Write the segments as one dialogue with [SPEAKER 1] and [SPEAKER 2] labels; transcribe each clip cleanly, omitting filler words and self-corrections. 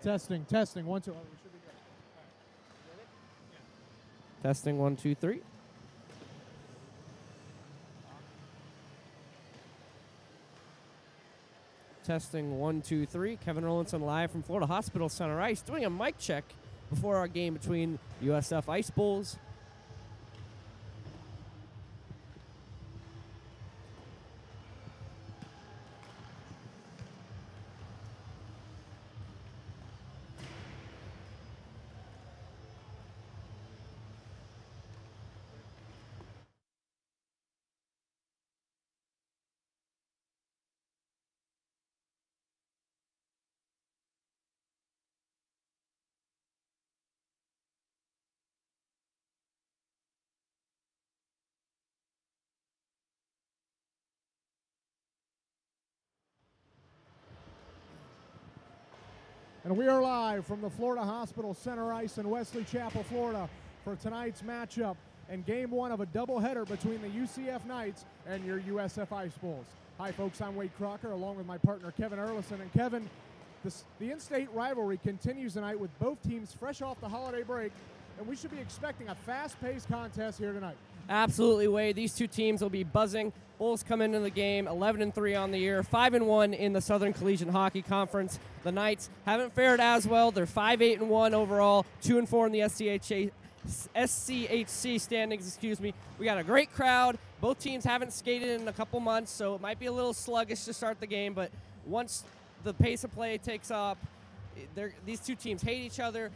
[SPEAKER 1] Testing, testing, 1, 2. Oh, we should be good. All right. Yeah.
[SPEAKER 2] Testing 1, 2, 3. Testing 1, 2, 3. Kevin Erlinson live from Florida Hospital Center Ice, doing a mic check before our game between USF Ice Bulls.
[SPEAKER 1] And we are live from the Florida Hospital Center Ice in Wesley Chapel, Florida for tonight's matchup and game one of a doubleheader between the UCF Knights and your USF Ice Bulls. Hi folks, I'm Wade Crocker along with my partner Kevin Erlisson. And Kevin, the in-state rivalry continues tonight with both teams fresh off the holiday break, and we should be expecting a fast-paced contest here tonight.
[SPEAKER 2] Absolutely, Wade. These two teams will be buzzing. Bulls come into the game 11-3 on the year, 5-1 in the Southern Collegiate Hockey Conference. The Knights haven't fared as well. They're 5-8-1 overall, 2-4 in the SCHC standings. Excuse me. We got a great crowd. Both teams haven't skated in a couple months, so it might be a little sluggish to start the game. But once the pace of play takes up, these two teams hate each other.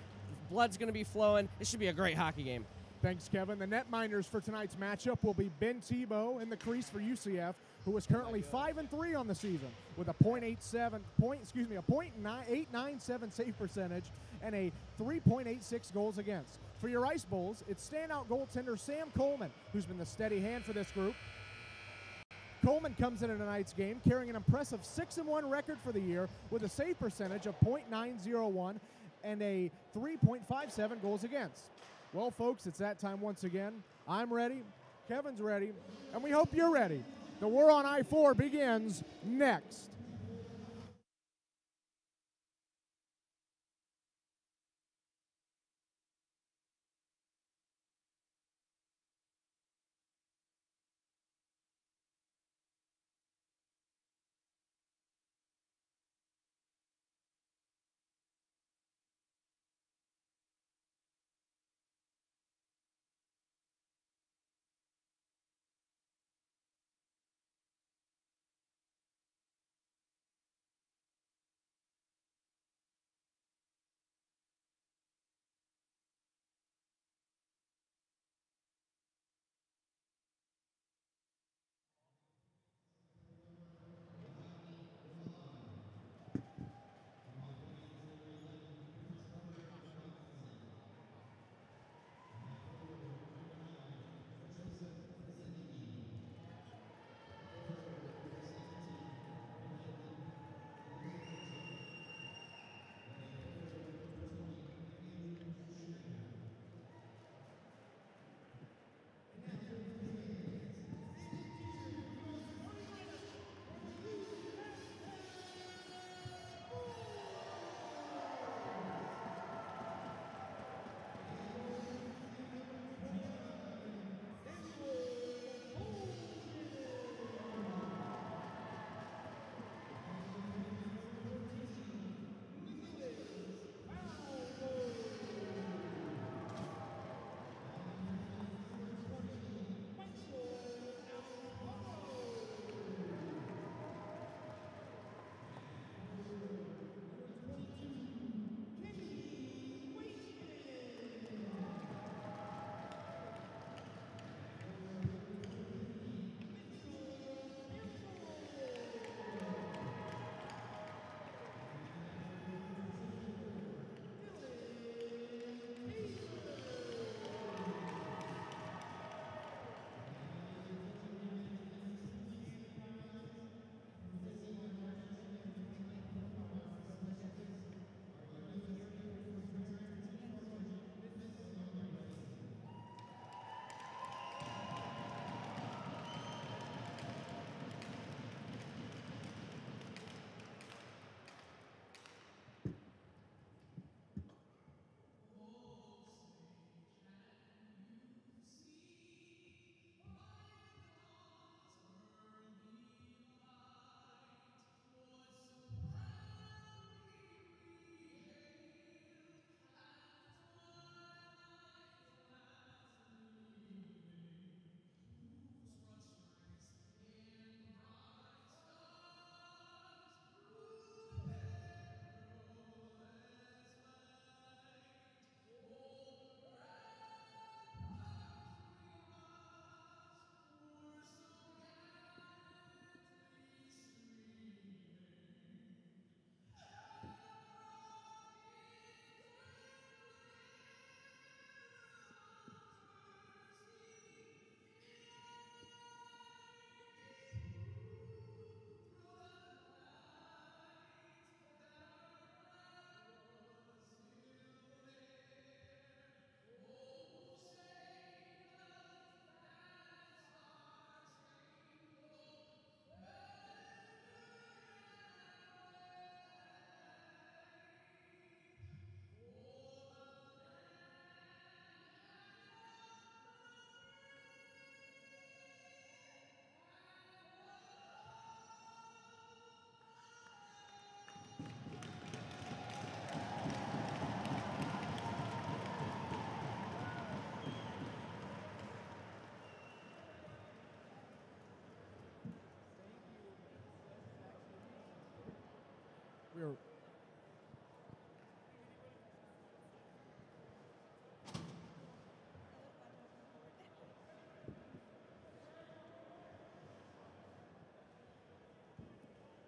[SPEAKER 2] Blood's going to be flowing. It should be a great hockey game.
[SPEAKER 1] Thanks, Kevin. The netminders for tonight's matchup will be Ben Tebow in the crease for UCF, who is currently 5-3 on the season with a .897 save percentage and a 3.86 goals against. For your Ice Bulls, it's standout goaltender Sam Coleman, who's been the steady hand for this group. Coleman comes into tonight's game carrying an impressive 6-1 record for the year with a save percentage of .901 and a 3.57 goals against. Well, folks, it's that time once again. I'm ready, Kevin's ready, and we hope you're ready. The War on I-4 begins next.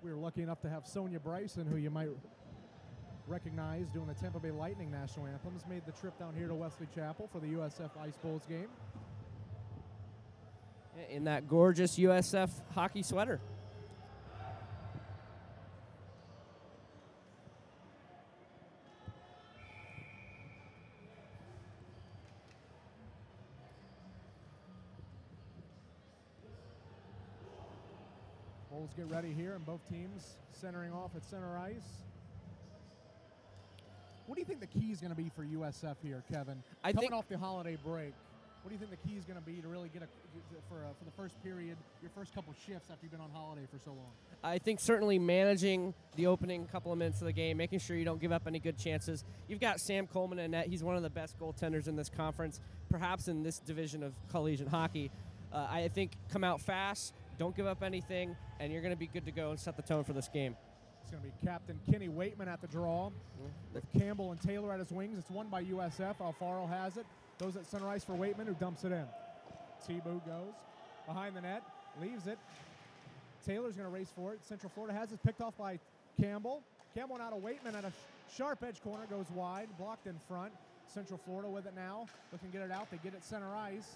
[SPEAKER 1] We were lucky enough to have Sonia Bryson, who you might recognize doing the Tampa Bay Lightning national anthems, made the trip down here to Wesley Chapel for the USF Ice Bowls game.
[SPEAKER 2] In that gorgeous USF hockey sweater.
[SPEAKER 1] Bowls get ready here, and both teams centering off at center ice. What do you think the key is going to be for USF here, Kevin? Coming off the holiday break, what do you think the key is going to be to really get for the first period, your first couple shifts after you've been on holiday for so long?
[SPEAKER 2] I think certainly managing the opening couple of minutes of the game, making sure you don't give up any good chances. You've got Sam Coleman in net. He's one of the best goaltenders in this conference, perhaps in this division of collegiate hockey. I think come out fast, don't give up anything, and you're going to be good to go and set the tone for this game.
[SPEAKER 1] It's going to be Captain Kenny Waitman at the draw. With Campbell and Taylor at his wings. It's won by USF. Alfaro has it. Goes at center ice for Waitman, who dumps it in. Tebow goes behind the net, leaves it. Taylor's going to race for it. Central Florida has it picked off by Campbell. Campbell now to Waitman at a sharp edge corner, goes wide, blocked in front. Central Florida with it now, looking to get it out. They get it center ice.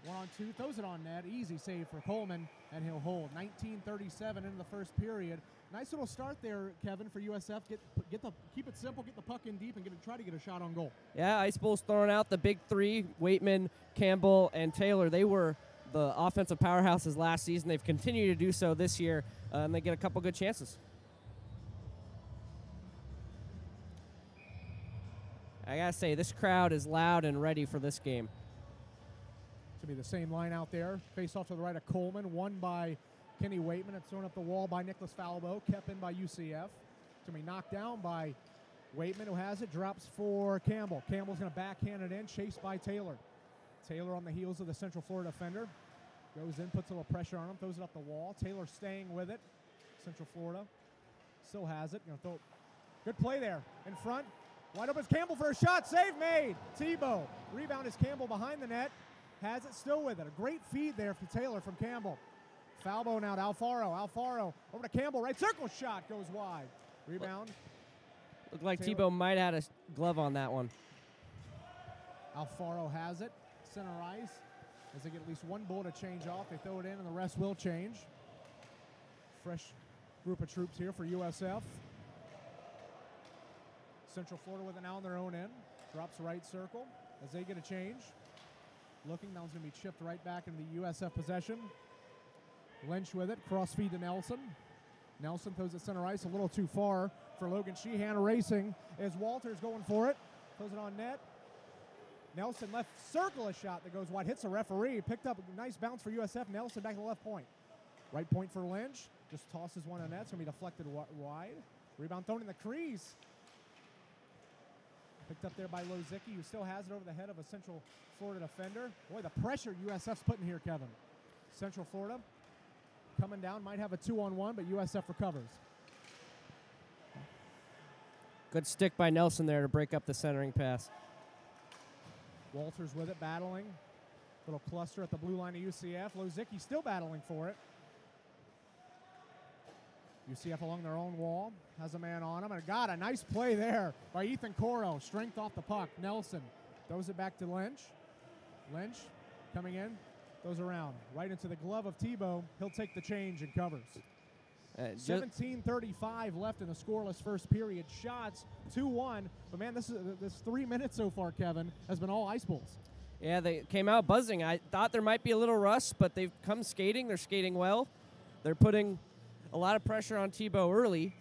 [SPEAKER 1] 1-on-2, throws it on net. Easy save for Coleman, and he'll hold. 19:37 into the first period. Nice little start there, Kevin, for USF. Keep it simple, get the puck in deep, and try to get a shot on goal.
[SPEAKER 2] Yeah, Ice Bowls throwing out the big three, Waitman, Campbell, and Taylor. They were the offensive powerhouses last season. They've continued to do so this year, and they get a couple good chances. I got to say, this crowd is loud and ready for this game.
[SPEAKER 1] It's going to be the same line out there. Face off to the right of Coleman, won by Kenny Waitman. It's thrown up the wall by Nicholas Falbo, kept in by UCF. It's going to be knocked down by Waitman, who has it, drops for Campbell. Campbell's going to backhand it in, chased by Taylor. Taylor on the heels of the Central Florida defender. Goes in, puts a little pressure on him, throws it up the wall. Taylor staying with it. Central Florida still has it. Good play there in front. Wide open is Campbell for a shot. Save made. Tebow. Rebound is Campbell behind the net. Has it still with it. A great feed there for Taylor from Campbell. Falbo now to Alfaro. Alfaro over to Campbell. Right circle shot goes wide. Rebound.
[SPEAKER 2] Looked like
[SPEAKER 1] Taylor.
[SPEAKER 2] Tebow might have had a glove on that one.
[SPEAKER 1] Alfaro has it. Center ice. As they get at least one ball to change off. They throw it in, and the rest will change. Fresh group of troops here for USF. Central Florida with it now on their own end. Drops right circle as they get a change. Looking, now it's going to be chipped right back into the USF possession. Lynch with it, cross feed to Nelson. Nelson throws it center ice a little too far for Logan Sheehan. Racing as Walters going for it. Throws it on net. Nelson left circle a shot that goes wide, hits the referee. Picked up a nice bounce for USF. Nelson back to the left point. Right point for Lynch. Just tosses one on net. It's going to be deflected wide. Rebound thrown in the crease. Picked up there by Lozicki, who still has it over the head of a Central Florida defender. Boy, the pressure USF's putting here, Kevin. Central Florida coming down, might have a 2-on-1, but USF recovers.
[SPEAKER 2] Good stick by Nelson there to break up the centering pass.
[SPEAKER 1] Walters with it, battling. Little cluster at the blue line of UCF. Lozicki still battling for it. UCF along their own wall, has a man on him, and got a nice play there by Ethan Coro. Strength off the puck. Nelson throws it back to Lynch. Lynch coming in, throws around, right into the glove of Tebow. He'll take the change and covers. 17:35 left in the scoreless first period. Shots 2-1, but man, this 3 minutes so far, Kevin, has been all Ice Bowls.
[SPEAKER 2] Yeah, they came out buzzing. I thought there might be a little rust, but they've come skating. They're skating well. They're putting a lot of pressure on Tebow early,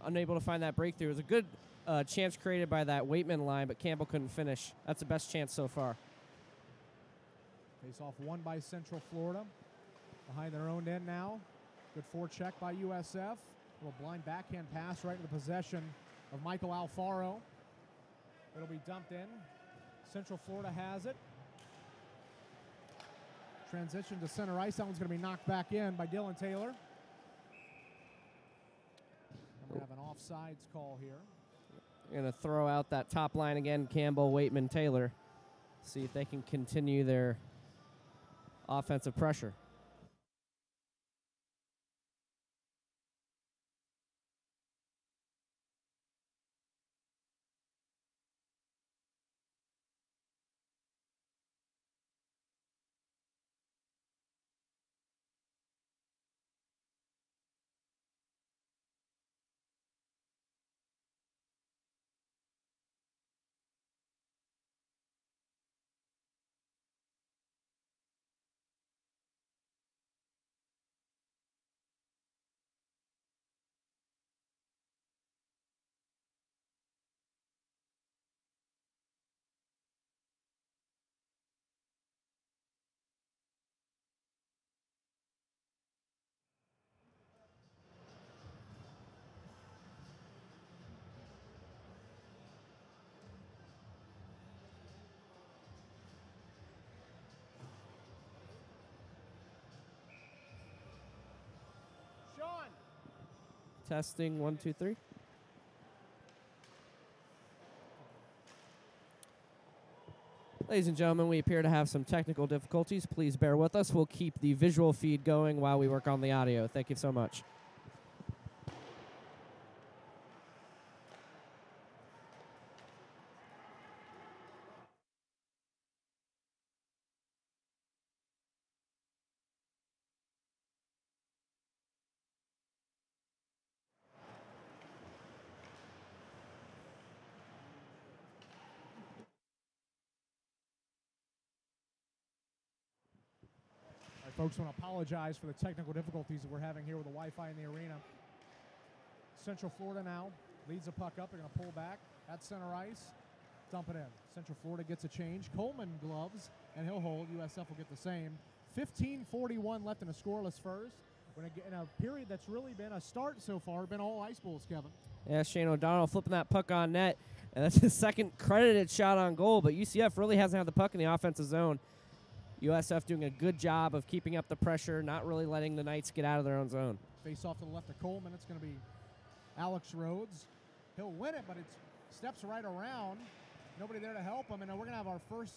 [SPEAKER 2] unable to find that breakthrough. It was a good chance created by that Waitman line, but Campbell couldn't finish. That's the best chance so far.
[SPEAKER 1] Face off won by Central Florida. Behind their own end now. Good forecheck by USF. A little blind backhand pass right in the possession of Michael Alfaro. It'll be dumped in. Central Florida has it. Transition to center ice. That one's going to be knocked back in by Dylan Taylor. We have an offsides call here.
[SPEAKER 2] They're going to throw out that top line again, Campbell, Waitman, Taylor. See if they can continue their offensive pressure. Testing 1, 2, 3. Ladies and gentlemen, we appear to have some technical difficulties. Please bear with us. We'll keep the visual feed going while we work on the audio. Thank you so much.
[SPEAKER 1] Folks, want to apologize for the technical difficulties that we're having here with the Wi-Fi in the arena. Central Florida now leads the puck up. They're going to pull back at center ice, dump it in. Central Florida gets a change. Coleman gloves, and he'll hold. USF will get the same. 15:41 left in a scoreless first. In a period that's really been a start so far, been all ice bowls, Kevin.
[SPEAKER 2] Yeah, Shane O'Donnell flipping that puck on net, and that's his second credited shot on goal, but UCF really hasn't had the puck in the offensive zone. USF doing a good job of keeping up the pressure, not really letting the Knights get out of their own zone.
[SPEAKER 1] Face off to the left of Coleman. It's going to be Alex Rhodes. He'll win it, but it steps right around. Nobody there to help him, and we're going to have our first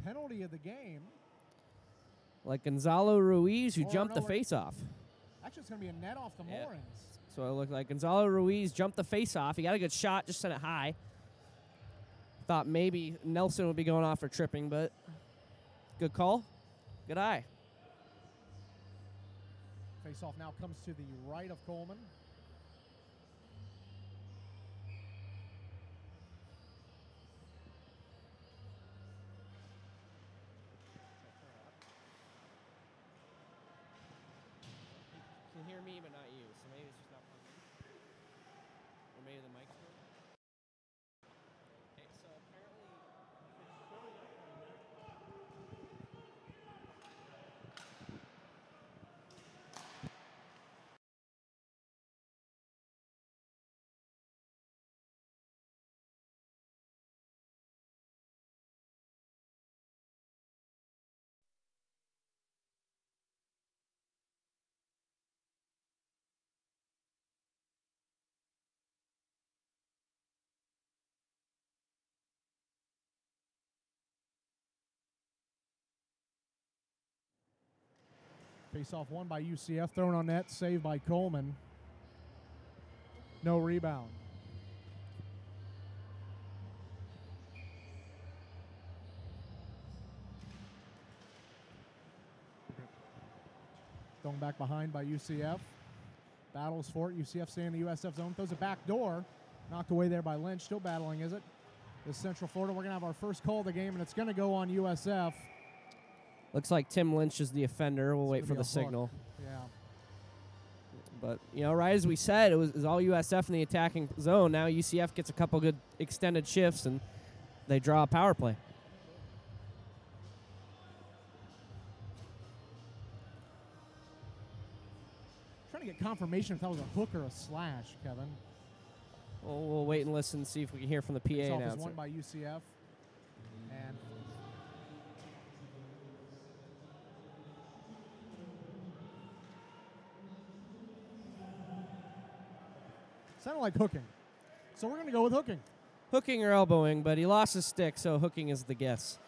[SPEAKER 1] penalty of the game.
[SPEAKER 2] Like Gonzalo Ruiz, who jumped the face-off.
[SPEAKER 1] Actually, it's going to be a net off the Morans.
[SPEAKER 2] So it looked like Gonzalo Ruiz jumped the face-off. He got a good shot, just sent it high. Thought maybe Nelson would be going off for tripping, but good call. Good eye.
[SPEAKER 1] Face-off now comes to the right of Coleman.
[SPEAKER 2] You can hear me, but not you, so maybe it's just not working. Or maybe the mic's working. Okay, so apparently
[SPEAKER 1] Face-off won by UCF, thrown on net, saved by Coleman. No rebound. Thrown back behind by UCF. Battles for it. UCF staying in the USF zone. Throws it back door. Knocked away there by Lynch. Still battling, is it? This Central Florida. We're going to have our first call of the game, and it's going to go on USF.
[SPEAKER 2] looks like Tim Lynch is the offender. We'll wait for the signal.
[SPEAKER 1] Yeah.
[SPEAKER 2] But, you know, right as we said, it was all USF in the attacking zone. Now UCF gets a couple good extended shifts, and they draw a power play.
[SPEAKER 1] Trying to get confirmation if that was a hook or a slash, Kevin.
[SPEAKER 2] Well, we'll wait and listen and see if we can hear from the PA
[SPEAKER 1] Face-off
[SPEAKER 2] announcer.
[SPEAKER 1] is won by UCF. And sounded like hooking. So we're going to go with hooking.
[SPEAKER 2] Hooking or elbowing, but he lost his stick, so hooking is the guess.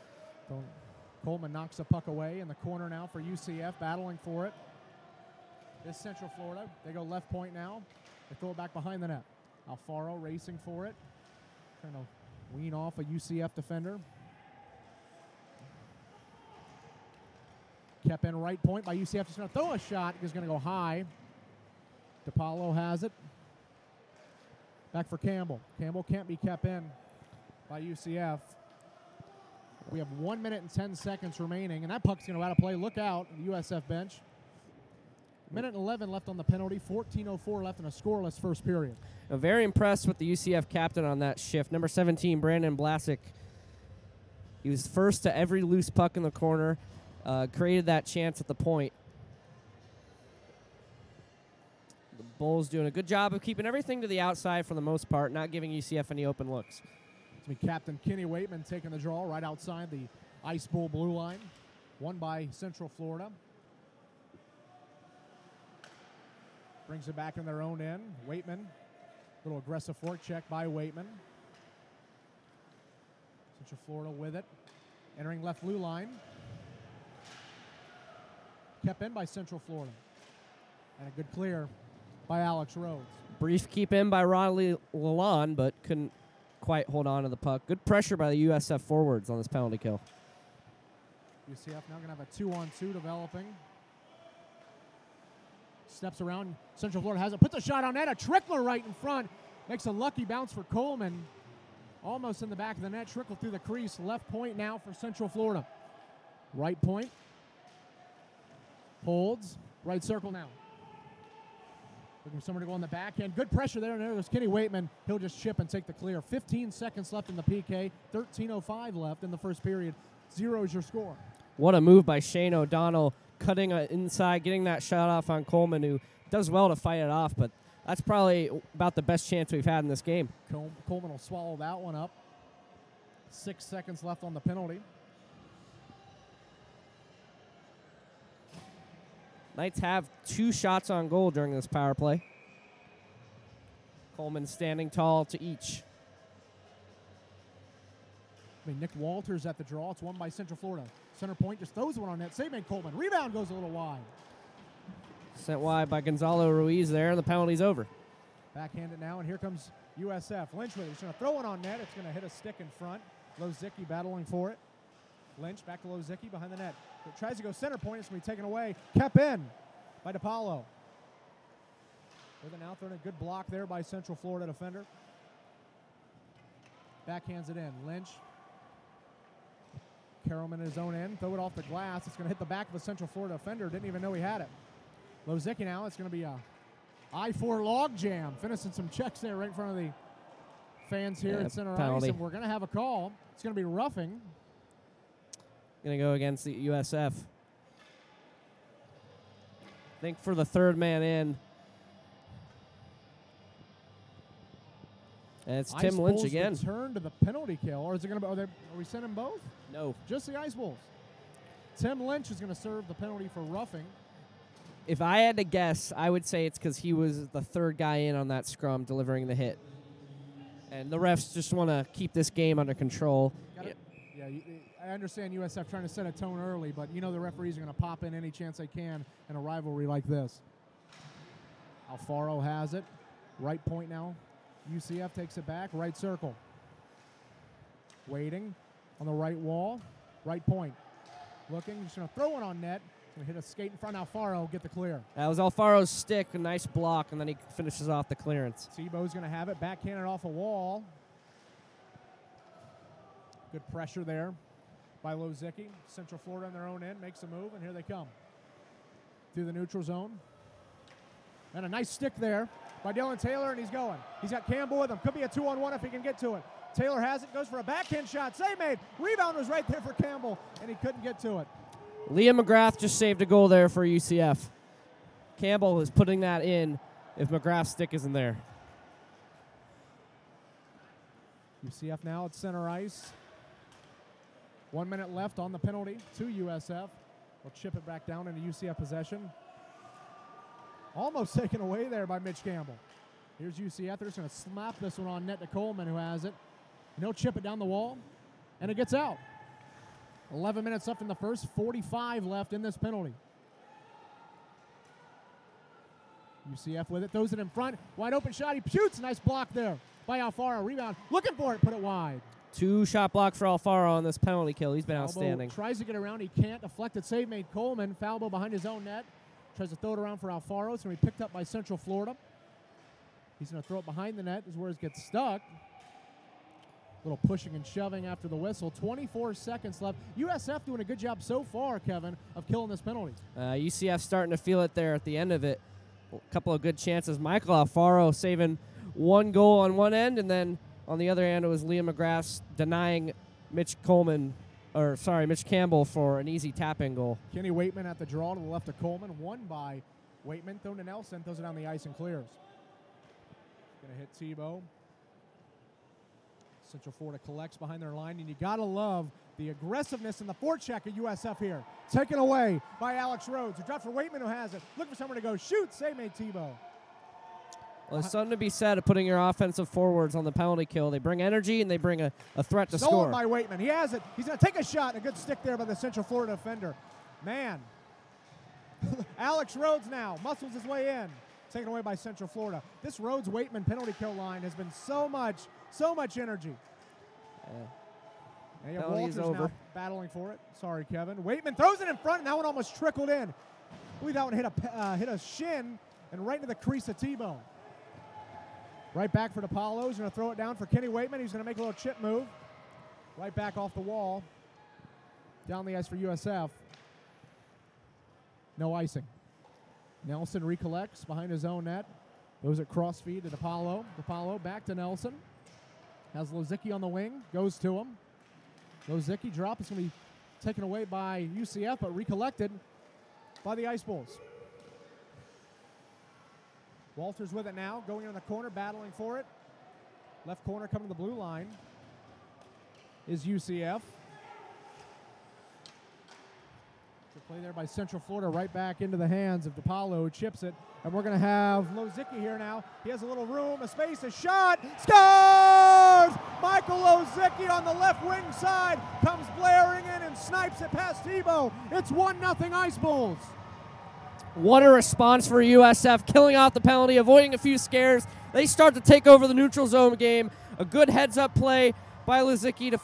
[SPEAKER 1] Coleman knocks the puck away in the corner now for UCF, battling for it. This Central Florida. They go left point now. They throw it back behind the net. Alfaro racing for it. Trying to wean off a UCF defender. Kept in right point by UCF. Just going to throw a shot. He's going to go high. DiPaolo has it. Back for Campbell. Campbell can't be kept in by UCF. We have 1 minute and 10 seconds remaining, and that puck's going to go out of play. Look out, the USF bench. Minute and 11 left on the penalty. 14:04 left in a scoreless first period.
[SPEAKER 2] I'm very impressed with the UCF captain on that shift. Number 17, Brandon Blasick. He was first to every loose puck in the corner, created that chance at the point. The Bulls doing a good job of keeping everything to the outside for the most part, not giving UCF any open looks.
[SPEAKER 1] It's been Captain Kenny Waitman taking the draw right outside the Ice Bowl blue line. Won by Central Florida. Brings it back in their own end. Waitman, little aggressive fork check by Waitman. Central Florida with it. Entering left blue line. Kept in by Central Florida. And a good clear by Alex Rhodes.
[SPEAKER 2] Brief keep in by Riley Lalonde, but couldn't quite hold on to the puck. Good pressure by the USF forwards on this penalty kill.
[SPEAKER 1] UCF now going to have a 2-on-2 developing. Steps around. Central Florida has it. Puts a shot on net. A trickler right in front. Makes a lucky bounce for Coleman. Almost in the back of the net. Trickle through the crease. Left point now for Central Florida. Right point. Holds. Right circle now. Looking for someone to go on the backhand. Good pressure there. And there's Kenny Waitman. He'll just chip and take the clear. 15 seconds left in the PK. 13:05 left in the first period. 0 is your score.
[SPEAKER 2] What a move by Shane O'Donnell. Cutting inside, getting that shot off on Coleman, who does well to fight it off, but that's probably about the best chance we've had in this game.
[SPEAKER 1] Coleman will swallow that one up. 6 seconds left on the penalty.
[SPEAKER 2] Knights have 2 shots on goal during this power play. Coleman standing tall to each.
[SPEAKER 1] Nick Walters at the draw. It's won by Central Florida. Center point just throws one on net. Save made Coleman. Rebound goes a little wide.
[SPEAKER 2] Sent wide by Gonzalo Ruiz there, and the penalty's over.
[SPEAKER 1] Backhanded now, and here comes USF. Lynch with it. He's going to throw it on net. It's going to hit a stick in front. Lozicki battling for it. Lynch back to Lozicki behind the net. It tries to go center point. It's going to be taken away. Kept in by DePaulo. With it now throwing a good block there by Central Florida defender. Backhands it in. Lynch. Carrollman in his own end. Throw it off the glass. It's going to hit the back of a Central Florida defender. Didn't even know he had it. Lozicki now. It's going to be a I-4 log jam. Finishing some checks there right in front of the fans here at center ice. And we're going to have a call. It's going to be roughing.
[SPEAKER 2] Going to go against the USF. I think for the third man in. And it's Tim Lynch again.
[SPEAKER 1] Return to the penalty kill, or is it going to be? Are we sending both?
[SPEAKER 2] No,
[SPEAKER 1] just the Ice Bulls. Tim Lynch is going to serve the penalty for roughing.
[SPEAKER 2] If I had to guess, I would say it's because he was the third guy in on that scrum delivering the hit, and the refs just want to keep this game under control.
[SPEAKER 1] Yeah, I understand USF trying to set a tone early, but you know the referees are going to pop in any chance they can in a rivalry like this. Alfaro has it. Right point now. UCF takes it back, right circle. Waiting on the right wall, right point. Looking, just going to throw one on net. Going to hit a skate in front. Alfaro get the clear.
[SPEAKER 2] That was Alfaro's stick, a nice block, and then he finishes off the clearance.
[SPEAKER 1] Tebow's going to have it, backhanded off a wall. Good pressure there by Lozicki. Central Florida on their own end makes a move, and here they come. Through the neutral zone. And a nice stick there by Dylan Taylor, and he's going. He's got Campbell with him. Could be a 2-on-1 if he can get to it. Taylor has it, goes for a backhand shot. Save made. Rebound was right there for Campbell, and he couldn't get to it.
[SPEAKER 2] Liam McGrath just saved a goal there for UCF. Campbell is putting that in if McGrath's stick isn't there.
[SPEAKER 1] UCF now at center ice. 1 minute left on the penalty to USF. We'll chip it back down into UCF possession. Almost taken away there by Mitch Campbell. Here's UCF. They're just going to slap this one on net to Coleman, who has it. And he'll chip it down the wall, and it gets out. 11 minutes left in the first, 45 left in this penalty. UCF with it, throws it in front. Wide open shot. He shoots. Nice block there by Alfaro. Rebound. Looking for it. Put it wide.
[SPEAKER 2] 2-shot block for Alfaro on this penalty kill. He's been outstanding.
[SPEAKER 1] Tries to get around. He can't. Deflected save made Coleman. Foul ball behind his own net. Tries to throw it around for Alfaro. It's going to be picked up by Central Florida. He's going to throw it behind the net. This is where it gets stuck. A little pushing and shoving after the whistle. 24 seconds left. USF doing a good job so far, Kevin, of killing this penalty.
[SPEAKER 2] UCF starting to feel it there at the end of it. A couple of good chances. Michael Alfaro saving one goal on one end, and then on the other end it was Liam McGrath denying Mitch Campbell for an easy tap-in goal.
[SPEAKER 1] Kenny Waitman at the draw to the left of Coleman. Won by Waitman. Thrown to Nelson. Throws it down the ice and clears. Going to hit Tebow. Central Florida collects behind their line, and you got to love the aggressiveness in the forecheck of USF here. Taken away by Alex Rhodes, who dropped for Waitman, who has it. Looking for someone to go shoot. Save made Tebow.
[SPEAKER 2] Well, there's something to be said of putting your offensive forwards on the penalty kill. They bring energy and they bring a threat to score.
[SPEAKER 1] Stolen by Waitman. He has it. He's going to take a shot. A good stick there by the Central Florida defender. Man. Alex Rhodes now muscles his way in. Taken away by Central Florida. This Rhodes-Waitman penalty kill line has been so much energy. And you have Walters now battling for it. Sorry, Kevin. Waitman throws it in front, and that one almost trickled in. I believe that one hit a shin and right into the crease of T-Bone. Right back for DePaulo. He's going to throw it down for Kenny Waitman. He's going to make a little chip move. Right back off the wall. Down the ice for USF. No icing. Nelson recollects behind his own net. Goes at cross feed to DePaulo. DePaulo back to Nelson. Has Lozicki on the wing. Goes to him. Lozicki drop is going to be taken away by UCF, but recollected by the Ice Bulls. Walters with it now, going in the corner, battling for it. Left corner coming to the blue line is UCF. Good play there by Central Florida, right back into the hands of DePaulo, who chips it. And we're going to have Lozicki here now. He has a little room, a space, a shot. Scores! Michael Lozicki on the left wing side comes blaring in and snipes it past Tebow. It's 1-0 Ice Bulls.
[SPEAKER 2] What a response for USF, killing off the penalty, avoiding a few scares. They start to take over the neutral zone game. A good heads-up play by Lozicki to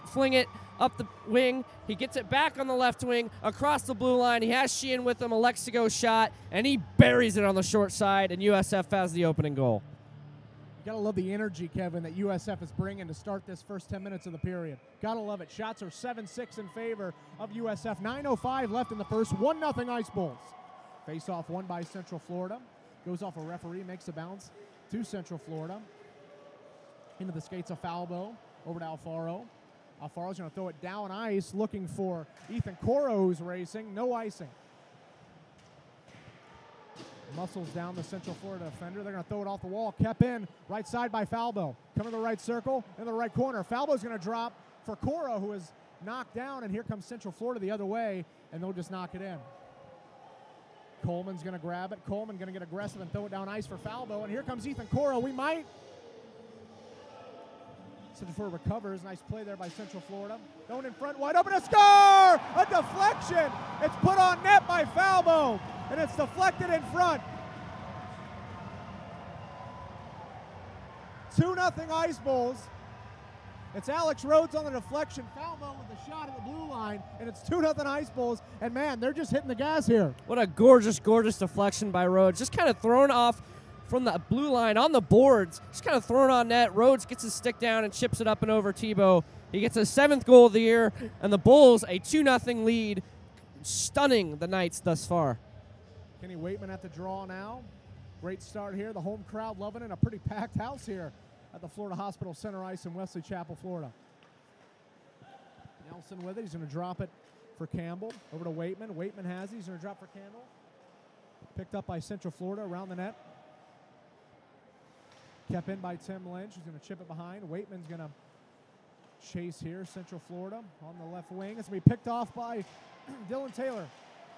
[SPEAKER 2] fling it up the wing. He gets it back on the left wing, across the blue line. He has Sheehan with him, a Lexico shot, and he buries it on the short side, and USF has the opening goal.
[SPEAKER 1] You gotta love the energy, Kevin, that USF is bringing to start this first 10 minutes of the period. Gotta love it. Shots are 7-6 in favor of USF. 9:05 left in the first. 1-0 Ice Bulls. Face-off won by Central Florida. Goes off a referee, makes a bounce to Central Florida. Into the skates of Falbo, over to Alfaro. Alfaro's going to throw it down ice, looking for Ethan Coro, who's racing. No icing. Muscles down the Central Florida defender. They're going to throw it off the wall. Kept in, right side by Falbo. Coming to the right circle, in the right corner. Falbo's going to drop for Coro, who is knocked down, and here comes Central Florida the other way, and they'll just knock it in. Coleman's going to grab it. Coleman going to get aggressive and throw it down ice for Falbo, and here comes Ethan Coro. We might. Central Florida recovers. Nice play there by Central Florida. Going in front, wide open, a score! A deflection! It's put on net by Falbo, and it's deflected in front. 2-0 Ice Bulls. It's Alex Rhodes on the deflection. Falbo with the shot at the blue line, and it's 2-0 Ice Bulls. And man, they're just hitting the gas here.
[SPEAKER 2] What a gorgeous, gorgeous deflection by Rhodes. Just kind of thrown off from the blue line on the boards. Just kind of thrown on net. Rhodes gets his stick down and chips it up and over Tebow. He gets his 7th goal of the year, and the Bulls a 2-0 lead, stunning the Knights thus far.
[SPEAKER 1] Kenny Waitman at the draw now. Great start here. The home crowd loving it. A pretty packed house here at the Florida Hospital Center Ice in Wesley Chapel, Florida. Nelson with it. He's going to drop it for Campbell. Over to Waitman. Waitman has it. He's going to drop for Campbell. Picked up by Central Florida around the net. Kept in by Tim Lynch. He's going to chip it behind. Waitman's going to chase here. Central Florida on the left wing. It's going to be picked off by Dylan Taylor.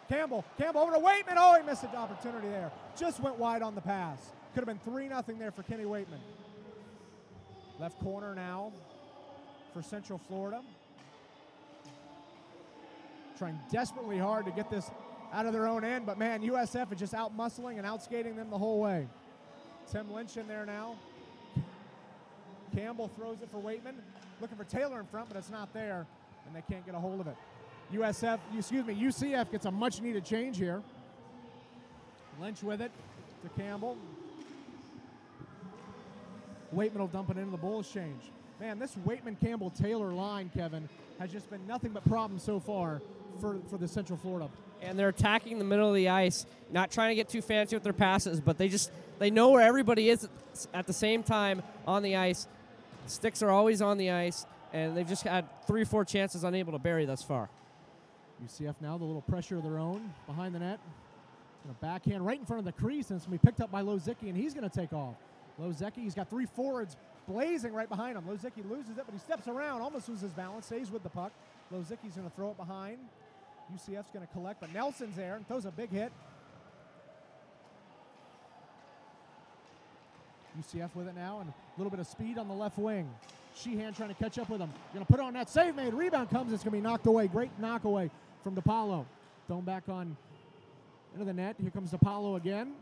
[SPEAKER 1] Campbell over to Waitman. Oh, he missed an opportunity there. Just went wide on the pass. Could have been 3-0 there for Kenny Waitman. Left corner now for Central Florida. Trying desperately hard to get this out of their own end, but man, USF is just out-muscling and out-skating them the whole way. Tim Lynch in there now. Campbell throws it for Waitman. Looking for Taylor in front, but it's not there, and they can't get a hold of it. UCF gets a much-needed change here. Lynch with it to Campbell. Waitman will dump it into the Bulls change. Man, this Waitman-Campbell-Taylor line, Kevin, has just been nothing but problems so far for the Central Florida.
[SPEAKER 2] And they're attacking the middle of the ice, not trying to get too fancy with their passes, but they know where everybody is at the same time on the ice. Sticks are always on the ice, and they've just had 3 or 4 chances unable to bury thus far.
[SPEAKER 1] UCF now, the little pressure of their own behind the net. Going to backhand right in front of the crease, and it's going to be picked up by Lozicki, and he's going to take off. Lozicki, he's got 3 forwards blazing right behind him. Lozicki loses it, but he steps around, almost loses balance, stays with the puck. Lozicki's going to throw it behind. UCF's going to collect, but Nelson's there and throws a big hit. UCF with it now, and a little bit of speed on the left wing. Sheehan trying to catch up with him. Going to put it on that save made. Rebound comes. It's going to be knocked away. Great knock away from DePaulo. Thrown back on into the net. Here comes DePaulo again.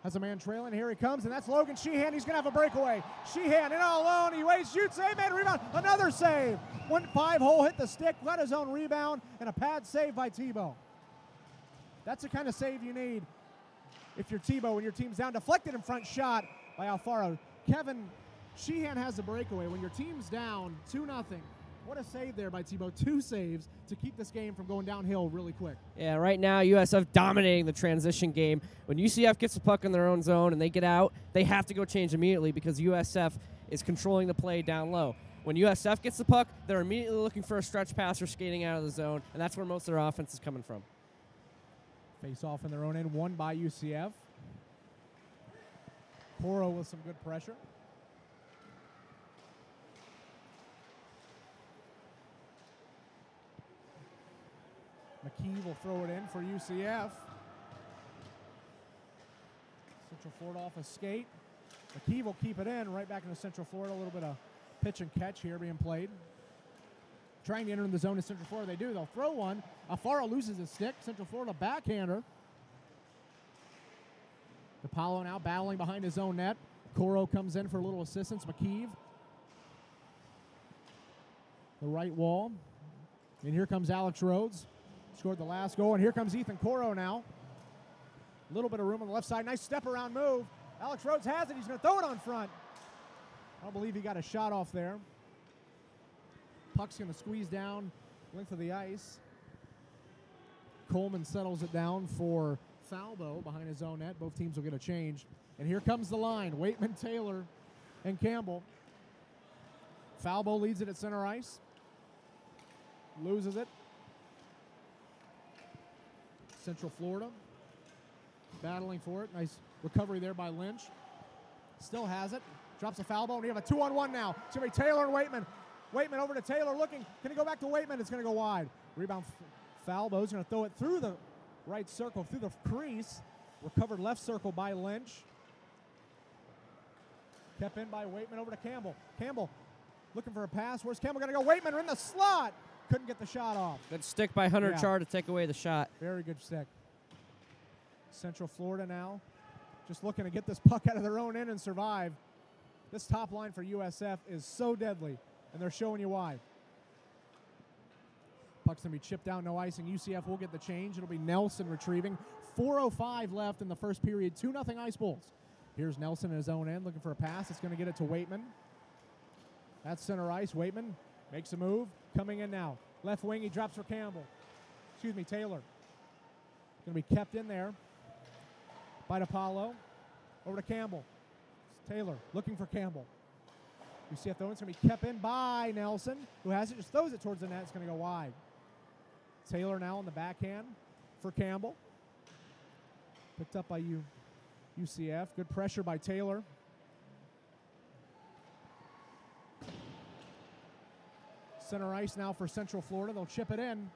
[SPEAKER 1] Has a man trailing. Here he comes, and that's Logan Sheehan. He's going to have a breakaway. Sheehan in all alone. He waits, shoots, save, made a rebound. Another save. 1-5-hole, hit the stick, let his own rebound, and a pad save by Tebow. That's the kind of save you need if you're Tebow when your team's down. Deflected in front shot by Alfaro. Kevin, Sheehan has the breakaway. When your team's down 2-0, what a save there by Tebow. 2 saves to keep this game from going downhill really quick.
[SPEAKER 2] Yeah, right now USF dominating the transition game. When UCF gets the puck in their own zone and they get out, they have to go change immediately because USF is controlling the play down low. When USF gets the puck, they're immediately looking for a stretch pass or skating out of the zone, and that's where most of their offense is coming from.
[SPEAKER 1] Face off in their own end, won by UCF. Coro with some good pressure. McKee will throw it in for UCF. Central Florida off a skate. McKee will keep it in right back into Central Florida. A little bit of pitch and catch here being played. Trying to enter in the zone in Central Florida. They do. They'll throw one. Alfaro loses his stick. Central Florida backhander. DePaulo now battling behind his own net. Coro comes in for a little assistance. McKeeve. The right wall. And here comes Alex Rhodes. Scored the last goal. And here comes Ethan Coro now. A little bit of room on the left side. Nice step around move. Alex Rhodes has it. He's going to throw it on front. I don't believe he got a shot off there. Puck's going to squeeze down length of the ice. Coleman settles it down for Falbo behind his own net. Both teams will get a change. And here comes the line. Waitman, Taylor, and Campbell. Falbo leads it at center ice. Loses it. Central Florida battling for it. Nice recovery there by Lynch. Still has it. Drops a Falbo, and we have a 2-on-1 now. It's going to be Taylor and Waitman. Waitman over to Taylor looking. Can he go back to Waitman? It's going to go wide. Rebound Falbo's going to throw it through the right circle, through the crease. Recovered left circle by Lynch. Kept in by Waitman over to Campbell. Campbell looking for a pass. Where's Campbell going to go? Waitman in the slot. Couldn't get the shot off.
[SPEAKER 2] Good stick by Hunter Char to take away the shot.
[SPEAKER 1] Very good stick. Central Florida now just looking to get this puck out of their own end and survive. This top line for USF is so deadly, and they're showing you why. Puck's going to be chipped down, no icing. UCF will get the change. It'll be Nelson retrieving. 4:05 left in the first period. 2-0 Ice Bulls. Here's Nelson in his own end looking for a pass. It's going to get it to Waitman. That's center ice. Waitman makes a move. Coming in now. Left wing, he drops for Campbell. Excuse me, Taylor. Going to be kept in there by DePaulo. Over to Campbell. Taylor looking for Campbell. UCF though, it's going to be kept in by Nelson, who has it, just throws it towards the net. It's going to go wide. Taylor now on the backhand for Campbell. Picked up by UCF. Good pressure by Taylor. Center ice now for Central Florida. They'll chip it in.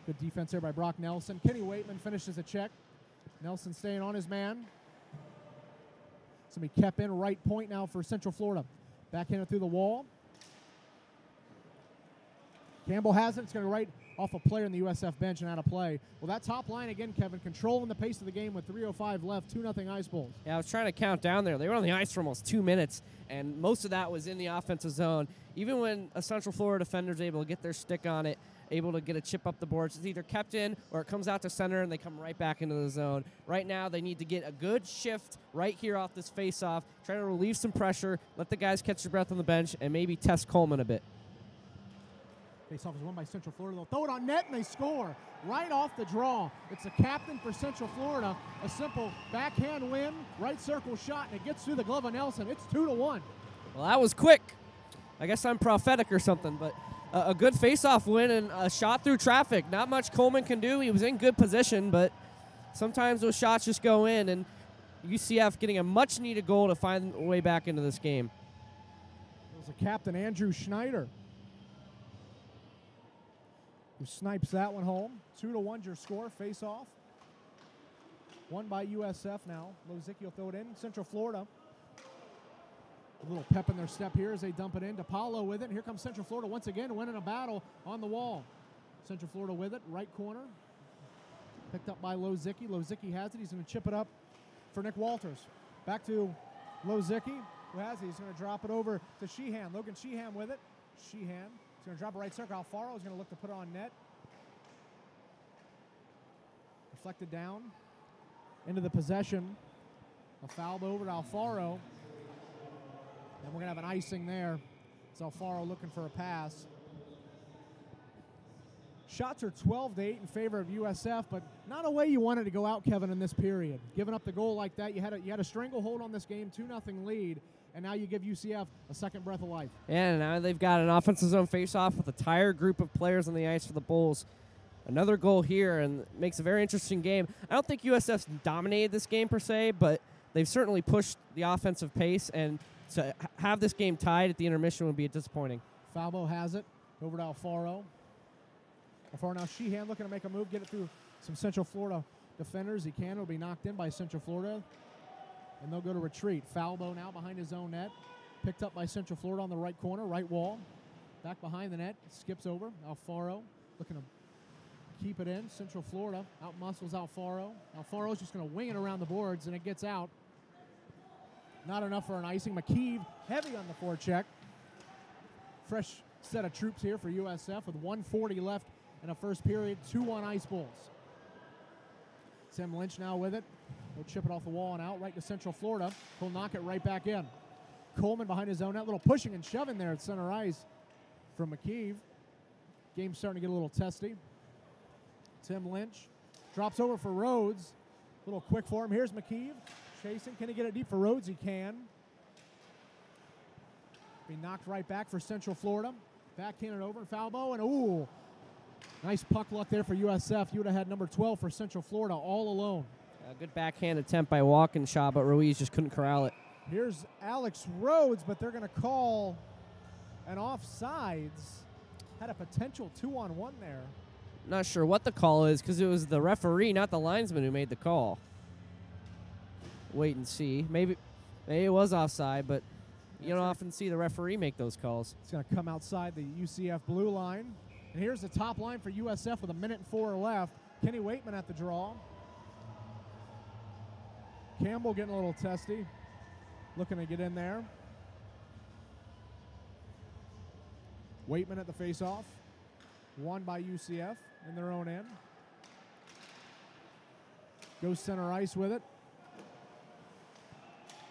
[SPEAKER 1] Good defense there by Brock Nelson. Kenny Waitman finishes a check. Nelson staying on his man. It's going to be kept in right point now for Central Florida. Backhanded through the wall. Campbell has it. It's going to right off a player in the USF bench and out of play. Well, that top line again, Kevin, controlling the pace of the game with 3:05 left, 2-0 Ice Bulls.
[SPEAKER 2] Yeah, I was trying to count down there. They were on the ice for almost 2 minutes, and most of that was in the offensive zone. Even when a Central Florida defender is able to get their stick on it, able to get a chip up the boards, it's either kept in or it comes out to center and they come right back into the zone. Right now, they need to get a good shift right here off this face-off, try to relieve some pressure, let the guys catch their breath on the bench, and maybe test Coleman a bit.
[SPEAKER 1] Face-off is won by Central Florida. They'll throw it on net, and they score right off the draw. It's a captain for Central Florida. A simple backhand win, right circle shot, and it gets through the glove of Nelson. It's 2-1.
[SPEAKER 2] Well, that was quick. I guess I'm prophetic or something, but a good face-off win and a shot through traffic. Not much Coleman can do. He was in good position, but sometimes those shots just go in, and UCF getting a much-needed goal to find a way back into this game.
[SPEAKER 1] It was a captain, Andrew Schneider, who snipes that one home. 2-1's your score, face-off. One by USF now. Lozicki will throw it in. Central Florida. A little pep in their step here as they dump it in. DePaulo with it. And here comes Central Florida once again, winning a battle on the wall. Central Florida with it. Right corner. Picked up by Lozicki. Lozicki has it. He's going to chip it up for Nick Walters. Back to Lozicki, who has it. He's going to drop it over to Sheehan. Logan Sheehan with it. Sheehan is going to drop it right circle. Alfaro is going to look to put it on net. Deflected down into the possession. A foul over to Alfaro. And we're going to have an icing there. It's Alfaro looking for a pass. Shots are 12-8 in favor of USF, but not a way you wanted to go out, Kevin, in this period. Giving up the goal like that, you had a stranglehold on this game, 2-0 lead, and now you give UCF a second breath of life.
[SPEAKER 2] And now they've got an offensive zone face-off with a tired group of players on the ice for the Bulls. Another goal here, and makes a very interesting game. I don't think USF's dominated this game per se, but they've certainly pushed the offensive pace, and to have this game tied at the intermission would be disappointing.
[SPEAKER 1] Falbo has it over to Alfaro. Alfaro now Sheehan looking to make a move, get it through some Central Florida defenders. He can. It'll be knocked in by Central Florida, and they'll go to retreat. Falbo now behind his own net. Picked up by Central Florida on the right corner, right wall. Back behind the net, skips over. Alfaro looking to keep it in. Central Florida out-muscles Alfaro. Alfaro's just going to wing it around the boards, and it gets out. Not enough for an icing. McKeeve heavy on the forecheck. Fresh set of troops here for USF with 1:40 left in a first period. 2-1 Ice Bulls. Tim Lynch now with it. He'll chip it off the wall and out right to Central Florida. He'll knock it right back in. Coleman behind his own net. Little pushing and shoving there at center ice from McKeeve. Game's starting to get a little testy. Tim Lynch drops over for Rhodes. A little quick for him. Here's McKeeve. Chasing. Can he get it deep for Rhodes? He can. Be knocked right back for Central Florida. Backhand it over and Falbo. And ooh, nice puck luck there for USF. You would have had number 12 for Central Florida all alone.
[SPEAKER 2] A good backhand attempt by Walkinshaw, but Ruiz just couldn't corral it.
[SPEAKER 1] Here's Alex Rhodes, but they're going to call an offsides. Had a potential 2-on-1 there.
[SPEAKER 2] Not sure what the call is because it was the referee, not the linesman, who made the call. Wait and see. Maybe it was offside, but you don't often see the referee make those calls.
[SPEAKER 1] It's going to come outside the UCF blue line. And here's the top line for USF with 1:04 left. Kenny Waitman at the draw. Campbell getting a little testy. Looking to get in there. Waitman at the faceoff. Won by UCF in their own end. Goes center ice with it.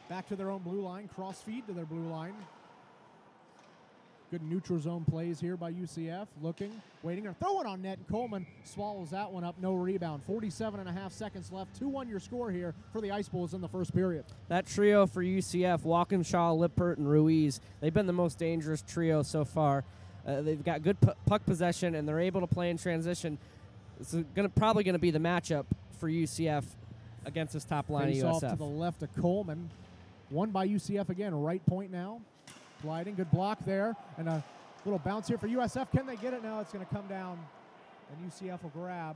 [SPEAKER 1] Back to their own blue line. Cross feed to their blue line. Good neutral zone plays here by UCF. Looking, waiting, and throwing on net. Coleman swallows that one up. No rebound. 47.5 seconds left. 2-1 your score here for the Ice Bulls in the first period.
[SPEAKER 2] That trio for UCF, Walkinshaw, Lippert, and Ruiz, they've been the most dangerous trio so far. They've got good puck possession, and they're able to play in transition. It's probably going to be the matchup for UCF against this top line
[SPEAKER 1] Face
[SPEAKER 2] of
[SPEAKER 1] off
[SPEAKER 2] USF.
[SPEAKER 1] to the left of Coleman. Won by UCF again. Right point now. Gliding. Good block there. And a little bounce here for USF. Can they get it? Now it's going to come down, and UCF will grab.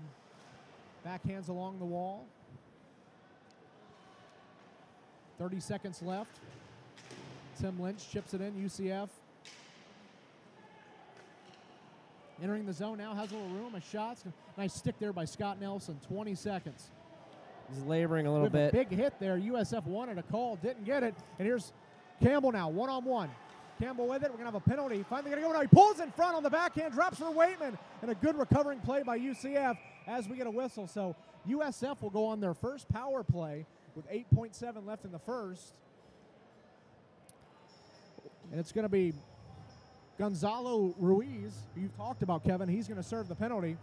[SPEAKER 1] Backhands along the wall. 30 seconds left. Tim Lynch chips it in. UCF entering the zone now. Has a little room. A shot. Nice stick there by Scott Nelson. 20 seconds.
[SPEAKER 2] He's laboring a little
[SPEAKER 1] We have
[SPEAKER 2] bit.
[SPEAKER 1] a big hit there. USF wanted a call. Didn't get it. And here's Campbell now. One-on-one. Campbell with it. We're going to have a penalty. Finally going to go now. He pulls in front on the backhand. Drops for Waitman. And a good recovering play by UCF as we get a whistle. So USF will go on their first power play with 8.7 left in the first. And it's going to be Gonzalo Ruiz, who you've talked about, Kevin. He's going to serve the penalty.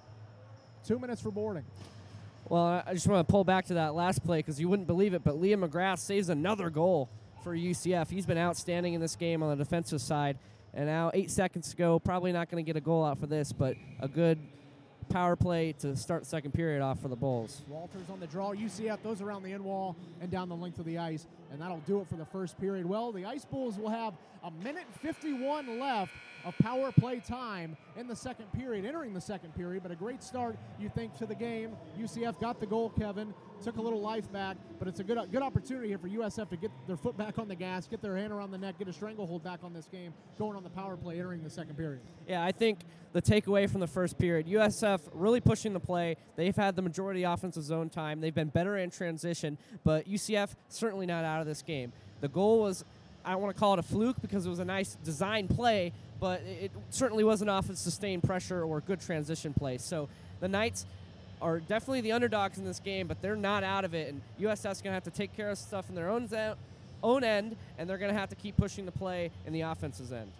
[SPEAKER 1] 2 minutes for boarding.
[SPEAKER 2] Well, I just want to pull back to that last play because you wouldn't believe it, but Liam McGrath saves another goal for UCF. He's been outstanding in this game on the defensive side. And now 8 seconds to go, probably not going to get a goal out for this, but a good power play to start the second period off for the Bulls.
[SPEAKER 1] Walters on the draw. UCF goes around the end wall and down the length of the ice, and that'll do it for the first period. Well, the Ice Bulls will have 1:51 left of power play time in the second period, entering the second period, but a great start, you think, to the game. UCF got the goal, Kevin. took a little life back, but it's a good opportunity here for USF to get their foot back on the gas, get their hand around the neck, get a stranglehold back on this game, going on the power play entering the second period.
[SPEAKER 2] Yeah, I think the takeaway from the first period, USF really pushing the play. They've had the majority offensive zone time. They've been better in transition, but UCF certainly not out of this game. The goal was, I don't want to call it a fluke because it was a nice design play, but it certainly wasn't off of sustained pressure or good transition play. So the Knights are definitely the underdogs in this game, but they're not out of it, and USF's going to have to take care of stuff in their own end, and they're going to have to keep pushing the play in the offense's end.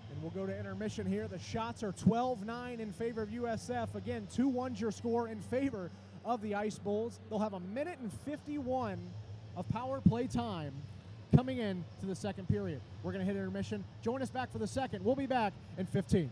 [SPEAKER 1] And we'll go to intermission here. The shots are 12-9 in favor of USF. Again, 2-1's your score in favor of the Ice Bulls. They'll have 1:51 of power play time coming in to the second period. We're going to hit intermission. Join us back for the second. We'll be back in 15.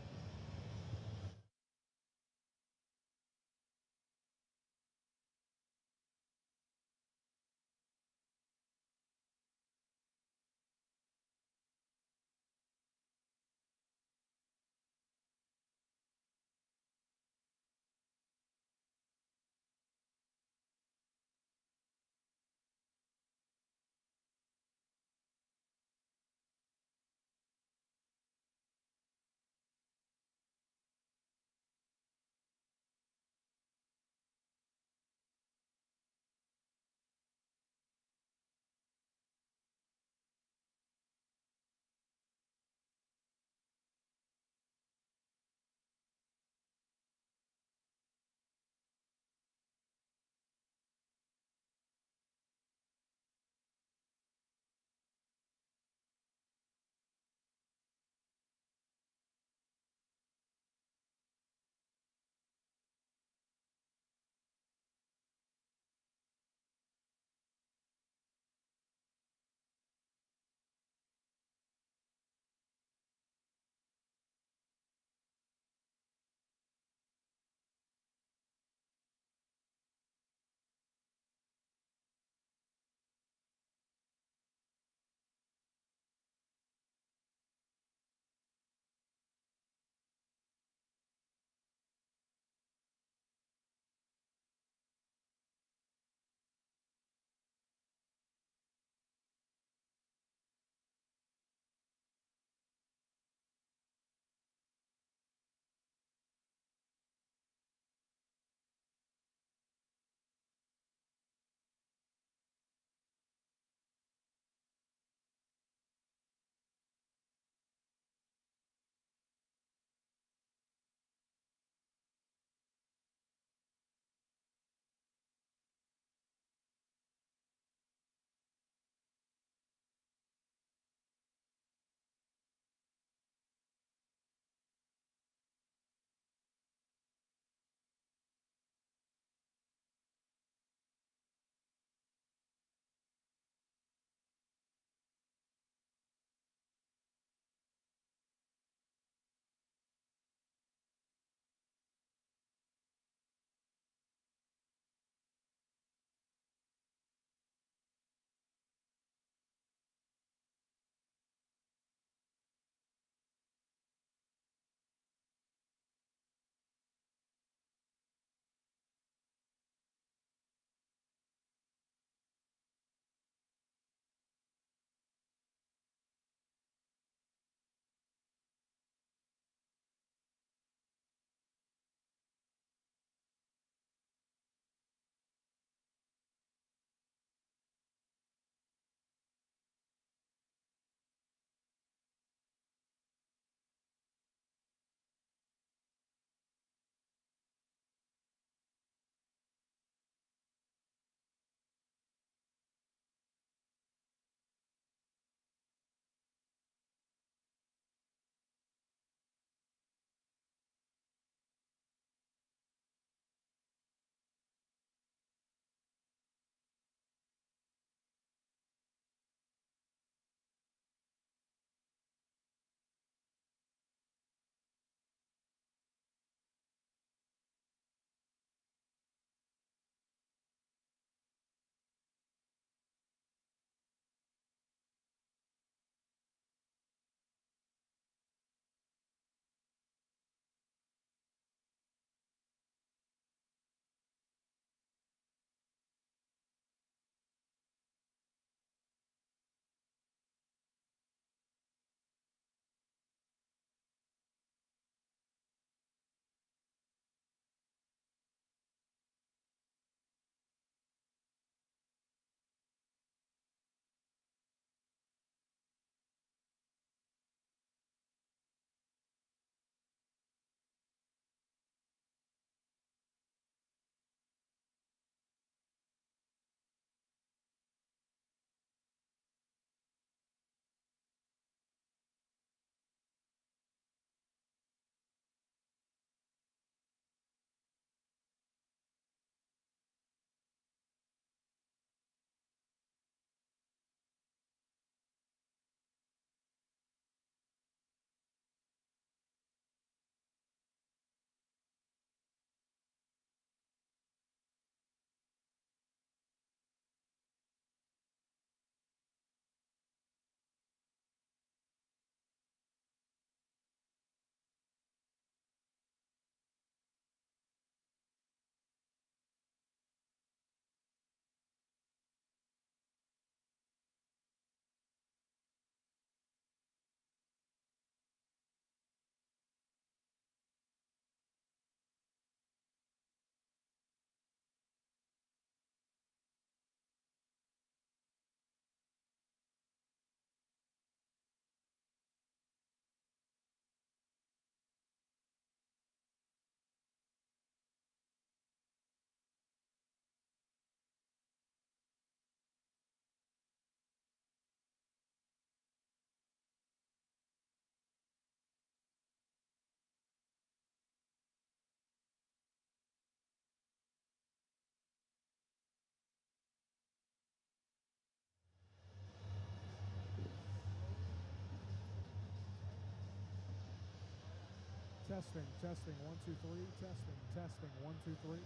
[SPEAKER 1] Testing, testing, 1, 2, 3. Testing, testing, 1, 2, 3.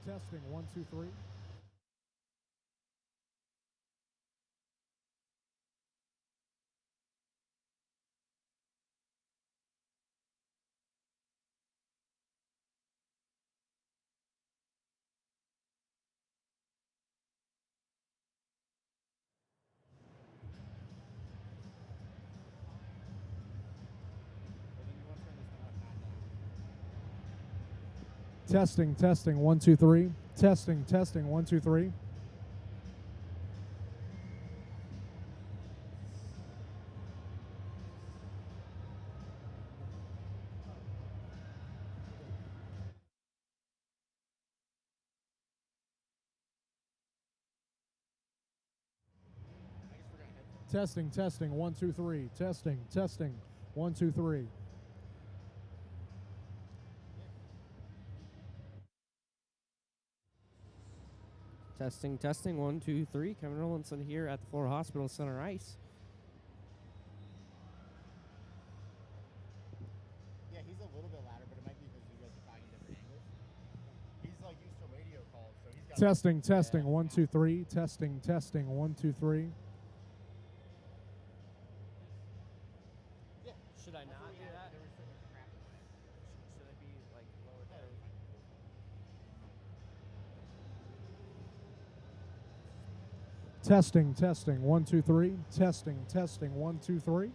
[SPEAKER 1] Testing, 1, 2, 3. Testing, testing, 1, 2, 3. Testing, testing, 1, 2, 3. Testing, testing, 1, 2, 3. Testing, testing, 1, 2, 3.
[SPEAKER 2] Testing, testing, 1, 2, 3. Kevin Rollinson here at the Florida Hospital Center Ice.
[SPEAKER 3] Yeah, he's a little bit louder, but it might be because you guys are talking different English. He's like used to radio calls, so he's got
[SPEAKER 1] Testing, testing, 1, 2, 3. Testing, testing, 1, 2, 3.
[SPEAKER 3] Yeah.
[SPEAKER 2] Should I not do that?
[SPEAKER 3] There was so much crap in the way.
[SPEAKER 2] Should I be like lower down?
[SPEAKER 1] Testing, testing, 1, 2, 3. Testing, testing, 1, 2, 3.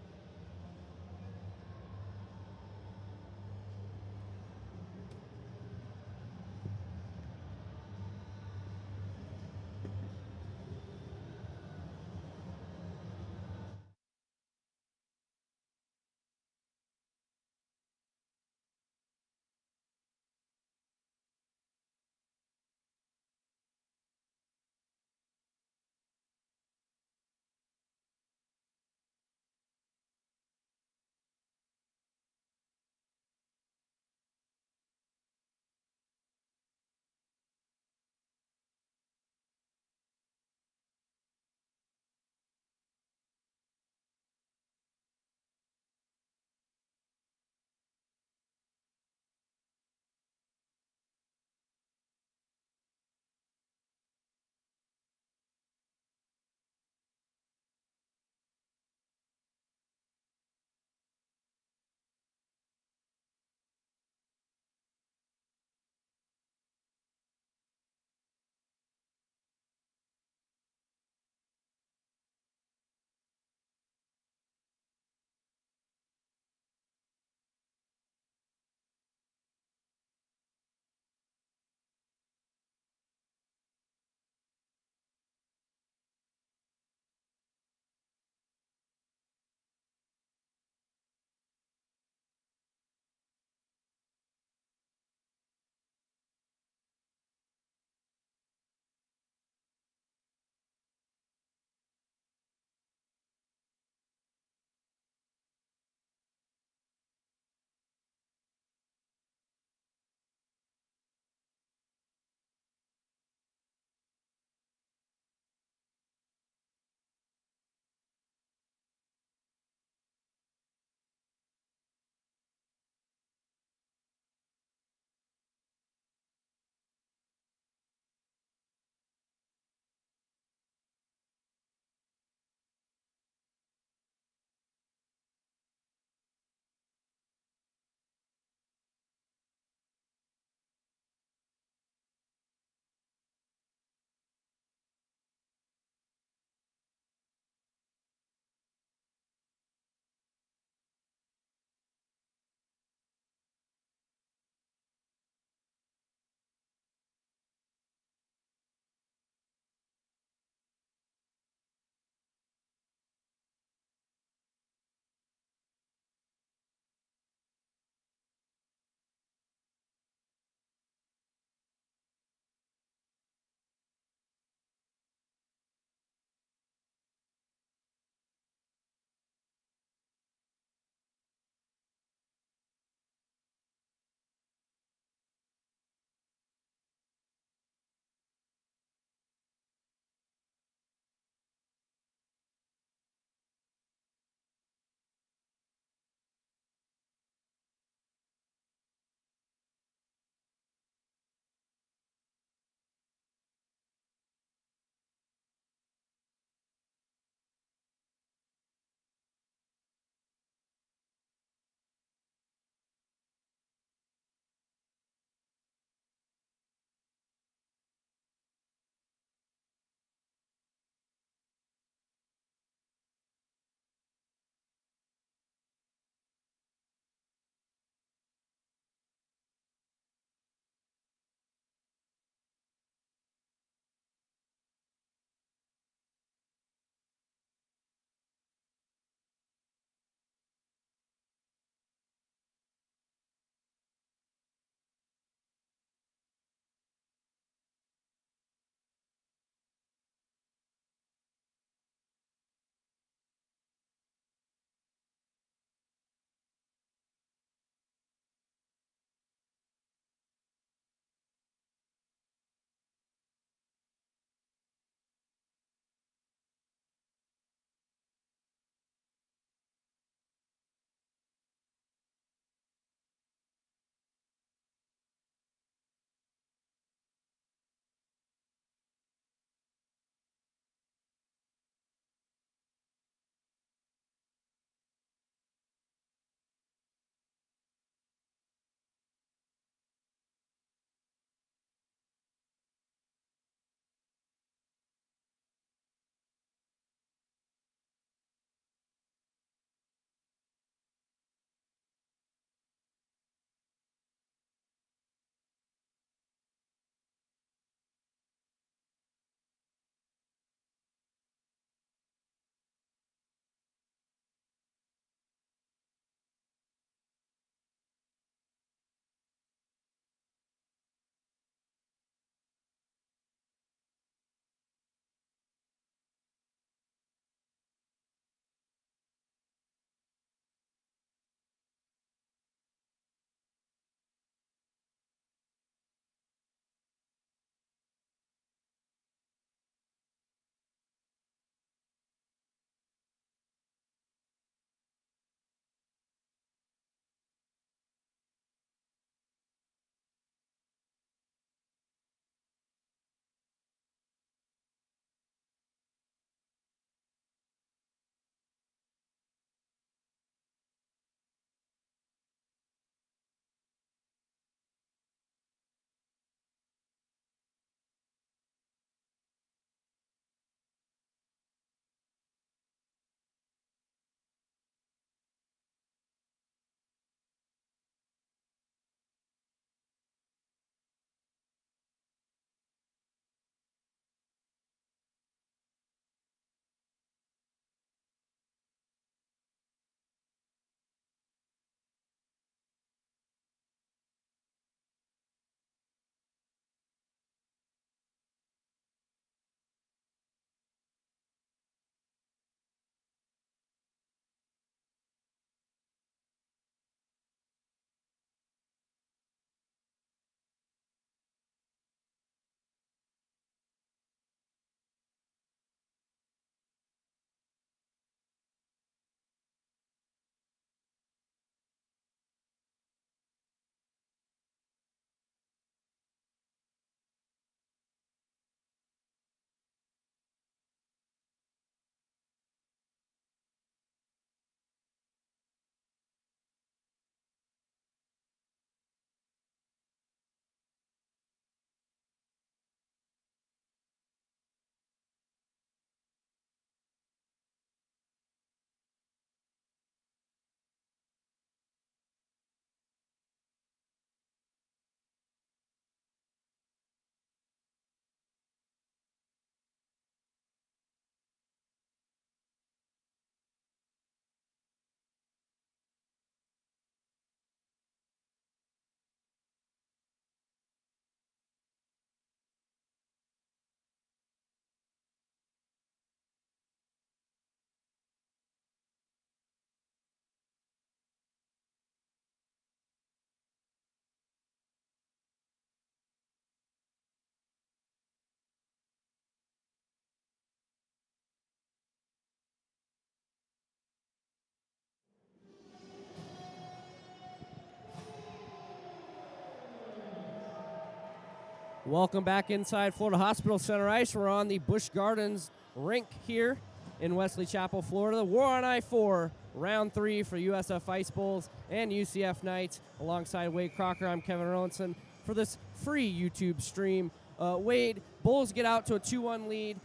[SPEAKER 2] Welcome back inside Florida Hospital Center Ice. We're on the Busch Gardens rink here in Wesley Chapel, Florida. War on I-4, round 3 for USF Ice Bowls and UCF Knights. Alongside Wade Crocker, I'm Kevin Erlinson for this free YouTube stream. Wade, Bulls get out to a 2-1 lead,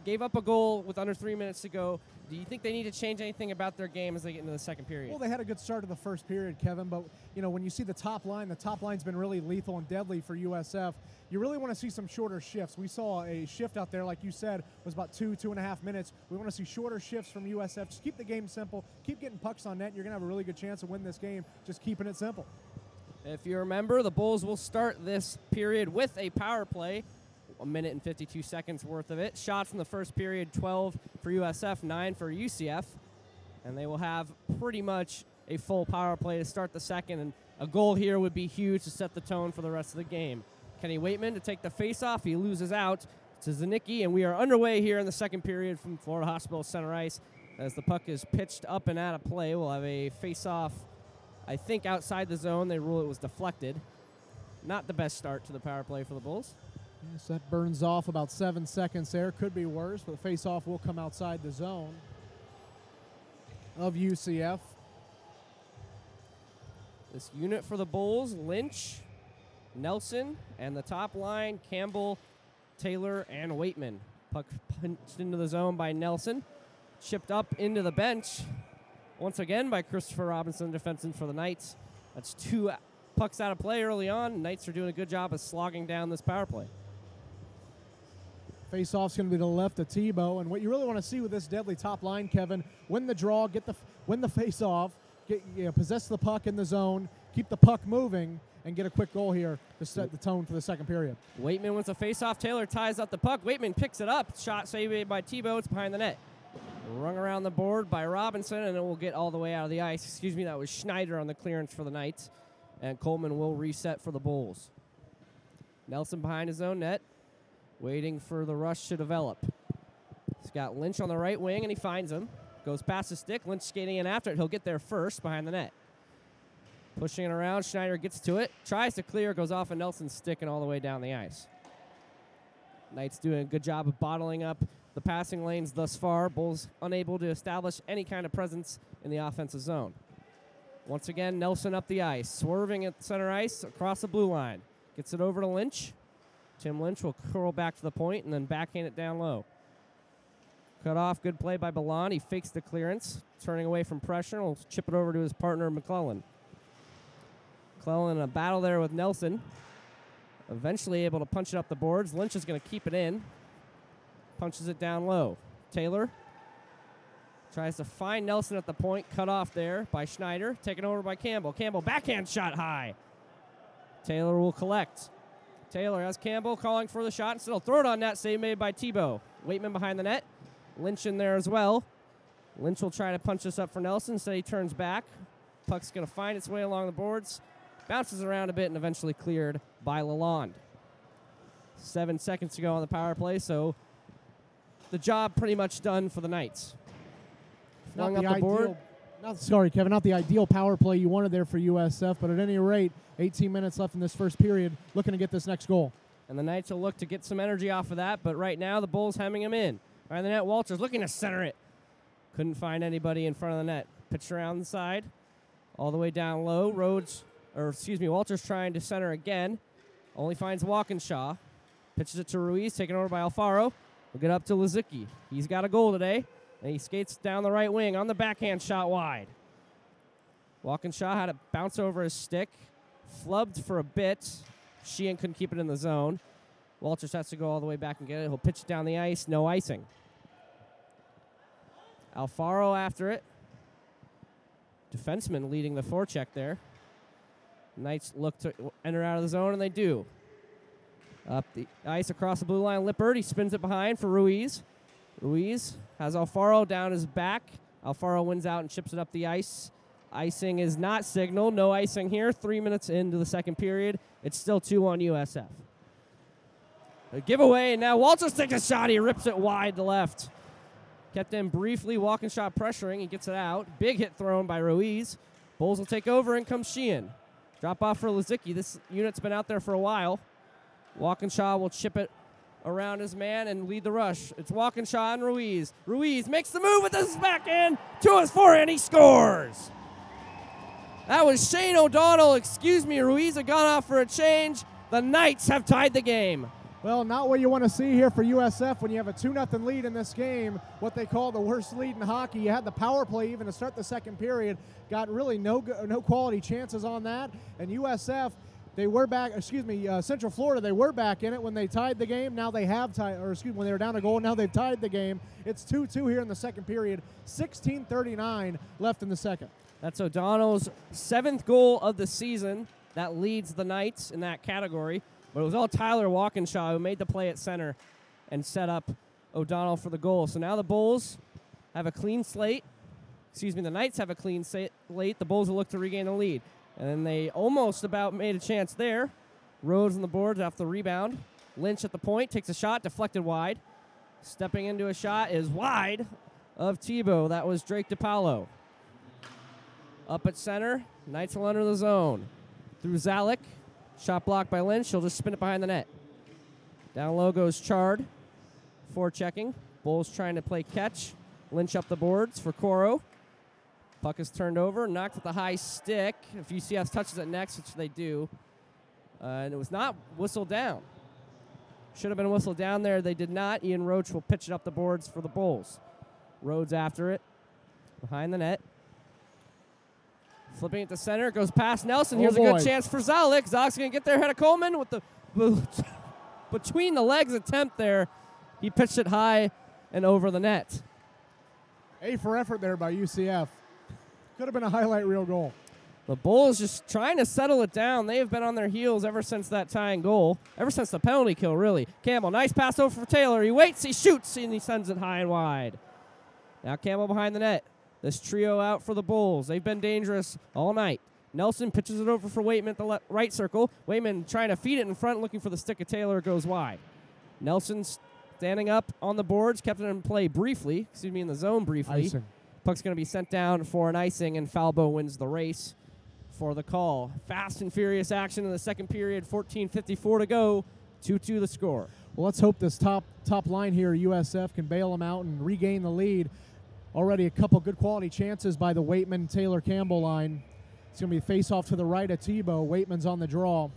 [SPEAKER 2] gave up a goal with under 3 minutes to go. Do you think they need to change anything about their game as they get into the second period?
[SPEAKER 1] Well, they had a good start to the first period, Kevin, but when you see the top line's been really lethal and deadly for USF. You really want to see some shorter shifts. We saw a shift out there, like you said, was about 2.5 minutes. We want to see shorter shifts from USF. Just keep the game simple. Keep getting pucks on net. You're going to have a really good chance to win this game, just keeping it simple.
[SPEAKER 2] If you remember, the Bulls will start this period with a power play, 1 minute and 52 seconds worth of it. Shots in the first period, 12 for USF, 9 for UCF. And they will have pretty much a full power play to start the second. And a goal here would be huge to set the tone for the rest of the game. Kenny Waitman to take the face-off. He loses out to Zanicki, and we are underway here in the second period from Florida Hospital Center Ice. As the puck is pitched up and out of play, we'll have a face-off, I think, outside the zone. They rule it was deflected. Not the best start to the power play for the Bulls.
[SPEAKER 1] Yes, that burns off about 7 seconds there. Could be worse, but the face-off will come outside the zone of UCF.
[SPEAKER 2] This unit for the Bulls, Lynch, Nelson, and the top line, Campbell, Taylor, and Waitman. Puck punched into the zone by Nelson. Chipped up into the bench once again by Christopher Robinson, defenseman for the Knights. That's 2 pucks out of play early on. Knights are doing a good job of slogging down this power play.
[SPEAKER 1] Face-off's going to be to the left of Tebow, and what you really want to see with this deadly top line, Kevin, win the draw, win the face-off, possess the puck in the zone, keep the puck moving, and get a quick goal here to set the tone for the second period.
[SPEAKER 2] Waitman wins a face-off. Taylor ties up the puck. Waitman picks it up. Shot saved by Tebow. It's behind the net. Rung around the board by Robinson, and it will get all the way out of the ice. Excuse me, that was Schneider on the clearance for the Knights. And Coleman will reset for the Bulls. Nelson behind his own net, waiting for the rush to develop. He's got Lynch on the right wing, and he finds him. Goes past the stick. Lynch skating in after it. He'll get there first behind the net. Pushing it around, Schneider gets to it, tries to clear, goes off of Nelson's stick and all the way down the ice. Knights doing a good job of bottling up the passing lanes thus far. Bulls unable to establish any kind of presence in the offensive zone. Once again, Nelson up the ice, swerving at center ice across the blue line. Gets it over to Lynch. Tim Lynch will curl back to the point and then backhand it down low. Cut off, good play by Balan. He fakes the clearance, turning away from pressure, and will chip it over to his partner, McClellan. McClellan in a battle there with Nelson. Eventually able to punch it up the boards. Lynch is going to keep it in. Punches it down low. Taylor tries to find Nelson at the point. Cut off there by Schneider. Taken over by Campbell. Campbell backhand shot high. Taylor will collect. Taylor has Campbell calling for the shot. Instead, he'll throw it on net. Save made by Tebow. Waitman behind the net. Lynch in there as well. Lynch will try to punch this up for Nelson. Instead, he turns back. Puck's going to find its way along the boards. Bounces around a bit and eventually cleared by Lalonde. 7 seconds to go on the power play, so the job pretty much done for the Knights. Flung up the board.
[SPEAKER 1] Kevin, not the ideal power play you wanted there for USF, but at any rate, 18 minutes left in this first period, looking to get this next goal.
[SPEAKER 2] And the Knights will look to get some energy off of that, but right now the Bulls hemming him in. Behind the net, Walters looking to center it. Couldn't find anybody in front of the net. Pitch around the side, all the way down low. Walters trying to center again. Only finds Walkinshaw. Pitches it to Ruiz, taken over by Alfaro. We'll get up to Lazicki. He's got a goal today, and he skates down the right wing on the backhand shot wide. Walkinshaw had to bounce over his stick. Flubbed for a bit. Sheehan couldn't keep it in the zone. Walters has to go all the way back and get it. He'll pitch it down the ice. No icing. Alfaro after it. Defenseman leading the forecheck there. Knights look to enter out of the zone, and they do. Up the ice across the blue line. Lippert, he spins it behind for Ruiz. Ruiz has Alfaro down his back. Alfaro wins out and chips it up the ice. Icing is not signaled. No icing here. 3 minutes into the second period. It's still 2-1 USF. A giveaway, and now Walters takes a shot. He rips it wide to left. Kept in briefly. Walkinshaw pressuring. He gets it out. Big hit thrown by Ruiz. Bulls will take over, and comes Sheehan. Drop off for Lazicki. This unit's been out there for a while. Walkinshaw will chip it around his man and lead the rush. It's Walkinshaw and Ruiz. Ruiz makes the move with his backhand to his forehand. He scores. That was Shane O'Donnell. Excuse me, Ruiz had gone off for a change. The Knights have tied the game.
[SPEAKER 1] Well, not what you want to see here for USF when you have a 2-0 lead in this game, what they call the worst lead in hockey. You had the power play even to start the second period, got really no quality chances on that, and USF, they were back, Central Florida, they were back in it when they tied the game. Now they have tied, when they were down a goal, now they've tied the game. It's 2-2 here in the second period, 16:39 left in the second.
[SPEAKER 2] That's O'Donnell's 7th goal of the season. That leads the Knights in that category. But it was all Tyler Walkinshaw who made the play at center and set up O'Donnell for the goal. So now the Bulls have a clean slate. The Knights have a clean slate. The Bulls will look to regain the lead. And then they almost about made a chance there. Rhodes on the boards off the rebound. Lynch at the point, takes a shot, deflected wide. Stepping into a shot is wide of Tebow. That was Drake DiPaolo. Up at center, Knights will enter the zone. Through Zalek. Shot blocked by Lynch. He'll just spin it behind the net. Down low goes Chard. Forechecking. Bulls trying to play catch. Lynch up the boards for Coro. Puck is turned over. Knocked with a high stick. If UCF touches it next, which they do. And it was not whistled down. Should have been whistled down there. They did not. Ian Roach will pitch it up the boards for the Bulls. Rhodes after it. Behind the net. Flipping it to center. It goes past Nelson. Here's a good chance for Zalek. Zalek's going to get there ahead of Coleman with the between the legs attempt there. He pitched it high and over the net.
[SPEAKER 1] A for effort there by UCF. Could have been a highlight reel goal.
[SPEAKER 2] The Bulls just trying to settle it down. They have been on their heels ever since that tying goal. Ever since the penalty kill, really. Campbell, nice pass over for Taylor. He waits, he shoots, and he sends it high and wide. Now Campbell behind the net. This trio out for the Bulls. They've been dangerous all night. Nelson pitches it over for Waitman at the right circle. Waitman trying to feed it in front, looking for the stick of Taylor. It goes wide. Nelson standing up on the boards, kept it in play briefly. In the zone briefly.
[SPEAKER 1] Icing.
[SPEAKER 2] Puck's going to be sent down for an icing, and Falbo wins the race for the call. Fast and furious action in the second period. 14:54 to go. 2-2 the score.
[SPEAKER 1] Well, let's hope this top line here, USF, can bail them out and regain the lead. Already a couple good quality chances by the Waitman-Taylor-Campbell line. It's going to be a face-off to the right of Tebow. Waitman's on the draw.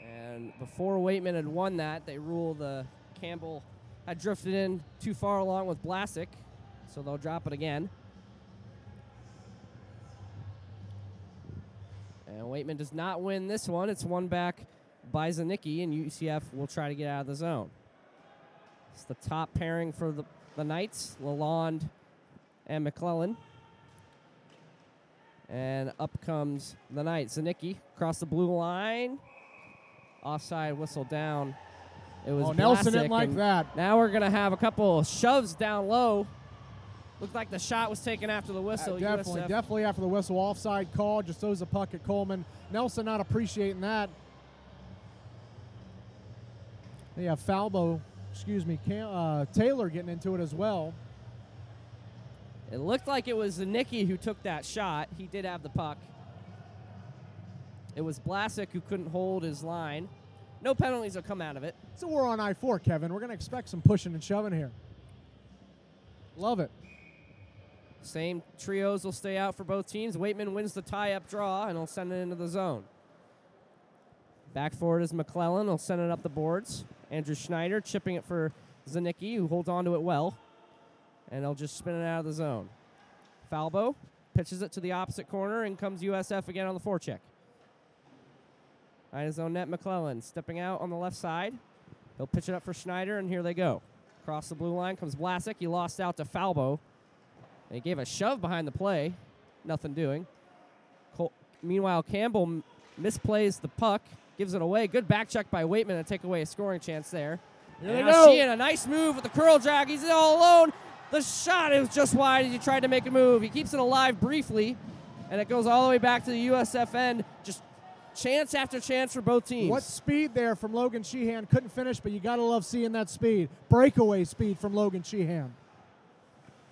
[SPEAKER 2] And before Waitman had won that, they ruled Campbell had drifted in too far along with Blasick, so they'll drop it again. And Waitman does not win this one. It's won back by Zanicki, and UCF will try to get out of the zone. It's the top pairing for the Knights, Lalonde and McClellan. And up comes the Knights. Zanicki across the blue line. Offside whistle down. It was
[SPEAKER 1] Nelson didn't like that.
[SPEAKER 2] Now we're going to have a couple of shoves down low. Looked like the shot was taken after the whistle.
[SPEAKER 1] Definitely after the whistle. Offside call, just throws a puck at Coleman. Nelson not appreciating that. They have Falbo. Taylor getting into it as well.
[SPEAKER 2] It looked like it was Zanicki who took that shot. He did have the puck. It was Blasick who couldn't hold his line. No penalties will come out of it.
[SPEAKER 1] So we're on I-4, Kevin. We're going to expect some pushing and shoving here. Love it.
[SPEAKER 2] Same trios will stay out for both teams. Waitman wins the tie-up draw, and he'll send it into the zone. Back forward is McClellan. He'll send it up the boards. Andrew Schneider chipping it for Zanicki, who holds on to it well. And he'll just spin it out of the zone. Falbo pitches it to the opposite corner, and comes USF again on the forecheck. Behind his own net, McClellan stepping out on the left side. He'll pitch it up for Schneider, and here they go. Across the blue line comes Blasick. He lost out to Falbo. And he gave a shove behind the play. Nothing doing. Meanwhile, Campbell misplays the puck. Gives it away. Good back check by Waitman to take away a scoring chance there.
[SPEAKER 1] Here they go.
[SPEAKER 2] Sheehan, a nice move with the curl drag. He's all alone. The shot is just wide as he tried to make a move. He keeps it alive briefly, and it goes all the way back to the USF end. Just chance after chance for both teams.
[SPEAKER 1] What speed there from Logan Sheehan. Couldn't finish, but you got to love seeing that speed. Breakaway speed from Logan Sheehan.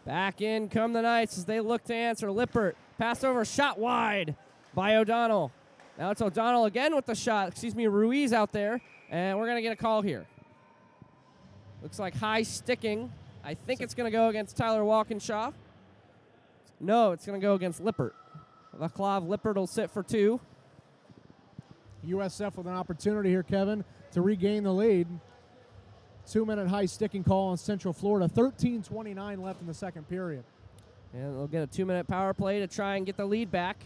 [SPEAKER 2] Back in come the Knights as they look to answer. Lippert, pass over, shot wide by O'Donnell. Now it's O'Donnell again with the shot. Ruiz out there. And we're going to get a call here. Looks like high sticking. I think it's going to go against Tyler Walkinshaw. No, it's going to go against Lippert. Vaclav Lippert will sit for 2.
[SPEAKER 1] USF with an opportunity here, Kevin, to regain the lead. 2-minute high sticking call on Central Florida. 13:29 left in the second period.
[SPEAKER 2] And they'll get a 2-minute power play to try and get the lead back.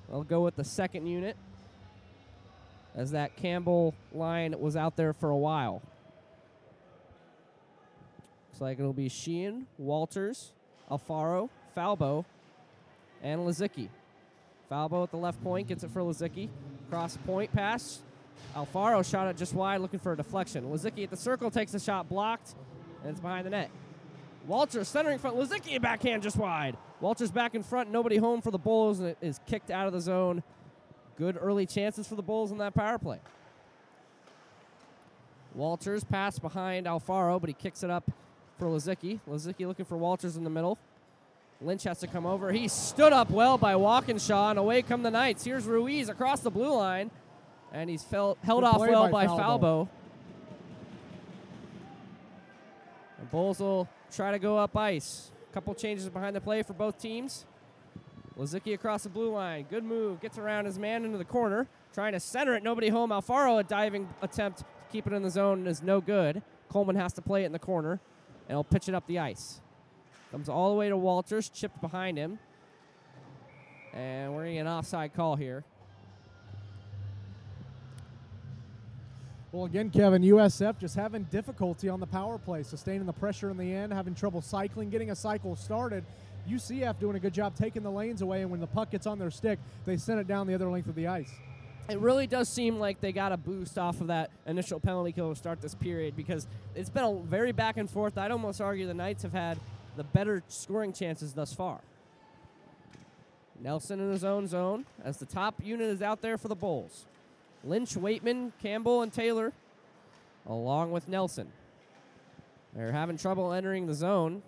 [SPEAKER 2] They'll go with the second unit, as that Campbell line was out there for a while. Looks like it'll be Sheehan, Walters, Alfaro, Falbo, and Lazicki. Falbo at the left point gets it for Lazicki. Cross point pass. Alfaro shot it just wide, looking for a deflection. Lazicki at the circle takes the shot, blocked, and it's behind the net. Walters centering front. Lazicki backhand just wide. Walters back in front, nobody home for the Bulls, and it is kicked out of the zone. Good early chances for the Bulls in that power play. Walters pass behind Alfaro, but he kicks it up for Lazicki. Lazicki looking for Walters in the middle. Lynch has to come over. He stood up well by Walkinshaw, and away come the Knights. Here's Ruiz across the blue line, and he's held off well by Falbo. The Bulls will try to go up ice. A couple changes behind the play for both teams. Lazicki across the blue line. Good move. Gets around his man into the corner. Trying to center it. Nobody home. Alfaro, a diving attempt to keep it in the zone, is no good. Coleman has to play it in the corner, and he'll pitch it up the ice. Comes all the way to Walters. Chipped behind him. And we're going to get an offside call here.
[SPEAKER 1] Well, again, Kevin, USF just having difficulty on the power play, sustaining the pressure in the end, having trouble cycling, getting a cycle started. UCF doing a good job taking the lanes away, and when the puck gets on their stick, they send it down the other length of the ice.
[SPEAKER 2] It really does seem like they got a boost off of that initial penalty kill to start this period, because it's been a very back and forth. I'd almost argue the Knights have had the better scoring chances thus far. Nelson in his own zone as the top unit is out there for the Bulls. Lynch, Waitman, Campbell, and Taylor, along with Nelson. They're having trouble entering the zone,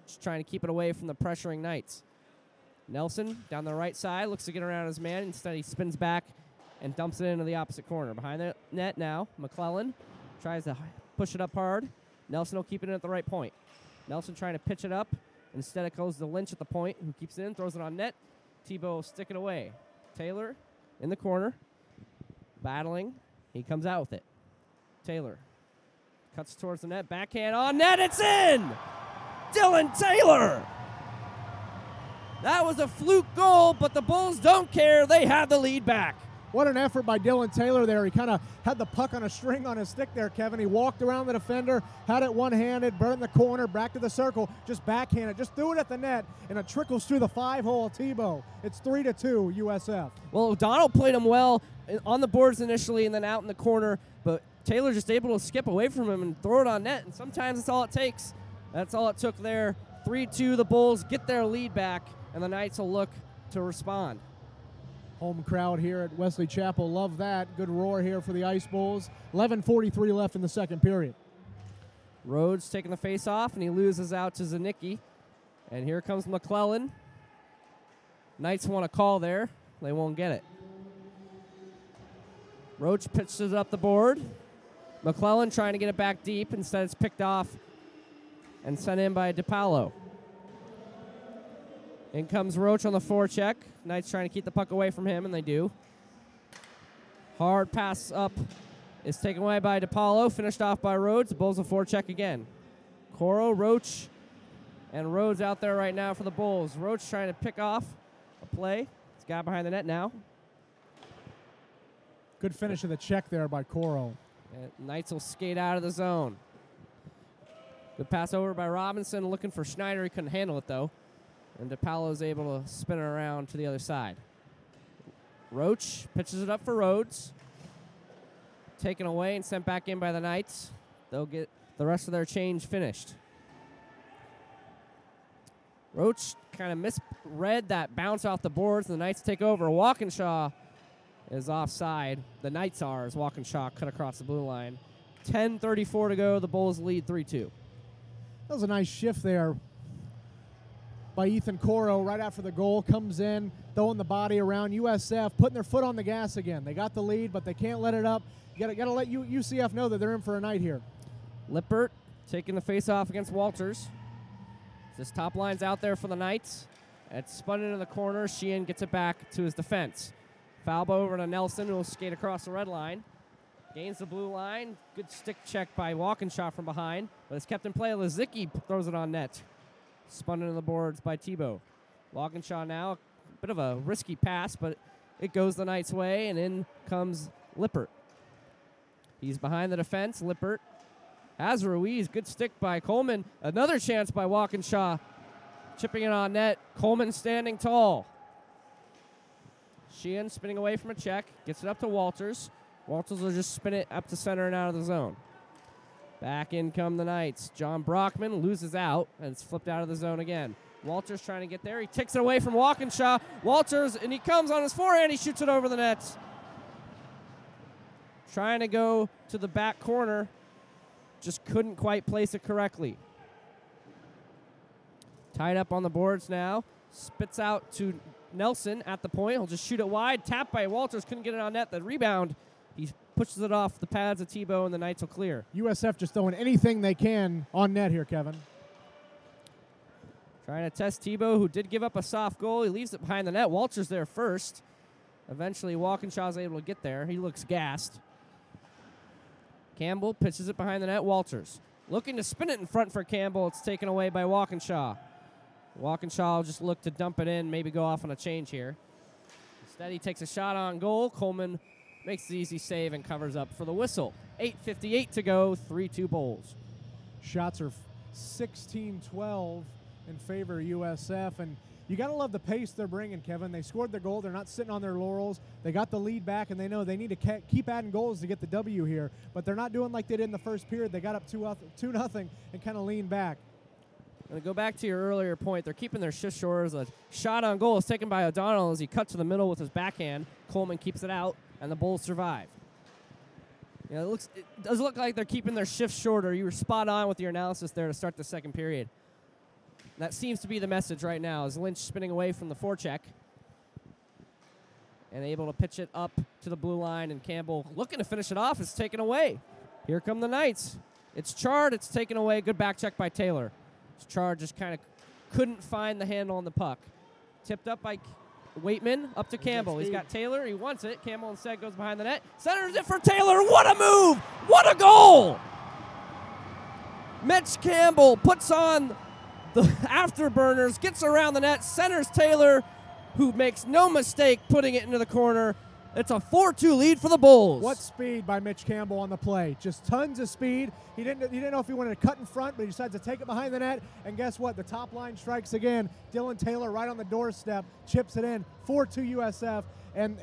[SPEAKER 2] just trying to keep it away from the pressuring Knights. Nelson down the right side, looks to get around his man. Instead, he spins back and dumps it into the opposite corner. Behind the net now, McClellan tries to push it up hard. Nelson will keep it in at the right point. Nelson trying to pitch it up. Instead, it goes to Lynch at the point, who keeps it in, throws it on net. Tebow will stick it away. Taylor in the corner. Battling. He comes out with it. Taylor cuts towards the net. Backhand on net. It's in! Dylan Taylor! That was a fluke goal, but the Bulls don't care. They have the lead back.
[SPEAKER 1] What an effort by Dylan Taylor there. He kind of had the puck on a string on his stick there, Kevin. He walked around the defender, had it one-handed, burned the corner, back to the circle, just backhanded, just threw it at the net, and it trickles through the 5-hole of Tebow. It's 3-2 USF.
[SPEAKER 2] Well, O'Donnell played him well on the boards initially and then out in the corner, but Taylor just able to skip away from him and throw it on net, and sometimes that's all it takes. That's all it took there. 3-2, the Bulls get their lead back, and the Knights will look to respond.
[SPEAKER 1] Home crowd here at Wesley Chapel. Love that. Good roar here for the Ice Bulls. 11:43 left in the second period.
[SPEAKER 2] Rhodes taking the face off, and he loses out to Zanicki. And here comes McClellan. Knights want a call there. They won't get it. Roach pitches it up the board. McClellan trying to get it back deep. Instead, it's picked off and sent in by DiPaolo. In comes Roach on the forecheck. Knights trying to keep the puck away from him, and they do. Hard pass up is taken away by DiPaolo, finished off by Rhodes. The Bulls will forecheck again. Coro, Roach, and Rhodes out there right now for the Bulls. Roach trying to pick off a play. He's got behind the net now.
[SPEAKER 1] Good finish of the check there by Coro.
[SPEAKER 2] And Knights will skate out of the zone. Good pass over by Robinson, looking for Schneider. He couldn't handle it, though. And DiPaolo is able to spin it around to the other side. Roach pitches it up for Rhodes. Taken away and sent back in by the Knights. They'll get the rest of their change finished. Roach kind of misread that bounce off the boards, and the Knights take over. Walkinshaw is offside. The Knights are, as Walkinshaw cut across the blue line. 10:34 to go. The Bulls lead 3-2.
[SPEAKER 1] That was a nice shift there by Ethan Coro right after the goal. Comes in, throwing the body around. USF putting their foot on the gas again. They got the lead, but they can't let it up. You got to let UCF know that they're in for a night here.
[SPEAKER 2] Lippert taking the face-off against Walters. This top line's out there for the Knights. It's spun into the corner. Sheehan gets it back to his defense. Foul ball over to Nelson, who will skate across the red line. Gains the blue line. Good stick check by Walkinshaw from behind, but it's kept in play. Lazicki throws it on net. Spun into the boards by Tebow. Walkinshaw now, a bit of a risky pass, but it goes the Knights' way, and in comes Lippert. He's behind the defense. Lippert has Ruiz. Good stick by Coleman. Another chance by Walkinshaw. Chipping it on net. Coleman standing tall. Sheehan spinning away from a check. Gets it up to Walters. Walters will just spin it up to center and out of the zone. Back in come the Knights. John Brockman loses out, and it's flipped out of the zone again. Walters trying to get there. He takes it away from Walkinshaw. Walters, and he comes on his forehand. He shoots it over the net. Trying to go to the back corner. Just couldn't quite place it correctly. Tied up on the boards now. Spits out to Nelson at the point. He'll just shoot it wide. Tapped by Walters. Couldn't get it on net. The rebound. He pushes it off the pads of Tebow, and the Knights will clear.
[SPEAKER 1] USF just throwing anything they can on net here, Kevin.
[SPEAKER 2] Trying to test Tebow, who did give up a soft goal. He leaves it behind the net. Walters there first. Eventually, Walkinshaw's able to get there. He looks gassed. Campbell pitches it behind the net. Walters looking to spin it in front for Campbell. It's taken away by Walkinshaw. Walkinshaw will just look to dump it in, maybe go off on a change here. Instead, he takes a shot on goal. Coleman makes the easy save and covers up for the whistle. 8:58 to go, 3-2 Bulls.
[SPEAKER 1] Shots are 16-12 in favor of USF, and you got to love the pace they're bringing, Kevin. They scored their goal. They're not sitting on their laurels. They got the lead back, and they know they need to keep adding goals to get the W here, but they're not doing like they did in the first period. They got up 2-0 and kind of leaned back.
[SPEAKER 2] And to go back to your earlier point, they're keeping their shift shores. A shot on goal is taken by O'Donnell as he cuts to the middle with his backhand. Coleman keeps it out, and the Bulls survive. You know, it does look like they're keeping their shifts shorter. You were spot on with your analysis there to start the second period. That seems to be the message right now, as Lynch spinning away from the forecheck and able to pitch it up to the blue line, and Campbell looking to finish it off. It's taken away. Here come the Knights. It's Chard. It's taken away. Good back check by Taylor. Chard just kind of couldn't find the handle on the puck. Tipped up by Waitman, up to Campbell. He's got Taylor. He wants it. Campbell instead goes behind the net. Centers it for Taylor. What a move! What a goal! Mitch Campbell puts on the afterburners, gets around the net, centers Taylor, who makes no mistake putting it into the corner. It's a 4-2 lead for the Bulls.
[SPEAKER 1] What speed by Mitch Campbell on the play. Just tons of speed. He didn't know if he wanted to cut in front, but he decided to take it behind the net. And guess what? The top line strikes again. Dylan Taylor right on the doorstep, chips it in. 4-2 USF. And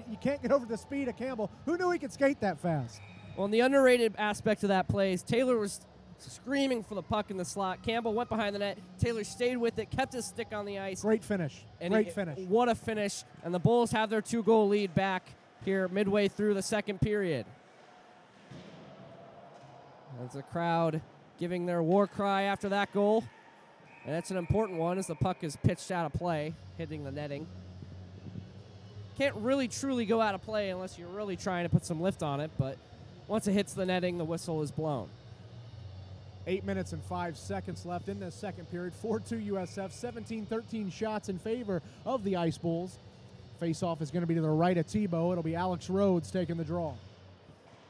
[SPEAKER 1] you can't get over the speed of Campbell. Who knew he could skate that fast?
[SPEAKER 2] Well, and the underrated aspect of that play is Taylor was screaming for the puck in the slot. Campbell went behind the net. Taylor stayed with it, kept his stick on the ice.
[SPEAKER 1] Great finish. Great finish.
[SPEAKER 2] What a finish. And the Bulls have their 2-goal lead back here midway through the second period. That's the crowd giving their war cry after that goal. And that's an important one as the puck is pitched out of play, hitting the netting. Can't really truly go out of play unless you're really trying to put some lift on it, but once it hits the netting, the whistle is blown.
[SPEAKER 1] 8 minutes and 5 seconds left in this second period. 4-2 USF, 17-13 shots in favor of the Ice Bulls. Face-off is going to be to the right of Tebow. It'll be Alex Rhodes taking the draw.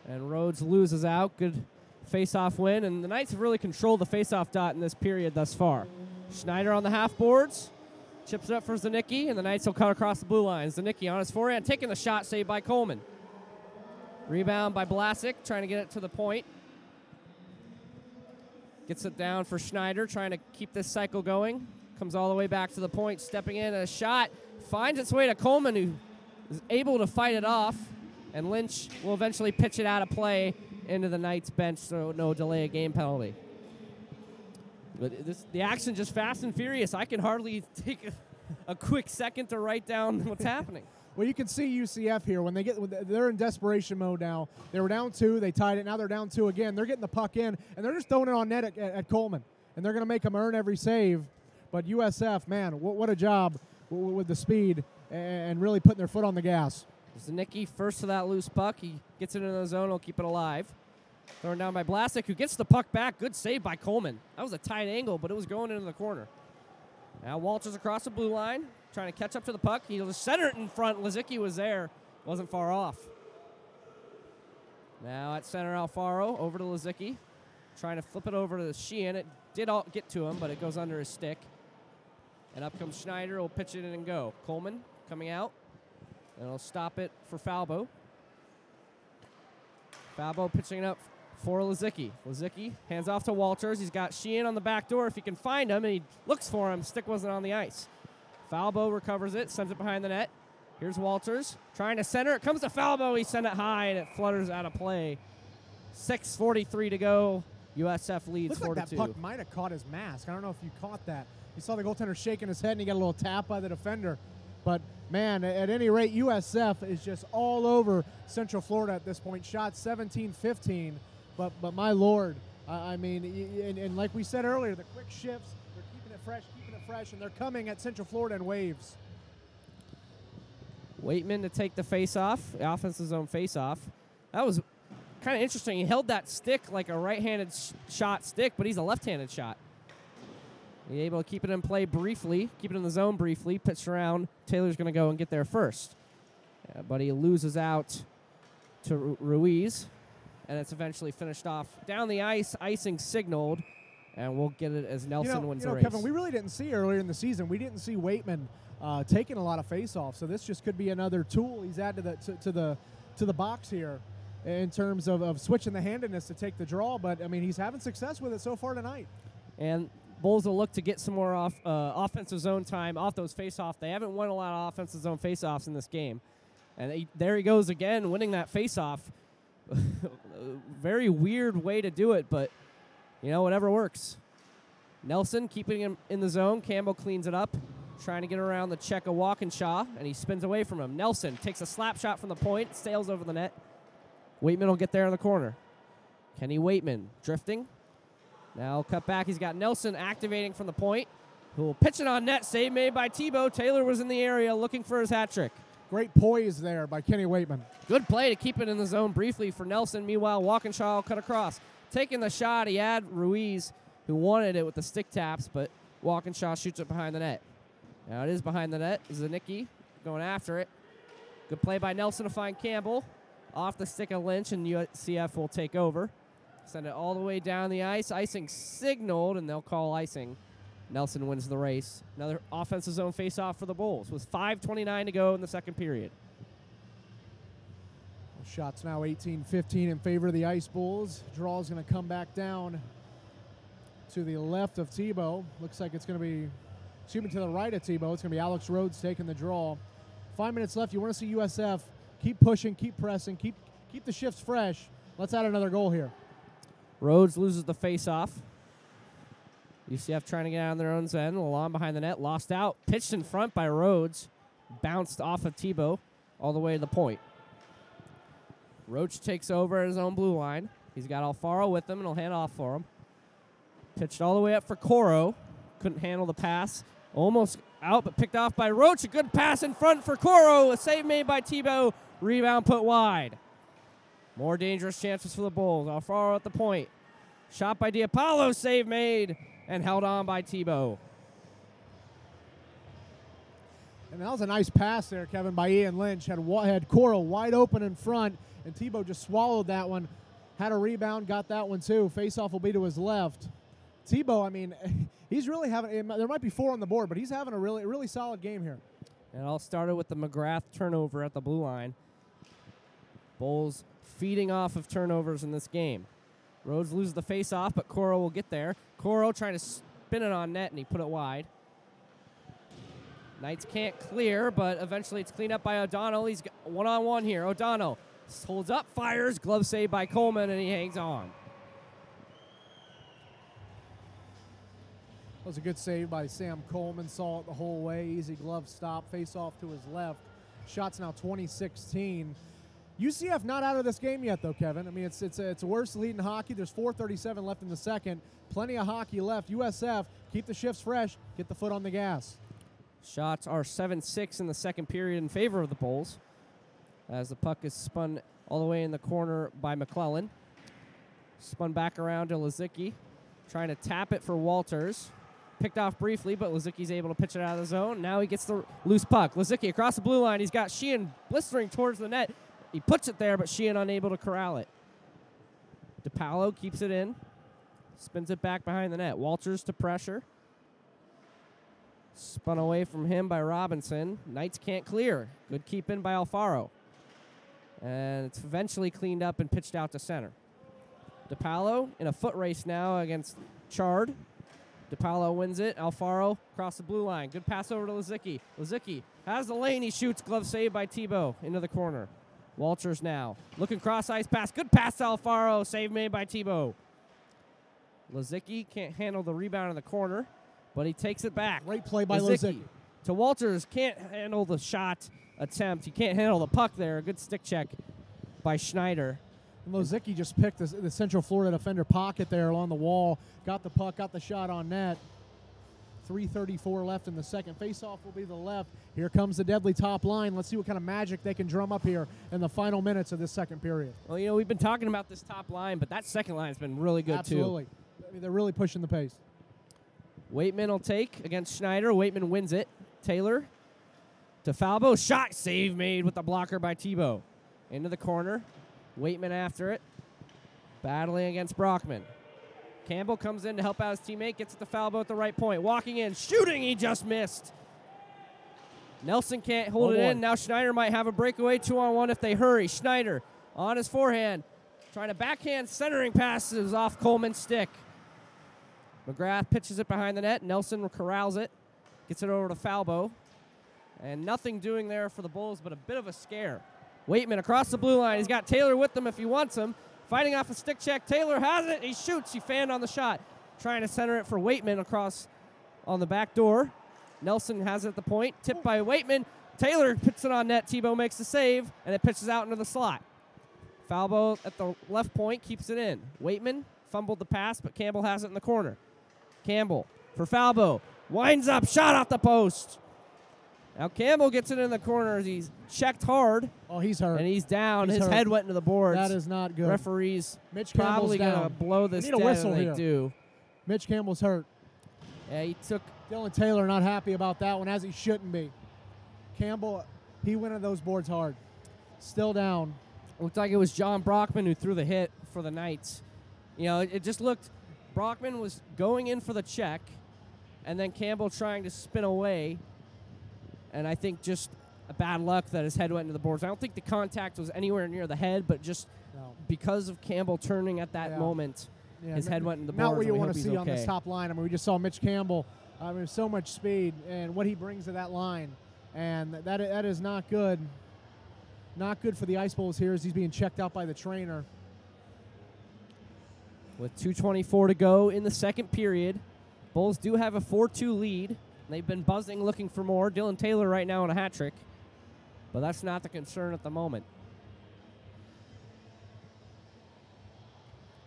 [SPEAKER 2] And Rhodes loses out. Good face-off win, and the Knights have really controlled the face-off dot in this period thus far. Schneider on the half boards, chips it up for Zanicki, and the Knights will cut across the blue line. Zanicki on his forehand, taking the shot, saved by Coleman. Rebound by Blasick, trying to get it to the point. Gets it down for Schneider, trying to keep this cycle going. Comes all the way back to the point, stepping in, a shot. Finds its way to Coleman, who is able to fight it off. And Lynch will eventually pitch it out of play into the Knights bench, so no delay of game penalty. But the action just fast and furious. I can hardly take a quick second to write down what's happening.
[SPEAKER 1] Well, you can see UCF here when they're in desperation mode now. They were down 2, they tied it. Now they're down 2 again. They're getting the puck in, and they're just throwing it on net at Coleman, and they're going to make him earn every save. But USF, man, what a job with the speed and really putting their foot on the gas.
[SPEAKER 2] Zanicki first to that loose puck. He gets it into the zone. He'll keep it alive. Thrown down by Blasek, who gets the puck back. Good save by Coleman. That was a tight angle, but it was going into the corner. Now Walters across the blue line, trying to catch up to the puck. He'll just center it in front. Lazicki was there. Wasn't far off. Now at center, Alfaro over to Lazicki. Trying to flip it over to Sheehan. It did all get to him, but it goes under his stick. And up comes Schneider. Will pitch it in and go. Coleman coming out. And he'll stop it for Falbo. Falbo pitching it up for Lazicki. Lazicki hands off to Walters. He's got Sheehan on the back door if he can find him, and he looks for him. Stick wasn't on the ice. Falbo recovers it, sends it behind the net. Here's Walters trying to center. It comes to Falbo. He sent it high, and it flutters out of play. 6:43 to go. USF leads 4-2.
[SPEAKER 1] Looks like that puck might have caught his mask. I don't know if you caught that. You saw the goaltender shaking his head, and he got a little tap by the defender. But, man, at any rate, USF is just all over Central Florida at this point. Shot 17-15. But my Lord, I mean, and like we said earlier, the quick shifts, they're keeping it fresh, and they're coming at Central Florida in waves.
[SPEAKER 2] Waitman to take the face-off, the offensive zone face-off. That was kind of interesting. He held that stick like a right-handed shot stick, but he's a left-handed shot. He's able to keep it in play briefly, keep it in the zone briefly, pitch around. Taylor's going to go and get there first. But he loses out to Ruiz, and it's eventually finished off down the ice, icing signaled, and we'll get it as Nelson wins the race.
[SPEAKER 1] Kevin, we really didn't see earlier in the season, we didn't see Waitman taking a lot of face-offs, so this just could be another tool he's added to the box here in terms of switching the handedness to take the draw, but, I mean, he's having success with it so far tonight.
[SPEAKER 2] And Bulls will look to get some more offensive zone time off those face-offs. They haven't won a lot of offensive zone face-offs in this game. And there he goes again, winning that face-off. Very weird way to do it, but, you know, whatever works. Nelson keeping him in the zone. Campbell cleans it up, trying to get around the check of Walkinshaw, and he spins away from him. Nelson takes a slap shot from the point, sails over the net. Waitman will get there in the corner. Kenny Waitman drifting. Now cut back. He's got Nelson activating from the point, who will pitch it on net. Save made by Tebow. Taylor was in the area looking for his hat trick.
[SPEAKER 1] Great poise there by Kenny Waitman.
[SPEAKER 2] Good play to keep it in the zone briefly for Nelson. Meanwhile, Walkinshaw will cut across. Taking the shot, he had Ruiz, who wanted it with the stick taps, but Walkinshaw shoots it behind the net. Now it is behind the net. Zanicki going after it. Good play by Nelson to find Campbell. Off the stick of Lynch, and UCF will take over. Send it all the way down the ice. Icing signaled, and they'll call icing. Nelson wins the race. Another offensive zone face-off for the Bulls with 5:29 to go in the second period.
[SPEAKER 1] Shots now 18-15 in favor of the Ice Bulls. Draw is going to come back down to the left of Tebow. Looks like it's going to be, to the right of Tebow. It's going to be Alex Rhodes taking the draw. 5 minutes left. You want to see USF keep pushing, keep pressing, keep the shifts fresh. Let's add another goal here.
[SPEAKER 2] Rhodes loses the face-off. UCF trying to get out on their own end. Lalonde behind the net, lost out. Pitched in front by Rhodes. Bounced off of Tebow all the way to the point. Roach takes over at his own blue line. He's got Alfaro with him, and he'll hand off for him. Pitched all the way up for Coro. Couldn't handle the pass. Almost out, but picked off by Roach. A good pass in front for Coro. A save made by Tebow. Rebound put wide. More dangerous chances for the Bulls. Alfaro at the point. Shot by Diapollo. Save made and held on by Tebow.
[SPEAKER 1] And that was a nice pass there, Kevin, by Ian Lynch. Had Coro wide open in front, and Tebow just swallowed that one. Had a rebound, got that one too. Face-off will be to his left. Tebow, I mean, he's really having, there might be 4 on the board, but he's having a really solid game here.
[SPEAKER 2] And it all started with the McGrath turnover at the blue line. Bulls feeding off of turnovers in this game. Rhodes loses the face-off, but Coro will get there. Coro trying to spin it on net, and he put it wide. Knights can't clear, but eventually it's cleaned up by O'Donnell. He's got one-on-one here. O'Donnell holds up, fires, glove save by Coleman, and he hangs on.
[SPEAKER 1] That was a good save by Sam Coleman. Saw it the whole way. Easy glove stop. Face-off to his left. Shots now 20-16. UCF not out of this game yet, though, Kevin. I mean, it's a worse lead in hockey. There's 4:37 left in the second. Plenty of hockey left. USF, keep the shifts fresh. Get the foot on the gas.
[SPEAKER 2] Shots are 7-6 in the second period in favor of the Bulls, as the puck is spun all the way in the corner by McClellan. Spun back around to Lazicki, trying to tap it for Walters. Picked off briefly, but Lazicki's able to pitch it out of the zone. Now he gets the loose puck. Lazicki across the blue line. He's got Sheehan blistering towards the net. He puts it there, but Sheehan unable to corral it. DiPaolo keeps it in. Spins it back behind the net. Walters to pressure. Spun away from him by Robinson. Knights can't clear. Good keep in by Alfaro. And it's eventually cleaned up and pitched out to center. DiPaolo in a foot race now against Chard. DiPaolo wins it. Alfaro across the blue line. Good pass over to Lazicki. Lazicki has the lane. He shoots. Glove saved by Tebow into the corner. Walters now. Looking cross-ice pass. Good pass to Alfaro. Save made by Tebow. Lazicki can't handle the rebound in the corner, but he takes it back.
[SPEAKER 1] Great play by Lazicki.
[SPEAKER 2] To Walters. Can't handle the shot attempt. He can't handle the puck there. Good stick check by Schneider.
[SPEAKER 1] And Lazicki just picked the Central Florida defender pocket there along the wall. Got the puck, got the shot on net. 3:34 left in the second. Face-off will be the left. Here comes the deadly top line. Let's see what kind of magic they can drum up here in the final minutes of this second period.
[SPEAKER 2] Well, you know, we've been talking about this top line, but that second line's been really good,
[SPEAKER 1] Absolutely.
[SPEAKER 2] too.
[SPEAKER 1] I mean, they're really pushing the pace.
[SPEAKER 2] Waitman will take against Schneider. Waitman wins it. Taylor to Falbo. Shot save made with the blocker by Tebow. Into the corner. Waitman after it. Battling against Brockman. Campbell comes in to help out his teammate. Gets it to Falbo at the right point. Walking in. Shooting. He just missed. Nelson can't hold it in. Now Schneider might have a breakaway 2-on-1 if they hurry. Schneider on his forehand. Trying to backhand centering passes off Coleman's stick. McGrath pitches it behind the net. Nelson corrals it. Gets it over to Falbo. And nothing doing there for the Bulls, but a bit of a scare. Waitman across the blue line. He's got Taylor with him if he wants him. Fighting off a stick check. Taylor has it. He shoots. He fanned on the shot. Trying to center it for Waitman across on the back door. Nelson has it at the point. Tipped by Waitman. Taylor puts it on net. Tebow makes the save, and it pitches out into the slot. Falbo at the left point keeps it in. Waitman fumbled the pass, but Campbell has it in the corner. Campbell for Falbo. Winds up. Shot off the post. Now Campbell gets it in the corner as he's checked hard.
[SPEAKER 1] Oh, he's hurt.
[SPEAKER 2] And he's down.
[SPEAKER 1] His
[SPEAKER 2] head went into the boards.
[SPEAKER 1] That is not good.
[SPEAKER 2] Referees
[SPEAKER 1] Mitch
[SPEAKER 2] probably
[SPEAKER 1] Campbell's
[SPEAKER 2] going to
[SPEAKER 1] down.
[SPEAKER 2] blow this
[SPEAKER 1] Need a
[SPEAKER 2] dead,
[SPEAKER 1] whistle
[SPEAKER 2] and they
[SPEAKER 1] here.
[SPEAKER 2] do.
[SPEAKER 1] Mitch Campbell's hurt.
[SPEAKER 2] Yeah, he took.
[SPEAKER 1] Dylan Taylor not happy about that one, as he shouldn't be. Campbell, he went at those boards hard. Still down.
[SPEAKER 2] Looked like it was John Brockman who threw the hit for the Knights. You know, it just looked. Brockman was going in for the check, and then Campbell trying to spin away. And I think just a bad luck that his head went into the boards. I don't think the contact was anywhere near the head, but just because of Campbell turning at that moment, his head went into the boards.
[SPEAKER 1] Not what you want to see
[SPEAKER 2] okay
[SPEAKER 1] on this top line. I mean, we just saw Mitch Campbell. I mean, so much speed and what he brings to that line. And that is not good. Not good for the Ice Bulls here as he's being checked out by the trainer.
[SPEAKER 2] With 2:24 to go in the second period, Bulls do have a 4-2 lead. They've been buzzing looking for more. Dylan Taylor right now on a hat trick. But that's not the concern at the moment.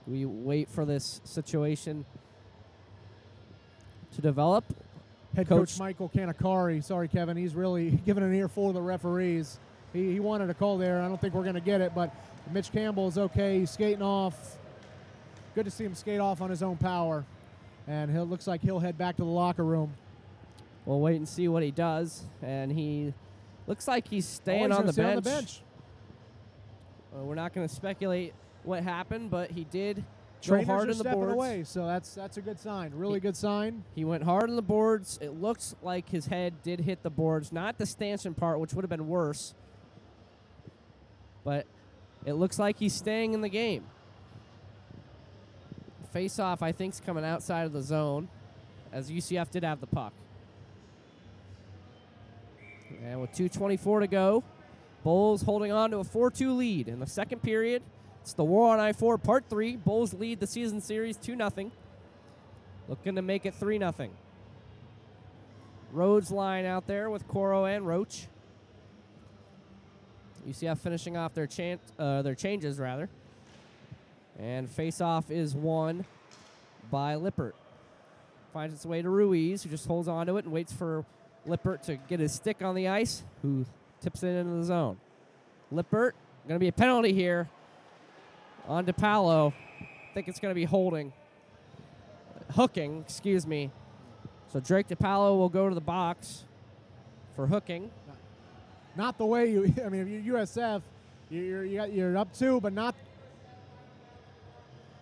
[SPEAKER 2] We wait for this situation to develop.
[SPEAKER 1] Head coach Michael Canacari. Sorry, Kevin. He's really giving an earful to the referees. He wanted a call there. I don't think we're going to get it, but Mitch Campbell is okay. He's skating off. Good to see him skate off on his own power. And it looks like he'll head back to the locker room.
[SPEAKER 2] We'll wait and see what he does. And he looks like he's staying on the bench. We're not going to speculate what happened, but he did go hard in the boards.
[SPEAKER 1] Away, so that's a good sign. Really good sign.
[SPEAKER 2] He went hard in the boards. It looks like his head did hit the boards, not the stanchion part, which would have been worse. But it looks like he's staying in the game. Face-off, I think, is coming outside of the zone, as UCF did have the puck. And with 2:24 to go, Bulls holding on to a 4-2 lead in the second period. It's the War on I-4 Part 3. Bulls lead the season series 2-0. Looking to make it 3-0. Rhodes line out there with Coro and Roach. UCF finishing off their changes, rather. And face-off is won by Lippert. Finds its way to Ruiz, who just holds on to it and waits for Lippert to get his stick on the ice, who tips it into the zone. Lippert, going to be a penalty here on DePaolo. I think it's going to be hooking, excuse me. So Drake DePaolo will go to the box for hooking.
[SPEAKER 1] Not the way you, I mean, if you're USF, you're up 2, but not.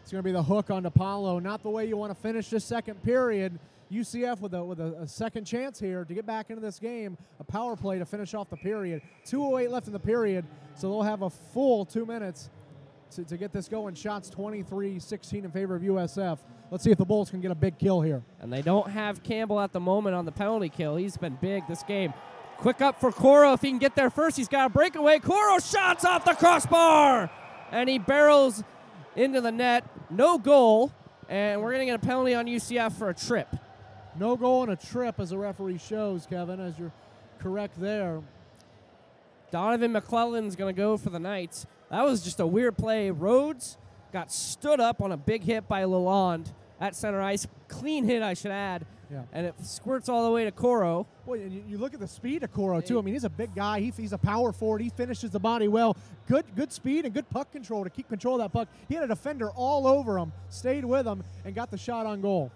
[SPEAKER 1] It's going to be the hook on DePaolo. Not the way you want to finish this second period. UCF with a second chance here to get back into this game. A power play to finish off the period. 2:08 left in the period, so they'll have a full 2 minutes to get this going. Shots 23-16 in favor of USF. Let's see if the Bulls can get a big kill here.
[SPEAKER 2] And they don't have Campbell at the moment on the penalty kill. He's been big this game. Quick up for Coro. If he can get there first, he's got a breakaway. Coro shots off the crossbar, and he barrels into the net. No goal, and we're going to get a penalty on UCF for a trip.
[SPEAKER 1] No goal and a trip, as the referee shows, Kevin, as you're correct there.
[SPEAKER 2] Donovan McClellan's going to go for the Knights. That was just a weird play. Rhodes got stood up on a big hit by Lalonde at center ice. Clean hit, I should add.
[SPEAKER 1] Yeah.
[SPEAKER 2] And it squirts all the way to Coro.
[SPEAKER 1] Boy, and you look at the speed of Coro, too. I mean, he's a big guy. He's a power forward. He finishes the body well. Good speed and good puck control to keep control of that puck. He had a defender all over him, stayed with him, and got the shot on goal.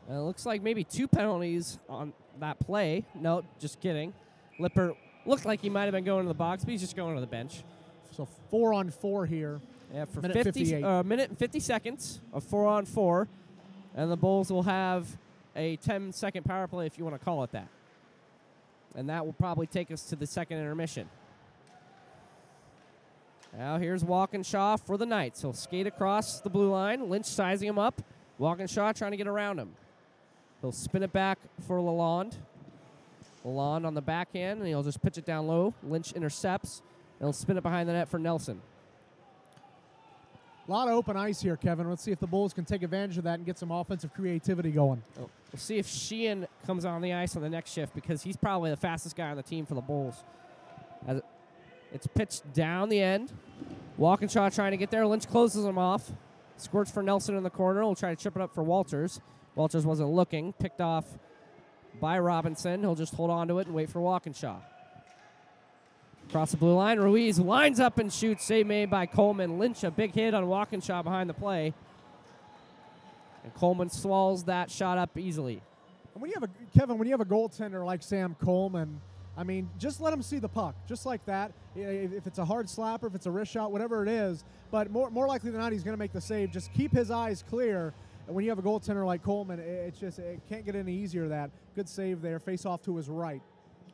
[SPEAKER 2] It looks like maybe 2 penalties on that play. No, just kidding. Lippert looked like he might have been going to the box, but he's just going to the bench.
[SPEAKER 1] So 4-on-4 here.
[SPEAKER 2] Yeah, for
[SPEAKER 1] minute 58.
[SPEAKER 2] Minute and 50 seconds of 4-on-4. And the Bulls will have a 10-second power play, if you want to call it that. And that will probably take us to the second intermission. Now here's Walkinshaw for the Knights. He'll skate across the blue line. Lynch sizing him up. Walkinshaw trying to get around him. He'll spin it back for Lalonde. Lalonde on the backhand, and he'll just pitch it down low. Lynch intercepts, and he'll spin it behind the net for Nelson.
[SPEAKER 1] A lot of open ice here, Kevin. Let's see if the Bulls can take advantage of that and get some offensive creativity going.
[SPEAKER 2] We'll see if Sheehan comes on the ice on the next shift, because he's probably the fastest guy on the team for the Bulls. As it's pitched down the end. Walkinshaw trying to get there. Lynch closes him off. Squirts for Nelson in the corner. He'll try to chip it up for Walters. Walters wasn't looking. Picked off by Robinson. He'll just hold on to it and wait for Walkinshaw. Across the blue line, Ruiz lines up and shoots. Save made by Coleman. Lynch, a big hit on Walkinshaw behind the play. And Coleman swallows that shot up easily.
[SPEAKER 1] And when you have Kevin, when you have a goaltender like Sam Coleman, I mean, just let him see the puck, just like that. If it's a hard slapper, if it's a wrist shot, whatever it is. But more likely than not, he's going to make the save. Just keep his eyes clear. And when you have a goaltender like Coleman, it can't get any easier than that. Good save there. Face off to his right.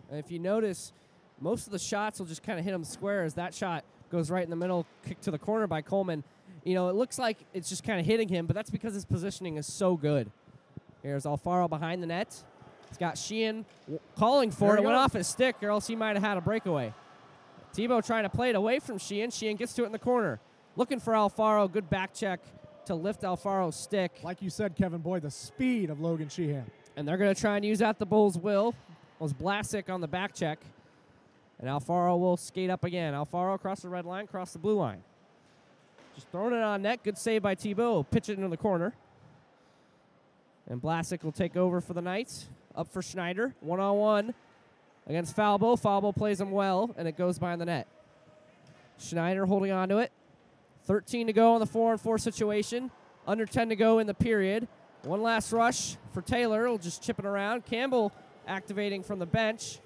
[SPEAKER 2] And if you notice, most of the shots will just kind of hit him square as that shot goes right in the middle, kicked to the corner by Coleman. You know, it looks like it's just kind of hitting him, but that's because his positioning is so good. Here's Alfaro behind the net. He's got Sheehan calling for it. It went off his stick, or else he might have had a breakaway. Tebow trying to play it away from Sheehan. Sheehan gets to it in the corner. Looking for Alfaro. Good back check to lift Alfaro's stick.
[SPEAKER 1] Like you said, Kevin, boy, the speed of Logan Sheehan.
[SPEAKER 2] And they're going to try and use that the Bulls will. It was Blasick on the back check. And Alfaro will skate up again. Alfaro across the red line, across the blue line. Just throwing it on net. Good save by Tebow. Pitch it into the corner. And Blasick will take over for the Knights. Up for Schneider. One-on-one against Falbo. Falbo plays him well, and it goes behind the net. Schneider holding on to it. 13 to go on the 4-on-4 situation. Under 10 to go in the period. One last rush for Taylor. He'll just chip it around. Campbell activating from the bench.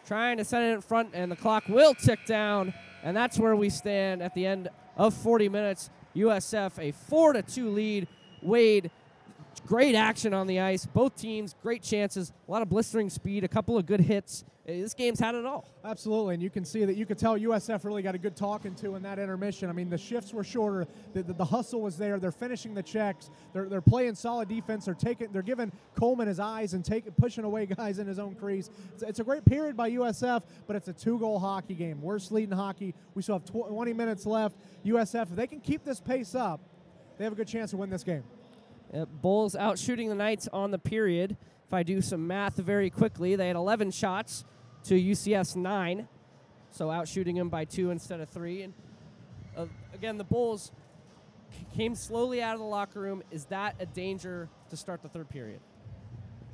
[SPEAKER 2] Trying to send it in front, and the clock will tick down. And that's where we stand at the end of 40 minutes. USF a 4-2 lead. Wade, great action on the ice. Both teams, great chances. A lot of blistering speed, a couple of good hits. This game's had it all.
[SPEAKER 1] Absolutely, and you can see that. You could tell USF really got a good talking to in that intermission. I mean, the shifts were shorter. The hustle was there. They're finishing the checks. They're playing solid defense. They're giving Coleman his eyes and pushing away guys in his own crease. It's a great period by USF, but it's a 2-goal hockey game. Worst lead in hockey. We still have 20 minutes left. USF, if they can keep this pace up, they have a good chance to win this game.
[SPEAKER 2] Bulls out shooting the Knights on the period. If I do some math very quickly, they had 11 shots to UCF's 9, so out shooting them by 2 instead of 3. And again, the Bulls came slowly out of the locker room. Is that a danger to start the third period?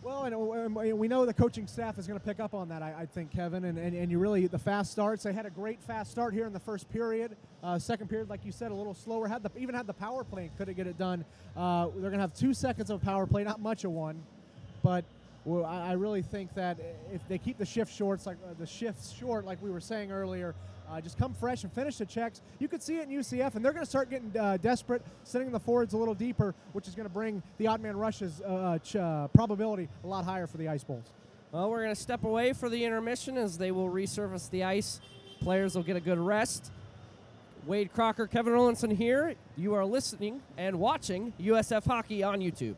[SPEAKER 1] Well, and we know the coaching staff is going to pick up on that, I think, Kevin. And you really, the fast starts, they had a great fast start here in the first period. Second period, like you said, a little slower. Even had the power play and couldn't get it done. They're going to have 2 seconds of power play, not much of one. But I really think that if they keep the shifts short, like we were saying earlier, just come fresh and finish the checks. You could see it in UCF, and they're going to start getting desperate, sending the forwards a little deeper, which is going to bring the odd man rushes probability a lot higher for the Ice Bulls.
[SPEAKER 2] Well, we're going to step away for the intermission as they will resurface the ice. Players will get a good rest. Wade Crocker, Kevin Rollinson here. You are listening and watching USF Hockey on YouTube.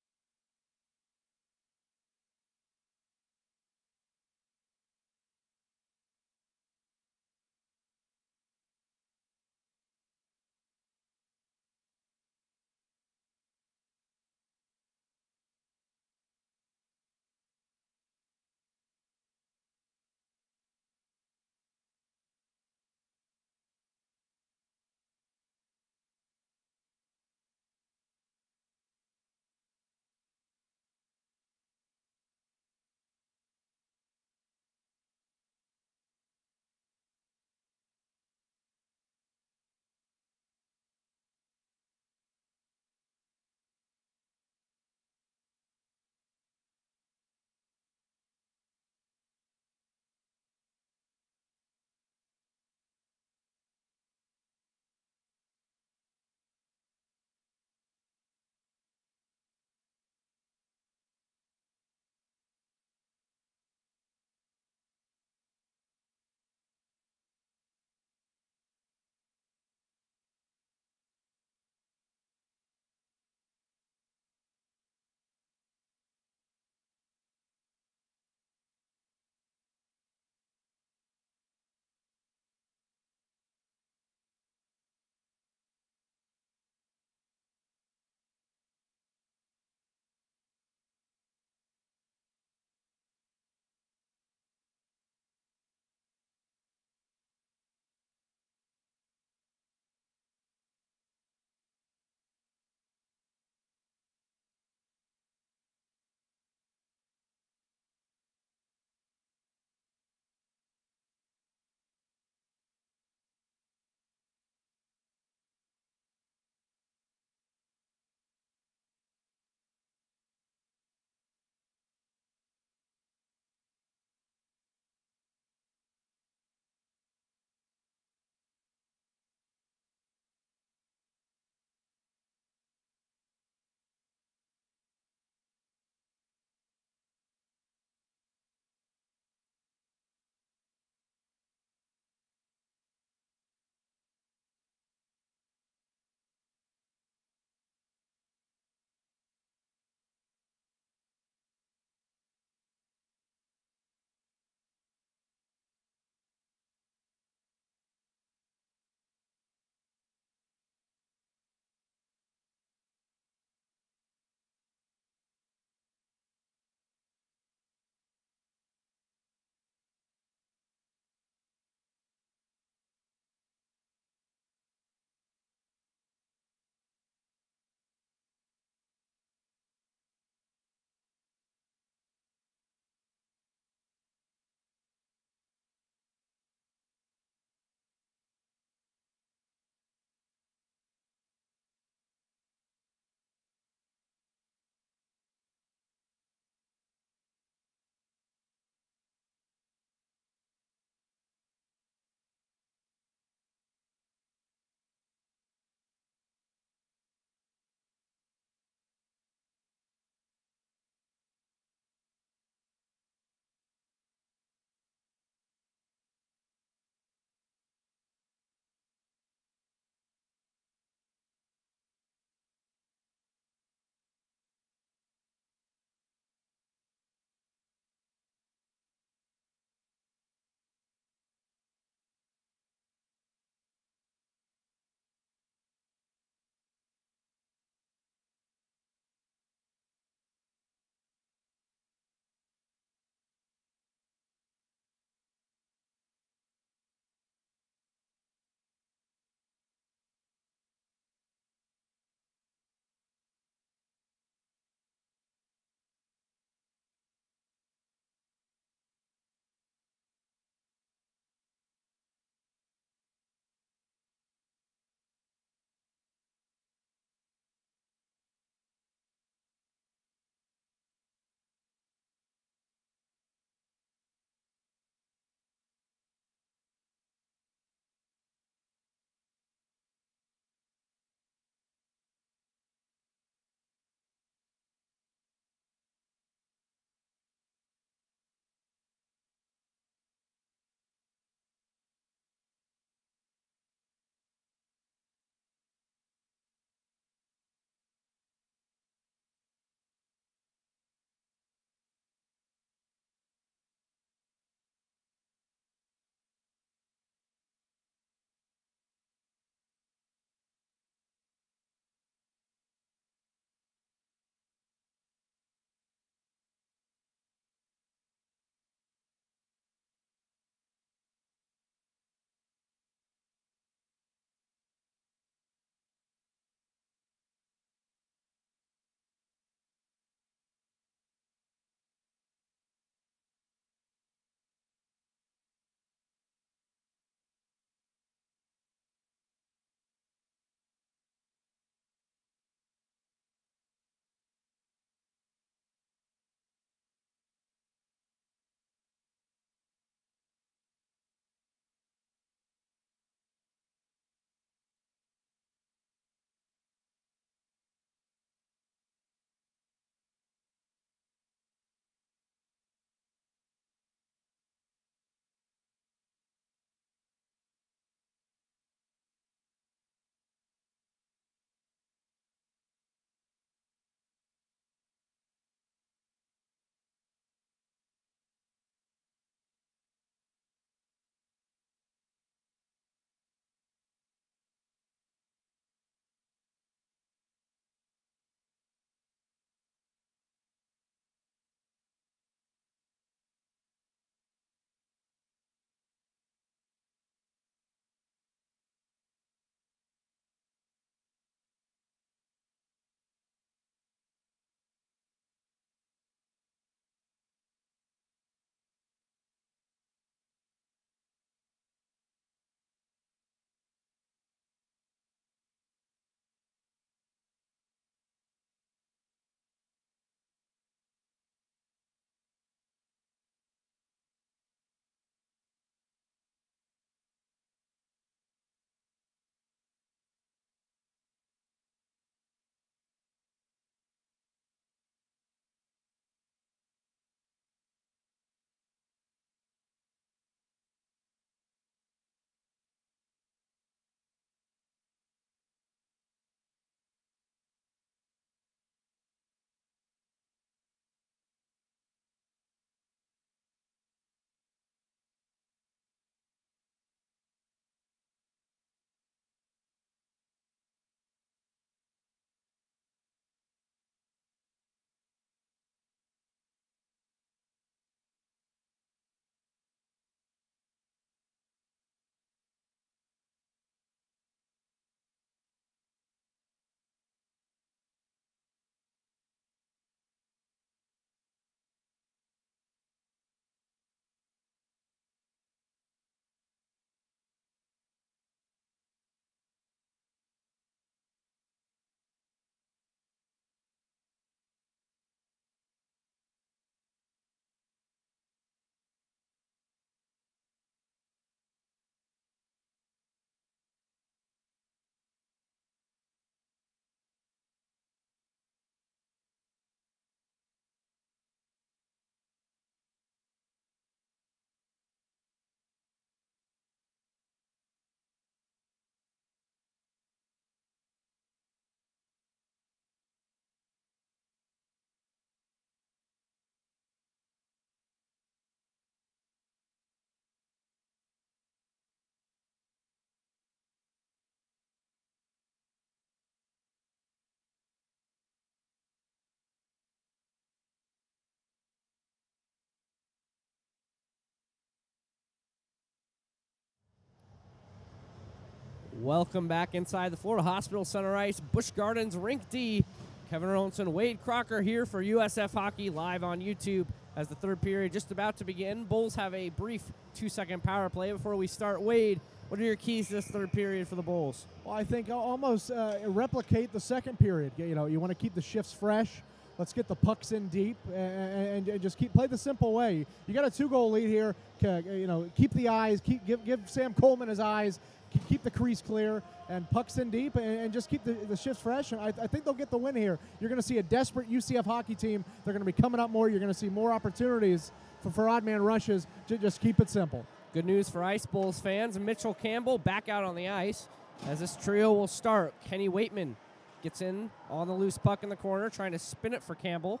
[SPEAKER 2] Welcome back inside the Florida Hospital Center Ice, Busch Gardens Rink D. Kevin Erlinson, Wade Crocker here for USF Hockey live on YouTube as the third period just about to begin. Bulls have a brief 2-second power play before we start. Wade, what are your keys to this third period for the Bulls?
[SPEAKER 1] Well, I think almost replicate the second period. You know, you want to keep the shifts fresh. Let's get the pucks in deep and just play the simple way. You got a 2-goal lead here. You know, keep the eyes. Give Sam Coleman his eyes. Keep the crease clear and pucks in deep and just keep the shifts fresh. And I think they'll get the win here. You're going to see a desperate UCF hockey team. They're going to be coming up more. You're going to see more opportunities for odd man rushes. Just keep it simple.
[SPEAKER 2] Good news for Ice Bulls fans. Mitchell Campbell back out on the ice as this trio will start. Kenny Waitman gets in on the loose puck in the corner, trying to spin it for Campbell.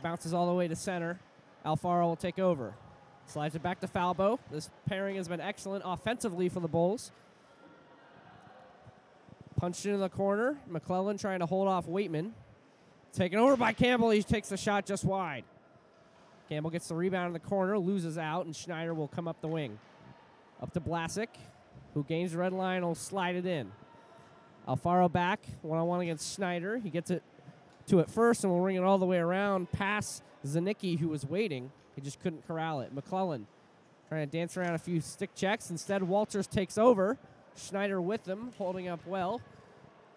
[SPEAKER 2] Bounces all the way to center. Alfaro will take over. Slides it back to Falbo. This pairing has been excellent offensively for the Bulls. Punched into the corner. McClellan trying to hold off Waitman. Taken over by Campbell. He takes the shot just wide. Campbell gets the rebound in the corner, loses out, and Schneider will come up the wing. Up to Blasick, who gains the red line, will slide it in. Alfaro back, one-on-one against Schneider. He gets it to it first, and will ring it all the way around past Zanicki, who was waiting. He just couldn't corral it. McClellan trying to dance around a few stick checks. Instead, Walters takes over. Schneider with him, holding up well.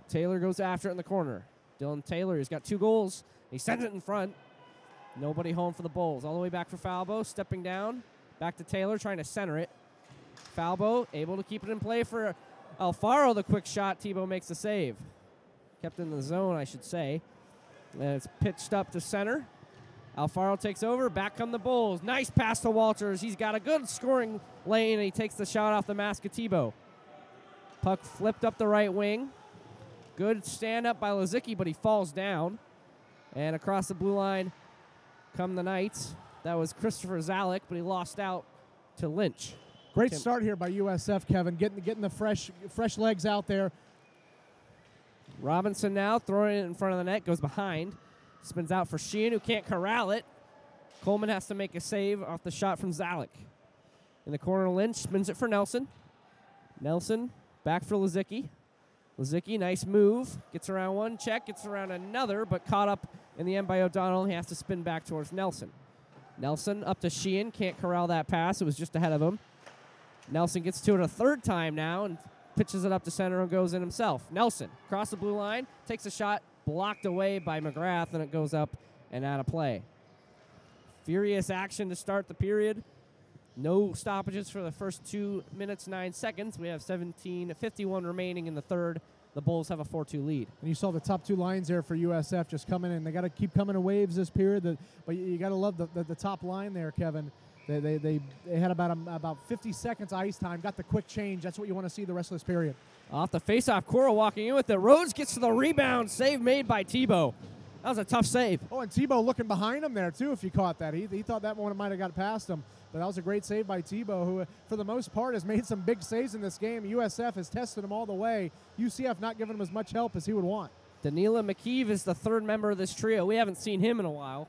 [SPEAKER 2] Taylor goes after it in the corner. Dylan Taylor, he's got 2 goals. He sends it in front. Nobody home for the Bulls. All the way back for Falbo, stepping down. Back to Taylor, trying to center it. Falbo able to keep it in play for Alfaro. The quick shot. Tebow makes the save. Kept in the zone, I should say. And it's pitched up to center. Alfaro takes over. Back come the Bulls. Nice pass to Walters. He's got a good scoring lane, and he takes the shot off the mask of Tebow. Puck flipped up the right wing. Good stand-up by Lazicki, but he falls down. And across the blue line come the Knights. That was Christopher Zalek, but he lost out to Lynch.
[SPEAKER 1] Great start here by USF, Kevin, getting the fresh legs out there.
[SPEAKER 2] Robinson now throwing it in front of the net, goes behind. Spins out for Sheehan, who can't corral it. Coleman has to make a save off the shot from Zalek. In the corner, Lynch spins it for Nelson. Nelson back for Lazicki. Lazicki, nice move. Gets around one check, gets around another, but caught up in the end by O'Donnell. He has to spin back towards Nelson. Nelson up to Sheehan, can't corral that pass. It was just ahead of him. Nelson gets to it a third time now and pitches it up to center and goes in himself. Nelson, across the blue line, takes a shot, blocked away by McGrath, and it goes up and out of play. Furious action to start the period. No stoppages for the first 2 minutes, 9 seconds. We have 17:51 remaining in the third. The Bulls have a 4-2 lead.
[SPEAKER 1] And you saw the top 2 lines there for USF just coming in. They got to keep coming in waves this period. But you got to love the top line there, Kevin. They had about 50 seconds ice time, got the quick change. That's what you want to see the rest of this period.
[SPEAKER 2] Off the faceoff, Cora walking in with it. Rhodes gets to the rebound. Save made by Tebow. That was a tough save.
[SPEAKER 1] Oh, and Tebow looking behind him there, too, if you caught that. He thought that one might have got past him. But that was a great save by Tebow, who, for the most part, has made some big saves in this game. USF has tested him all the way. UCF not giving him as much help as he would want.
[SPEAKER 2] Danila McKeeve is the third member of this trio. We haven't seen him in a while.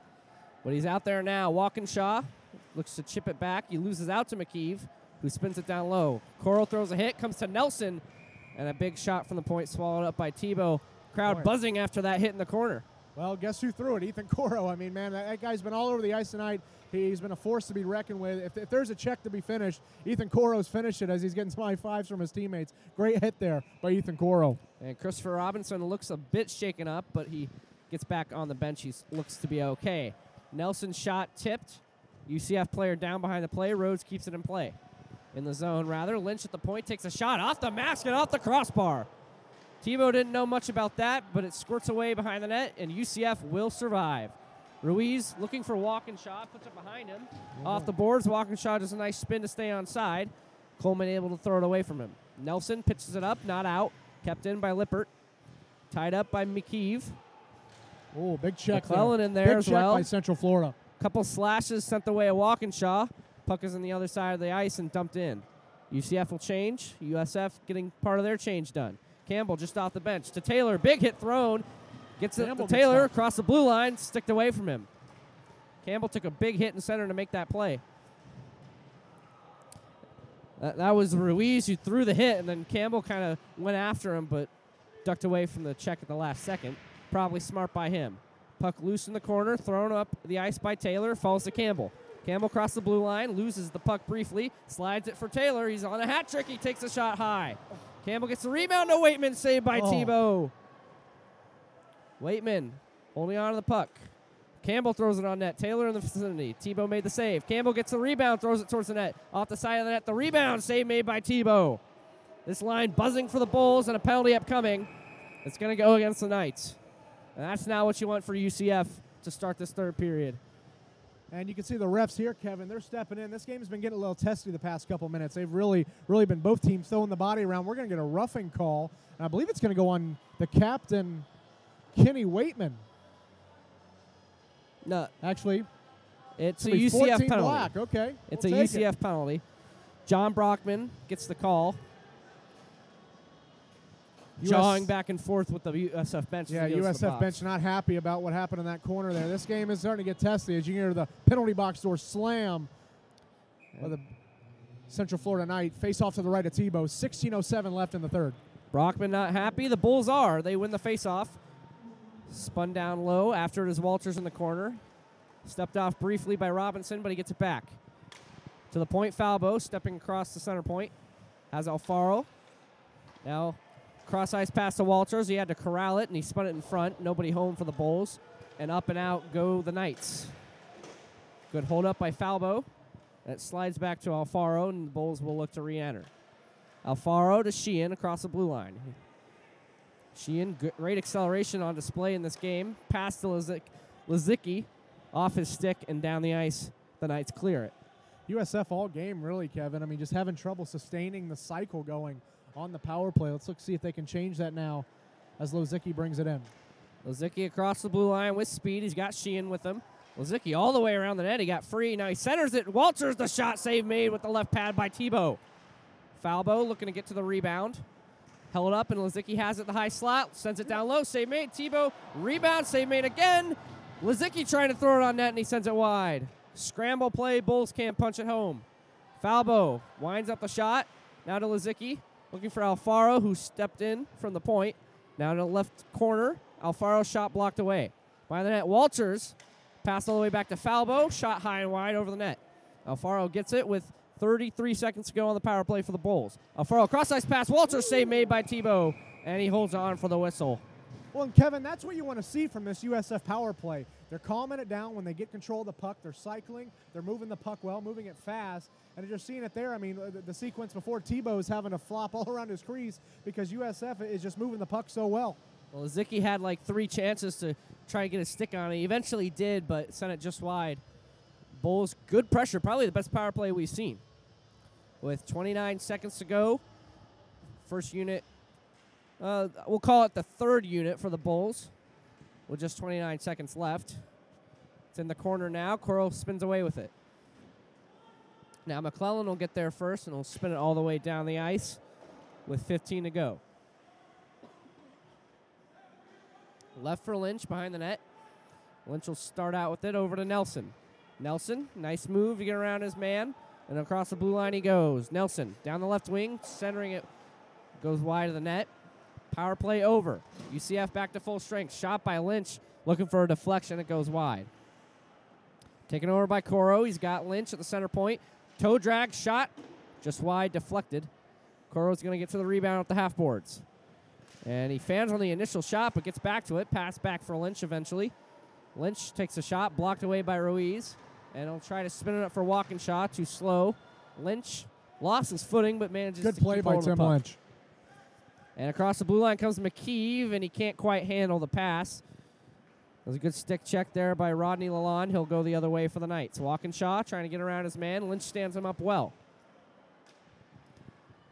[SPEAKER 2] But he's out there now. Walkinshaw looks to chip it back. He loses out to McKeeve, who spins it down low. Coral throws a hit, comes to Nelson, and a big shot from the point swallowed up by Tebow. Crowd buzzing after that hit in the corner.
[SPEAKER 1] Well, guess who threw it? Ethan Coro. I mean, man, that guy's been all over the ice tonight. He's been a force to be reckoned with. If there's a check to be finished, Ethan Coro's finished it as he's getting some high fives from his teammates. Great hit there by Ethan Coro.
[SPEAKER 2] And Christopher Robinson looks a bit shaken up, but he gets back on the bench. He looks to be okay. Nelson's shot tipped. UCF player down behind the play. Rhodes keeps it in play. In the zone, rather. Lynch at the point takes a shot off the mask and off the crossbar. Tebow didn't know much about that, but it squirts away behind the net, and UCF will survive. Ruiz looking for Walkinshaw, puts it behind him. Off the boards, Walkinshaw does a nice spin to stay on side. Coleman able to throw it away from him. Nelson pitches it up, not out. Kept in by Lippert. Tied up by McKeeve.
[SPEAKER 1] Oh, big check
[SPEAKER 2] McClellan
[SPEAKER 1] there.
[SPEAKER 2] in there
[SPEAKER 1] big
[SPEAKER 2] as
[SPEAKER 1] check
[SPEAKER 2] well.
[SPEAKER 1] By Central Florida.
[SPEAKER 2] Couple slashes sent the way of Walkinshaw. Puck is on the other side of the ice and dumped in. UCF will change. USF getting part of their change done. Campbell just off the bench to Taylor. Big hit thrown. Gets it to Taylor across the blue line. Sticked away from him. Campbell took a big hit in center to make that play. That was Ruiz who threw the hit, and then Campbell kind of went after him, but ducked away from the check at the last second. Probably smart by him. Puck loose in the corner, thrown up the ice by Taylor, falls to Campbell. Campbell across the blue line, loses the puck briefly, slides it for Taylor. He's on a hat trick. He takes a shot high. Campbell gets the rebound. No Waitman, saved by Tebow. Waitman holding on to the puck. Campbell throws it on net. Taylor in the vicinity. Tebow made the save. Campbell gets the rebound, throws it towards the net. Off the side of the net, the rebound, save made by Tebow. This line buzzing for the Bulls and a penalty upcoming. It's going to go against the Knights. And that's not what you want for UCF to start this third period.
[SPEAKER 1] And you can see the refs here, Kevin. They're stepping in. This game has been getting a little testy the past couple minutes. They've really been both teams throwing the body around. We're going to get a roughing call. And I believe it's going to go on the captain, Kenny Waitman.
[SPEAKER 2] No.
[SPEAKER 1] Actually,
[SPEAKER 2] it's a UCF penalty.
[SPEAKER 1] Black. Okay.
[SPEAKER 2] It's a UCF penalty. John Brockman gets the call. Jawing back and forth with the USF bench.
[SPEAKER 1] Yeah, USF bench not happy about what happened in that corner there. This game is starting to get testy as you hear the penalty box door slam by the Central Florida Knight. Face off to the right of Tebow. 16:07 left in the third.
[SPEAKER 2] Brockman not happy. The Bulls are. They win the face-off. Spun down low after it is Walters in the corner. Stepped off briefly by Robinson, but he gets it back. To the point, Falbo stepping across the center point. Has Alfaro. Now cross ice pass to Walters. He had to corral it, and he spun it in front. Nobody home for the Bulls. And up and out go the Knights. Good hold up by Falbo. That slides back to Alfaro, and the Bulls will look to re-enter. Alfaro to Sheehan across the blue line. Sheehan, great acceleration on display in this game. Pass to Lizicki off his stick and down the ice. The Knights clear it.
[SPEAKER 1] USF all game, really, Kevin. I mean, just having trouble sustaining the cycle going on the power play. Let's see if they can change that now as Lozicki brings it in.
[SPEAKER 2] Lozicki across the blue line with speed. He's got Sheehan with him. Lozicki all the way around the net. He got free. Now he centers it. Walters, the shot save made with the left pad by Tebow. Falbo looking to get to the rebound. Held up, and Lozicki has it the high slot. Sends it down low. Save made. Tebow, rebound. Save made again. Lozicki trying to throw it on net, and he sends it wide. Scramble play. Bulls can't punch it home. Falbo winds up the shot. Now to Lozicki. Looking for Alfaro, who stepped in from the point. Now to the left corner. Alfaro shot blocked away. By the net, Walters. Pass all the way back to Falbo. Shot high and wide over the net. Alfaro gets it with 33 seconds to go on the power play for the Bulls. Alfaro cross-ice pass. Walters save made by Tebow. And he holds on for the whistle.
[SPEAKER 1] Well, and Kevin, that's what you want to see from this USF power play. They're calming it down when they get control of the puck. They're cycling. They're moving the puck well, moving it fast. And you're seeing it there. I mean, the sequence before Tebow is having to flop all around his crease because USF is just moving the puck so well.
[SPEAKER 2] Well, Zicki had like 3 chances to try and get a stick on it. He eventually did, but sent it just wide. Bulls, good pressure. Probably the best power play we've seen. With 29 seconds to go, first unit, we'll call it the third unit for the Bulls, with just 29 seconds left. It's in the corner now. Coral spins away with it. Now McClellan will get there first, and he'll spin it all the way down the ice with 15 to go. Left for Lynch behind the net. Lynch will start out with it over to Nelson. Nelson, nice move to get around his man. And across the blue line he goes. Nelson down the left wing, centering it. Goes wide of the net. Power play over. UCF back to full strength. Shot by Lynch. Looking for a deflection. It goes wide. Taken over by Coro. He's got Lynch at the center point. Toe drag shot. Just wide, deflected. Coro's going to get to the rebound at the half boards. And he fans on the initial shot, but gets back to it. Pass back for Lynch eventually. Lynch takes a shot, blocked away by Ruiz. And he'll try to spin it up for Walkinshaw. Too slow. Lynch lost his footing, but manages to keep
[SPEAKER 1] Good play by Tim Lynch.
[SPEAKER 2] And across the blue line comes McKeeve, and he can't quite handle the pass. There's a good stick check there by Rodney Lalonde. He'll go the other way for the Knights. Walkinshaw trying to get around his man. Lynch stands him up well.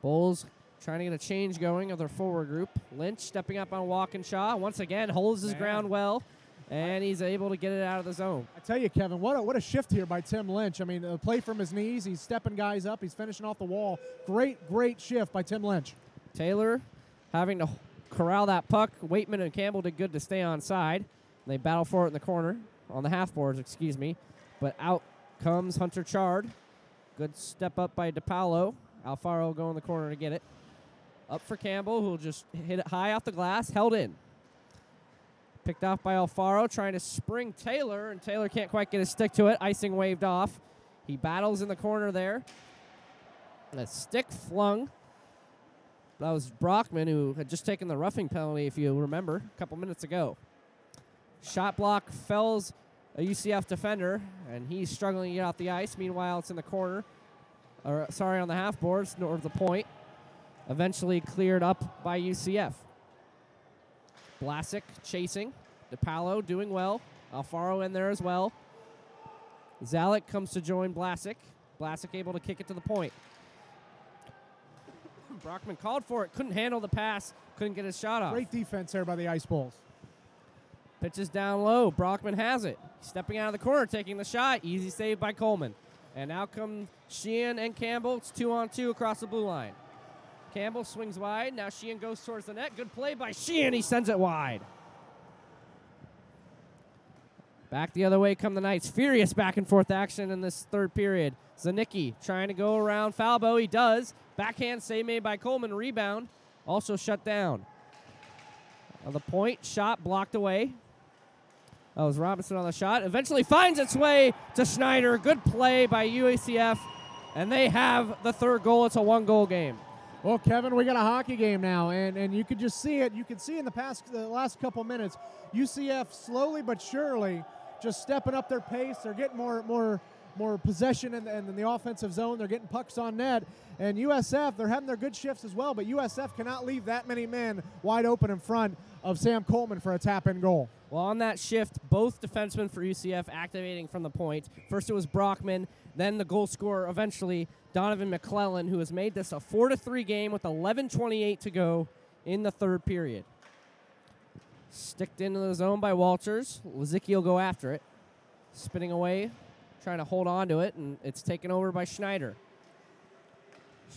[SPEAKER 2] Bulls trying to get a change going of their forward group. Lynch stepping up on Walkinshaw. Once again, holds his ground well, and he's able to get it out of the zone.
[SPEAKER 1] I tell you, Kevin, what a shift here by Tim Lynch. I mean, a play from his knees. He's stepping guys up. He's finishing off the wall. Great shift by Tim Lynch.
[SPEAKER 2] Taylor having to corral that puck. Waitman and Campbell did good to stay on side. They battle for it in the corner, on the half boards, excuse me. But out comes Hunter Chard. Good step up by DePaulo Alfaro will go in the corner to get it. Up for Campbell, who'll just hit it high off the glass, held in. Picked off by Alfaro, trying to spring Taylor, and Taylor can't quite get his stick to it. Icing waved off. He battles in the corner there. And a stick flung. That was Brockman, who had just taken the roughing penalty, if you remember, a couple minutes ago. Shot block fells a UCF defender, and he's struggling to get off the ice. Meanwhile, it's in the corner. On the half boards, north of the point. Eventually cleared up by UCF. Blasick chasing. DePalo doing well. Alfaro in there as well. Zalek comes to join Blasick. Blasick able to kick it to the point. Brockman called for it. Couldn't handle the pass. Couldn't get his shot off.
[SPEAKER 1] Great defense there by the Ice Bulls.
[SPEAKER 2] Pitches down low. Brockman has it. Stepping out of the corner, taking the shot. Easy save by Coleman. And now come Sheehan and Campbell. It's 2-on-2 across the blue line. Campbell swings wide. Now Sheehan goes towards the net. Good play by Sheehan. He sends it wide. Back the other way come the Knights. Furious back and forth action in this third period. Zanicki trying to go around Falbo. He does. Backhand save made by Coleman. Rebound. Also shut down. The point shot blocked away. That was Robinson on the shot. Eventually finds its way to Schneider. Good play by UCF. And they have the third goal. It's a one-goal game.
[SPEAKER 1] Well, Kevin, we got a hockey game now, and you could just see it. You could see in the last couple minutes, UCF slowly but surely just stepping up their pace. They're getting more possession in the offensive zone. They're getting pucks on net. And USF, they're having their good shifts as well, but USF cannot leave that many men wide open in front of Sam Coleman for a tap-in goal.
[SPEAKER 2] Well, on that shift, both defensemen for UCF activating from the point. First it was Brockman, then the goal scorer eventually, Donovan McClellan, who has made this a 4-3 game with 11:28 to go in the third period. Sticked into the zone by Walters. Lizicki will go after it. Spinning away, trying to hold on to it, and it's taken over by Schneider.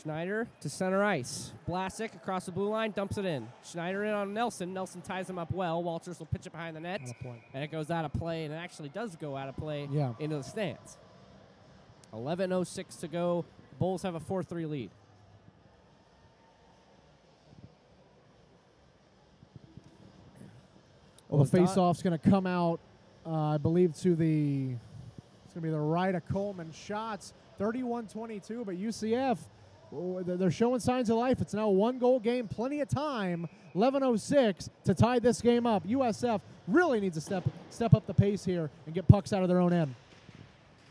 [SPEAKER 2] Schneider to center ice. Blasick across the blue line, dumps it in. Schneider in on Nelson. Nelson ties him up well. Walters will pitch it behind the net. And it goes out of play, and it actually does go out of play into the stands. 11:06 to go. Bulls have a 4-3 lead.
[SPEAKER 1] Well, the face-off's going to come out, I believe, it's going to be the right of Coleman. Shots, 31-22, but UCF, they're showing signs of life. It's now a one-goal game, plenty of time, 11:06 to tie this game up. USF really needs to step up the pace here and get pucks out of their own end.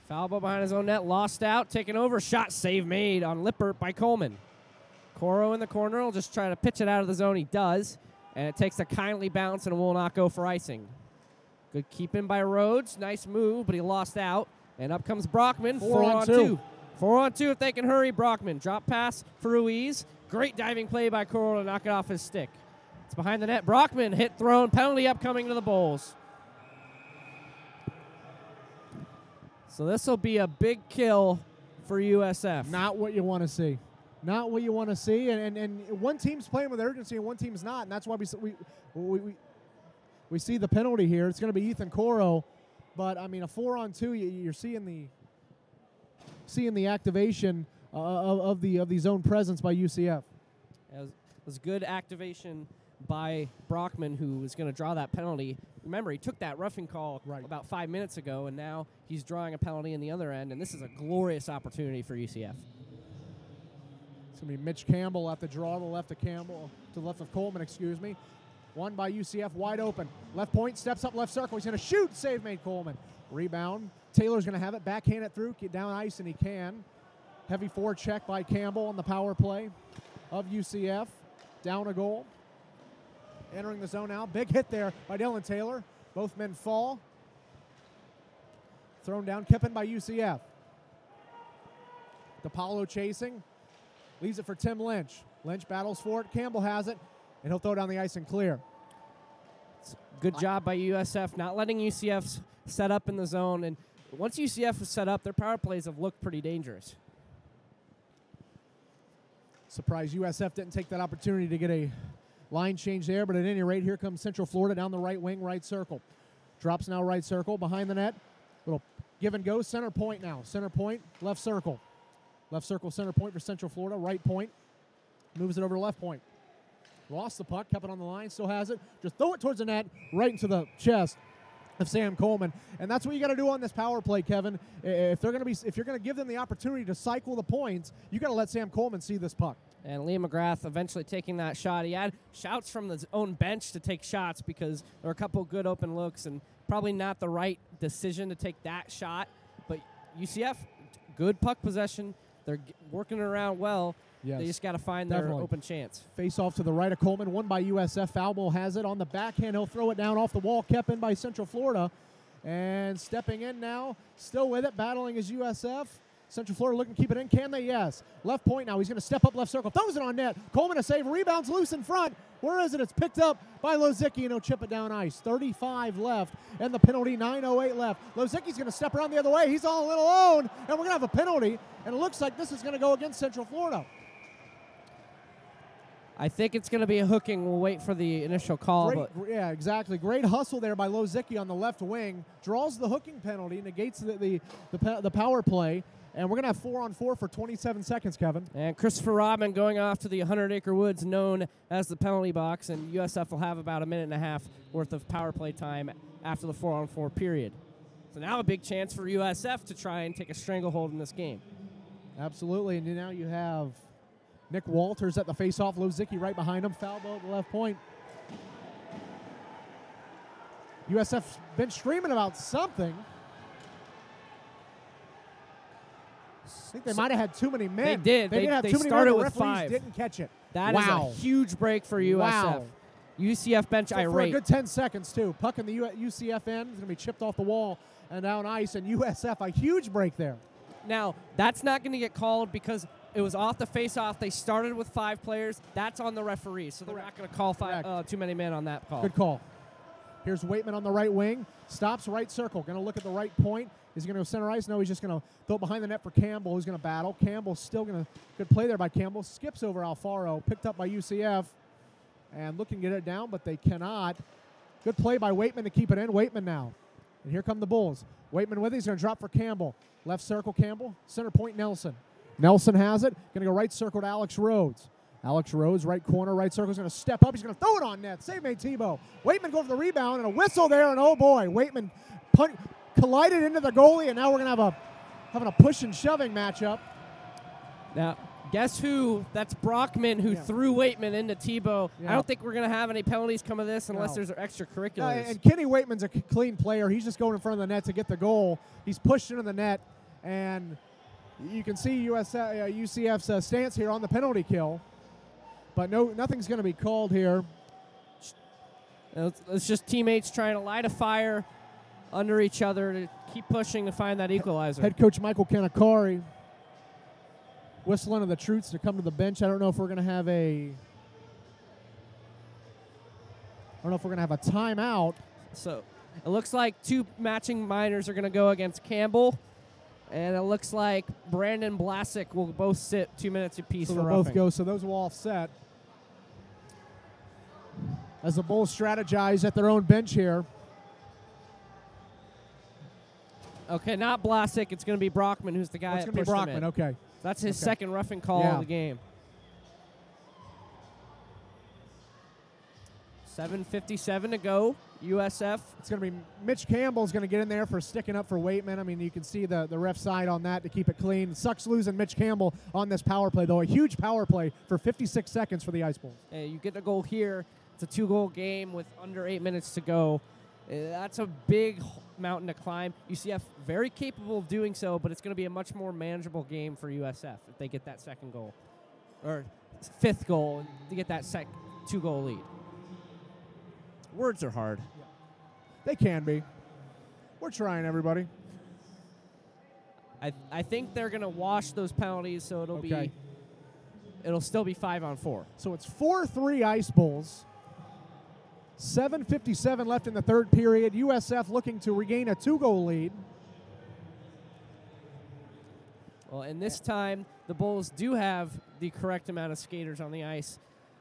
[SPEAKER 2] Foul ball behind his own net, lost out, taken over, shot save made on Lippert by Coleman. Coro in the corner will just try to pitch it out of the zone. He does, and it takes a kindly bounce and will not go for icing. Good keeping by Rhodes. Nice move, but he lost out. And up comes Brockman. 4-on-2. 4-on-2 if they can hurry. Brockman. Drop pass for Ruiz. Great diving play by Coro to knock it off his stick. It's behind the net. Brockman hit thrown. Penalty upcoming to the Bulls. So this will be a big kill for USF.
[SPEAKER 1] Not what you want to see. Not what you want to see. And one team's playing with urgency and one team's not. And that's why we see the penalty here. It's going to be Ethan Coro. But, I mean, a 4-on-2, you're seeing the activation of the zone presence by UCF.
[SPEAKER 2] It was good activation by Brockman, who was going to draw that penalty. Remember, he took that roughing call about 5 minutes ago, and now he's drawing a penalty in the other end, and this is a glorious opportunity for UCF.
[SPEAKER 1] It's going to be Mitch Campbell at the draw to the left of Coleman, excuse me. One by UCF, wide open. Left point, steps up left circle. He's going to shoot. Save made Coleman. Rebound. Taylor's going to have it. Backhand it through. Get down ice, and he can. Heavy forecheck by Campbell on the power play of UCF. Down a goal. Entering the zone now. Big hit there by Dylan Taylor. Both men fall. Thrown down. Kippen by UCF. DePaulo chasing. Leaves it for Tim Lynch. Lynch battles for it. Campbell has it. And he'll throw down the ice and clear.
[SPEAKER 2] Good job by USF, not letting UCF set up in the zone. And once UCF is set up, their power plays have looked pretty dangerous.
[SPEAKER 1] Surprised USF didn't take that opportunity to get a line change there. But at any rate, here comes Central Florida down the right wing, right circle. Drops now right circle, behind the net. Little give and go, center point now. Center point, left circle. Left circle center point for Central Florida. Right point. Moves it over to left point. Lost the puck, kept it on the line, still has it. Just throw it towards the net, right into the chest of Sam Coleman. And that's what you got to do on this power play, Kevin. If you're going to give them the opportunity to cycle the points, you got to let Sam Coleman see this puck.
[SPEAKER 2] And Liam McGrath eventually taking that shot. He had shouts from his own bench to take shots because there were a couple good open looks and probably not the right decision to take that shot. But UCF, good puck possession. They're working it around well.
[SPEAKER 1] Yes,
[SPEAKER 2] they just got to find their open chance.
[SPEAKER 1] Face off to the right of Coleman, won by USF. Falbo has it on the backhand. He'll throw it down off the wall, kept in by Central Florida. And stepping in now, still with it, battling is USF. Central Florida looking to keep it in. Can they? Yes. Left point now. He's going to step up left circle. Throws it on net. Coleman a save. Rebounds loose in front. Where is it? It's picked up by Lozicki, and he'll chip it down ice. 35 left, and the penalty, 9:08 left. Lozicki's going to step around the other way. He's all alone, and we're going to have a penalty, and it looks like this is going to go against Central Florida.
[SPEAKER 2] I think it's going to be a hooking. We'll wait for the initial call.
[SPEAKER 1] Yeah, exactly. Great hustle there by Lozicki on the left wing. Draws the hooking penalty, negates the power play. And we're going to have 4-on-4 for 27 seconds, Kevin.
[SPEAKER 2] And Christopher Rodman going off to the 100-acre woods known as the penalty box. And USF will have about a minute and a half worth of power play time after the 4-on-4 period. So now a big chance for USF to try and take a stranglehold in this game.
[SPEAKER 1] Absolutely. And now you have Nick Walters at the face-off. Lozicki right behind him. Falbo at the left point. USF's been screaming about something. I think they might have had too many men.
[SPEAKER 2] They did.
[SPEAKER 1] They did have too many
[SPEAKER 2] started
[SPEAKER 1] men. The
[SPEAKER 2] with
[SPEAKER 1] referees
[SPEAKER 2] 5.
[SPEAKER 1] Didn't catch it.
[SPEAKER 2] That is a huge break for USF.
[SPEAKER 1] Wow.
[SPEAKER 2] UCF bench
[SPEAKER 1] So
[SPEAKER 2] irate.
[SPEAKER 1] for a good 10 seconds, too. Puck in the UCF end is going to be chipped off the wall and down ice. And USF, a huge break there.
[SPEAKER 2] Now, that's not going to get called because it was off the face-off. They started with 5 players. That's on the referee, so they're not going to call too many men on that call.
[SPEAKER 1] Good call. Here's Waitman on the right wing. Stops right circle. Going to look at the right point. Is he going to go center ice? No, he's just going to throw it behind the net for Campbell, who's going to battle. Campbell's still going to – good play there by Campbell. Skips over Alfaro. Picked up by UCF. And looking to get it down, but they cannot. Good play by Waitman to keep it in. Waitman now. And here come the Bulls. Waitman with it. He's going to drop for Campbell. Left circle, Campbell. Center point, Nelson. Nelson has it. Going to go right circle to Alex Rhodes. Alex Rhodes, right corner, right circle. Is going to step up. He's going to throw it on net. Save made Tebow. Waitman goes for the rebound and a whistle there, and oh boy, Waitman collided into the goalie, and now we're going to having a push and shoving matchup.
[SPEAKER 2] Now, guess who? That's Brockman who threw Waitman into Tebow.
[SPEAKER 1] Yeah.
[SPEAKER 2] I don't think we're going to have any penalties come of this unless there's extracurriculars.
[SPEAKER 1] And Kenny Waitman's a clean player. He's just going in front of the net to get the goal. He's pushed into the net, and you can see UCF's stance here on the penalty kill. But nothing's going to be called here.
[SPEAKER 2] It's just teammates trying to light a fire under each other to keep pushing to find that equalizer.
[SPEAKER 1] Head coach Michael Kanakari whistling to the troops to come to the bench. I don't know if we're going to have a timeout.
[SPEAKER 2] So it looks like 2 matching minors are going to go against Campbell. And it looks like Brandon Blasick will both sit 2 minutes apiece
[SPEAKER 1] So
[SPEAKER 2] for
[SPEAKER 1] they'll
[SPEAKER 2] roughing.
[SPEAKER 1] both go. So those will offset. As the Bulls strategize at their own bench here.
[SPEAKER 2] Okay, not Blasick. It's going to be Brockman, who's the guy
[SPEAKER 1] It's
[SPEAKER 2] that
[SPEAKER 1] going to be
[SPEAKER 2] pushed him
[SPEAKER 1] Brockman,
[SPEAKER 2] in.
[SPEAKER 1] okay.
[SPEAKER 2] That's his second roughing call of the game. 7:57 to go. USF.
[SPEAKER 1] It's going to be Mitch Campbell's going to get in there for sticking up for Waitman. I mean, you can see the ref side on that to keep it clean. It sucks losing Mitch Campbell on this power play, though. A huge power play for 56 seconds for the Ice Bulls.
[SPEAKER 2] Hey, you get a goal here. It's a 2-goal game with under 8 minutes to go. That's a big mountain to climb. UCF very capable of doing so, but it's going to be a much more manageable game for USF if they get that second goal. Or 5th goal to get that 2-goal lead. Words are hard.
[SPEAKER 1] Yeah. They can be. We're trying, everybody.
[SPEAKER 2] I think they're going to wash those penalties, so it'll still be 5-on-4.
[SPEAKER 1] So it's 4-3 Ice Bulls. 7:57 left in the third period. USF looking to regain a 2-goal lead.
[SPEAKER 2] Well, and this time, the Bulls do have the correct amount of skaters on the ice.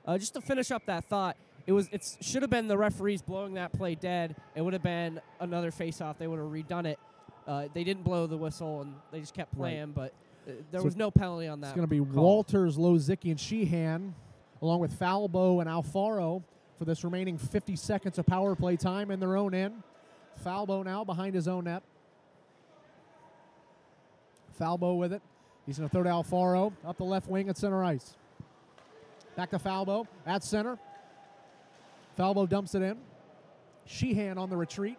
[SPEAKER 2] Just to finish up that thought, it should have been the referees blowing that play dead. It would have been another face-off. They would have redone it. They didn't blow the whistle, and they just kept playing.
[SPEAKER 1] Right.
[SPEAKER 2] But There
[SPEAKER 1] So
[SPEAKER 2] was no penalty on that.
[SPEAKER 1] It's going to be
[SPEAKER 2] call.
[SPEAKER 1] Walters, Lozicki, and Sheehan, along with Falbo and Alfaro for this remaining 50 seconds of power play time in their own end. Falbo now behind his own net. Falbo with it. He's going to throw to Alfaro up the left wing at center ice. Back to Falbo at center. Falbo dumps it in. Sheehan on the retreat.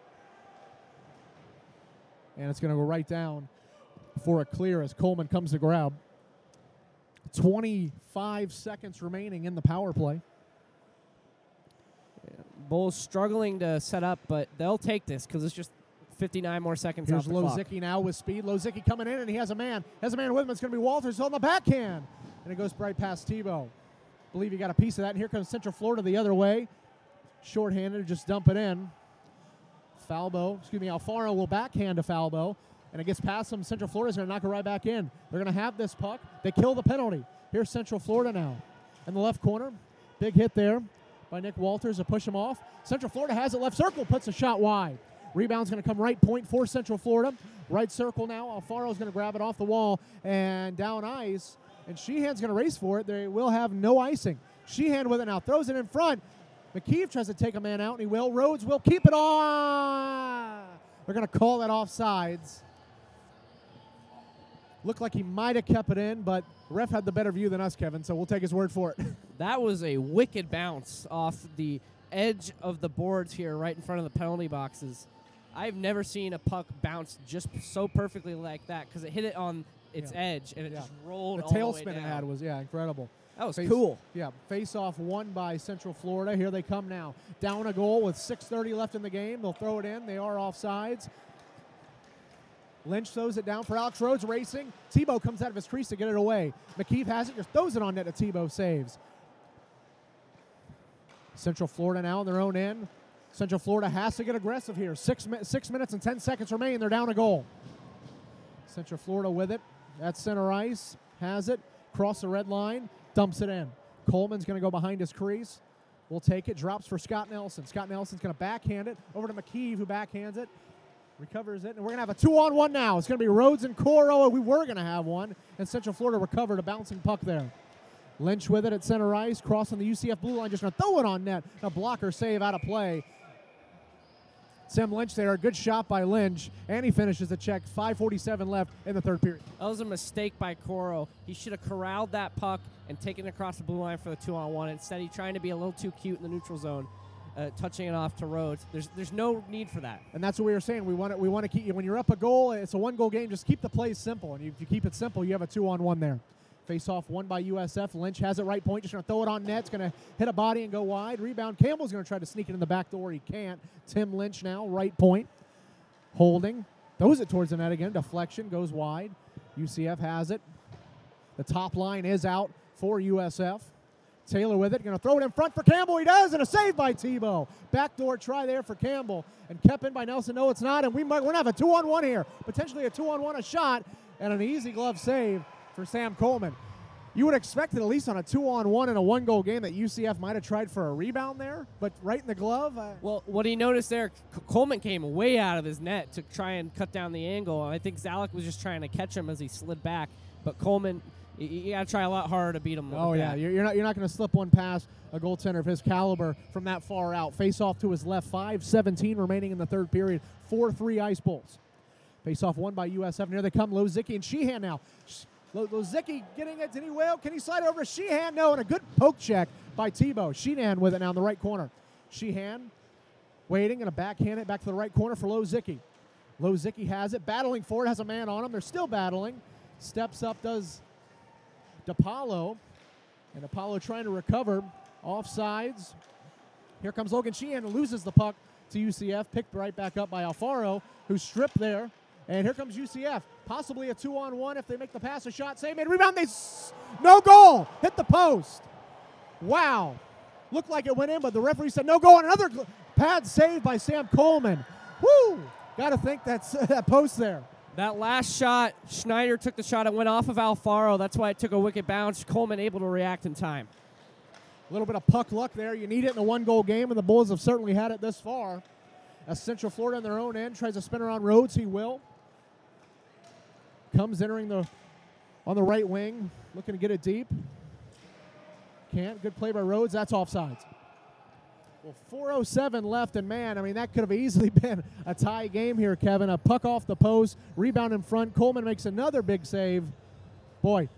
[SPEAKER 1] And it's going to go right down for a clear as Coleman comes to grab. 25 seconds remaining in the power play.
[SPEAKER 2] Bulls struggling to set up, but they'll take this because it's just 59 more seconds
[SPEAKER 1] Here's
[SPEAKER 2] off the clock.
[SPEAKER 1] Lozicki now with speed. Lozicki coming in, and he has a man. Has a man with him. It's going to be Walters on the backhand. And it goes right past Tebow. Believe he got a piece of that. And here comes Central Florida the other way. Shorthanded, just dump it in. Alfaro will backhand to Falbo. And it gets past him. Central Florida's going to knock it right back in. They're going to have this puck. They kill the penalty. Here's Central Florida now. In the left corner. Big hit there by Nick Walters to push him off. Central Florida has it left circle. Puts a shot wide. Rebound's going to come right point for Central Florida. Right circle now. Alfaro's going to grab it off the wall and down ice. And Sheehan's going to race for it. They will have no icing. Sheehan with it now. Throws it in front. McKeeve tries to take a man out, and he will. Rhodes will keep it on. They're going to call that offsides. Looked like he might have kept it in, but the ref had the better view than us, Kevin, so we'll take his word for it.
[SPEAKER 2] That was a wicked bounce off the edge of the boards here right in front of the penalty boxes. I've never seen a puck bounce just so perfectly like that because it hit it on its edge, and it just rolled all the way
[SPEAKER 1] tailspin
[SPEAKER 2] down.
[SPEAKER 1] it had was, incredible.
[SPEAKER 2] That was cool.
[SPEAKER 1] Yeah, face-off won by Central Florida. Here they come now. Down a goal with 6:30 left in the game. They'll throw it in. They are offsides. Lynch throws it down for Alex Rhodes racing. Tebow comes out of his crease to get it away. McKeeve has it, just throws it on net to Tebow, saves. Central Florida now on their own end. Central Florida has to get aggressive here. 6 minutes and 10 seconds remain. They're down a goal. Central Florida with it. At center ice. Has it. Cross the red line. Dumps it in. Coleman's going to go behind his crease. Will take it. Drops for Scott Nelson. Scott Nelson's going to backhand it over to McKeeve, who backhands it. Recovers it. And we're going to have a 2-on-1 now. It's going to be Rhodes and Coro. We were going to have one. And Central Florida recovered a bouncing puck there. Lynch with it at center ice. Crossing the UCF blue line. Just going to throw it on net. A blocker save out of play. Tim Lynch there. A good shot by Lynch. And he finishes the check. 5:47 left in the third period.
[SPEAKER 2] That was a mistake by Coro. He should have corralled that puck and taken it across the blue line for the 2-on-1. Instead, he's trying to be a little too cute in the neutral zone, touching it off to Rhodes. There's no need for that.
[SPEAKER 1] And that's what we were saying. We want to keep you when you're up a goal. It's a one-goal game. Just keep the plays simple. And if you keep it simple, you have a 2-on-1 there. Face-off won by USF. Lynch has it right point. Just going to throw it on net. It's going to hit a body and go wide. Rebound. Campbell's going to try to sneak it in the back door. He can't. Tim Lynch now, right point. Holding. Throws it towards the net again. Deflection. Goes wide. UCF has it. The top line is out for USF. Taylor with it. Going to throw it in front for Campbell. He does. And a save by Tebow. Backdoor try there for Campbell. And kept in by Nelson. No, it's not. And we're going to have a 2-on-1 here. Potentially a 2-on-1, a shot. And an easy glove save for Sam Coleman. You would expect it at least on a 2-on-1 in a one-goal game that UCF might have tried for a rebound there, but right in the glove.
[SPEAKER 2] Well, what he noticed there, Coleman came way out of his net to try and cut down the angle. I think Zalek was just trying to catch him as he slid back, but Coleman, you got to try a lot harder to beat him.
[SPEAKER 1] Oh yeah, you're not going to slip one past a goaltender of his caliber from that far out. Face off to his left. 5:17 remaining in the third period. 4-3 Ice Bulls. Face off won by USF. And here they come. Lozicki and Sheehan now. Lozicki getting it. Did he will? Can he slide over to Sheehan? No, and a good poke check by Tebow. Sheehan with it now in the right corner. Sheehan waiting and a backhand it back to the right corner for Lozicki. Lozicki has it. Battling for it. Has a man on him. They're still battling. Steps up does DePaulo. And DePaulo trying to recover. Offsides. Here comes Logan Sheehan and loses the puck to UCF. Picked right back up by Alfaro, who's stripped there. And here comes UCF. Possibly a 2-on-1 if they make the pass, a shot, save, made, rebound. No goal. Hit the post. Wow. Looked like it went in, but the referee said no goal. And another pad save by Sam Coleman. Woo! Got to think that's that post there.
[SPEAKER 2] That last shot, Schneider took the shot. It went off of Alfaro. That's why it took a wicked bounce. Coleman able to react in time.
[SPEAKER 1] A little bit of puck luck there. You need it in a one-goal game, and the Bulls have certainly had it this far. As Central Florida on their own end tries to spin around Rhodes, he will. Comes entering the On the right wing, looking to get it deep. Can't. Good play by Rhodes. That's offsides. Well, 4:07 left, and man, I mean, that could have easily been a tie game here, Kevin. A puck off the post, rebound in front. Coleman makes another big save. Boy,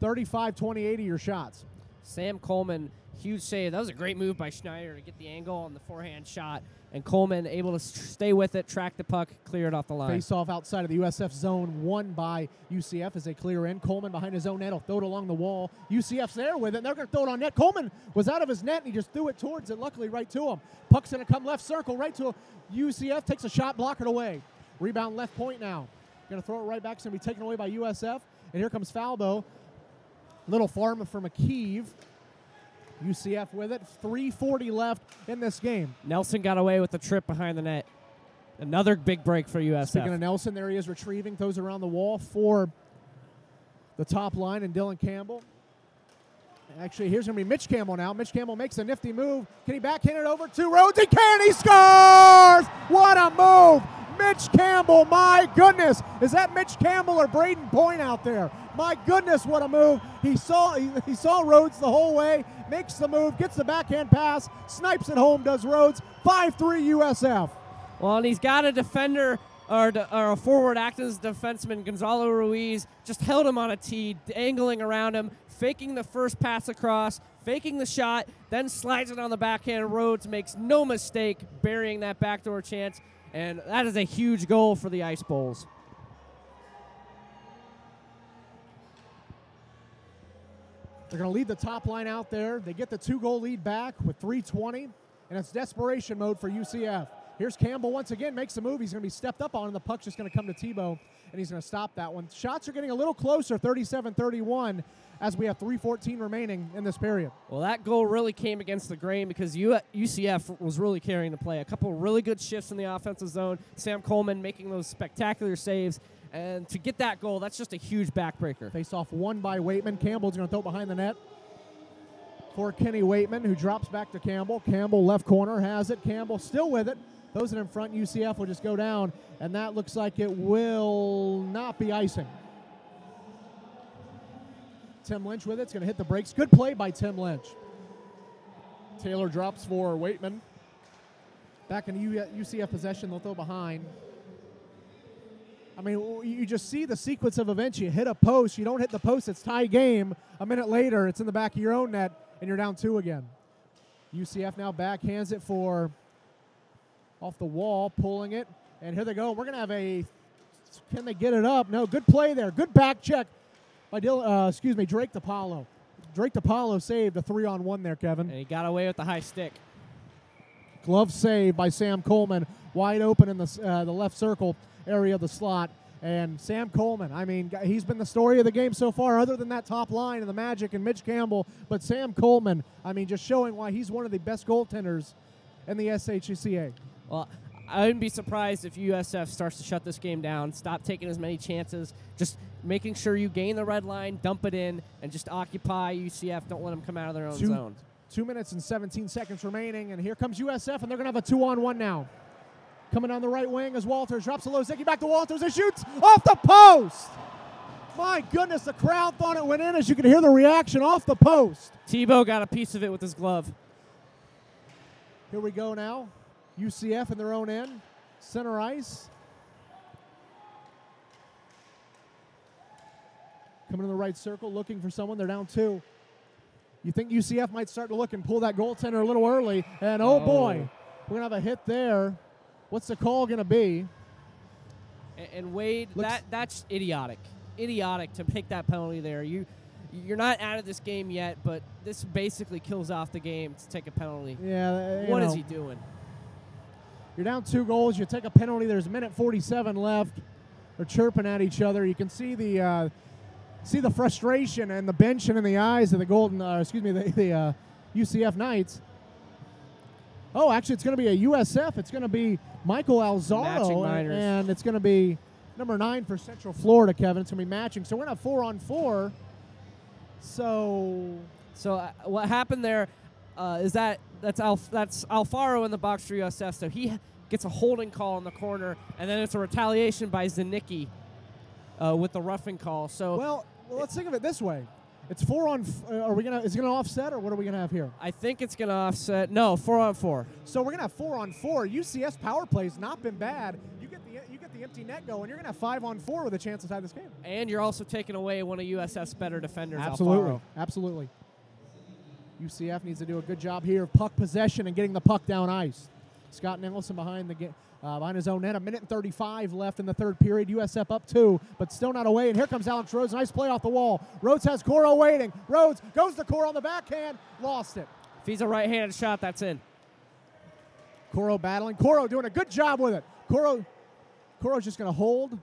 [SPEAKER 1] 35, 20, 80 your shots.
[SPEAKER 2] Sam Coleman, huge save. That was a great move by Schneider to get the angle on the forehand shot. And Coleman able to stay with it, track the puck, clear it off the line.
[SPEAKER 1] Face off outside of the USF zone, won by UCF as they clear in. Coleman behind his own net will throw it along the wall. UCF's there with it, and they're going to throw it on net. Coleman was out of his net, and he just threw it towards it, luckily right to him. Puck's going to come left circle, right to UCF, takes a shot, block it away. Rebound left point now. Going to throw it right back, it's going to be taken away by USF. And here comes Falbo. Little farm for McKeeve. UCF with it. 3:40 left in this game.
[SPEAKER 2] Nelson got away with the trip behind the net. Another big break for USF.
[SPEAKER 1] Speaking of Nelson, there he is retrieving, throws around the wall for the top line, and Dylan Campbell. Actually, here's going to be Mitch Campbell now. Mitch Campbell makes a nifty move. Can he backhand it over to Rhodes? He can! He scores! What a move! Mitch Campbell, my goodness. Is that Mitch Campbell or Braden Point out there? My goodness, what a move. He saw Rhodes the whole way, makes the move, gets the backhand pass, snipes it home, does Rhodes. 5-3 USF.
[SPEAKER 2] Well, and he's got a defender or a forward acting as defenseman, Gonzalo Ruiz, just held him on a tee, angling around him, faking the first pass across, faking the shot, then slides it on the backhand. Rhodes makes no mistake burying that backdoor chance, and that is a huge goal for the Ice Bowls.
[SPEAKER 1] They're going to lead the top line out there. They get the 2-goal lead back with 3:20, and it's desperation mode for UCF. Here's Campbell once again, makes a move. He's going to be stepped up on, and the puck's just going to come to Tebow, and he's going to stop that one. Shots are getting a little closer, 37-31, as we have 3:14 remaining in this period.
[SPEAKER 2] Well, that goal really came against the grain because UCF was really carrying the play. A couple of really good shifts in the offensive zone. Sam Coleman making those spectacular saves. And to get that goal, that's just a huge backbreaker.
[SPEAKER 1] Face-off won by Waitman. Campbell's going to throw it behind the net for Kenny Waitman, who drops back to Campbell. Campbell left corner has it. Campbell still with it. Throws it in front. UCF will just go down, and that looks like it will not be icing. Tim Lynch with it. It's going to hit the brakes. Good play by Tim Lynch. Taylor drops for Waitman. Back in UCF possession, they'll throw behind. I mean, you just see the sequence of events. You hit a post. You don't hit the post. It's tie game. A minute later, it's in the back of your own net, and you're down 2 again. UCF now backhands it for off the wall, pulling it. And here they go. We're going to have a – can they get it up? No, good play there. Good back check by Drake DiPaolo. Drake DiPaolo saved a 3-on-1 there, Kevin.
[SPEAKER 2] And he got away with the high stick.
[SPEAKER 1] Glove save by Sam Coleman. Wide open in the left circle area of the slot. And Sam Coleman, I mean, he's been the story of the game so far, other than that top line and the Magic and Mitch Campbell. But Sam Coleman, I mean, just showing why he's one of the best goaltenders in the SHCA.
[SPEAKER 2] Well, I wouldn't be surprised if USF starts to shut this game down, stop taking as many chances, just making sure you gain the red line, dump it in, and just occupy UCF. Don't let them come out of their own zone.
[SPEAKER 1] 2 minutes and 17 seconds remaining, and here comes USF, and they're going to have a 2-on-1 now. Coming down the right wing as Walters drops a low Zicki back to Walters and shoots off the post. My goodness, the crowd thought it went in, as you can hear the reaction off the post.
[SPEAKER 2] Tebow got a piece of it with his glove.
[SPEAKER 1] Here we go now. UCF in their own end. Center ice. Coming in the right circle, looking for someone. They're down 2. You think UCF might start to look and pull that goaltender a little early. And, oh boy, we're going to have a hit there. What's the call going to be?
[SPEAKER 2] And Wade, that's idiotic. Idiotic to pick that penalty there. You're not out of this game yet, but this basically kills off the game to take a penalty.
[SPEAKER 1] Yeah.
[SPEAKER 2] What is he doing?
[SPEAKER 1] You're down 2 goals. You take a penalty. There's a minute 47 left. They're chirping at each other. You can see the frustration and the benching in the eyes of the the UCF Knights. Oh, actually, it's going to be a USF. It's going to be Michael Alzaro, and it's going to be number 9 for Central Florida, Kevin. It's going to be matching. So we're going to have 4-on-4. So
[SPEAKER 2] what happened there is that's Alfaro in the box for USF. So he gets a holding call in the corner, and then it's a retaliation by Zanicki. with the roughing call. So
[SPEAKER 1] Well, let's think of it this way. It's 4 on. Is it gonna offset, or what are we gonna have here?
[SPEAKER 2] I think it's going to offset. No, 4 on 4.
[SPEAKER 1] So we're gonna have 4 on 4. UCF's power play's not been bad. You get the empty net going. You're gonna have 5 on 4 with a chance to tie this game.
[SPEAKER 2] And you're also taking away one of USF's better defenders.
[SPEAKER 1] Absolutely,
[SPEAKER 2] Alfaro.
[SPEAKER 1] absolutely. UCF needs to do a good job here of puck possession and getting the puck down ice. Scott Nicholson behind his own net. 1:35 left in the third period. USF up 2, but still not away. And here comes Alex Rhodes. Nice play off the wall. Rhodes has Coro waiting. Rhodes goes to Coro on the backhand. Lost it.
[SPEAKER 2] If he's a right-handed shot, that's in.
[SPEAKER 1] Coro battling. Coro doing a good job with it. Coro's just going to hold.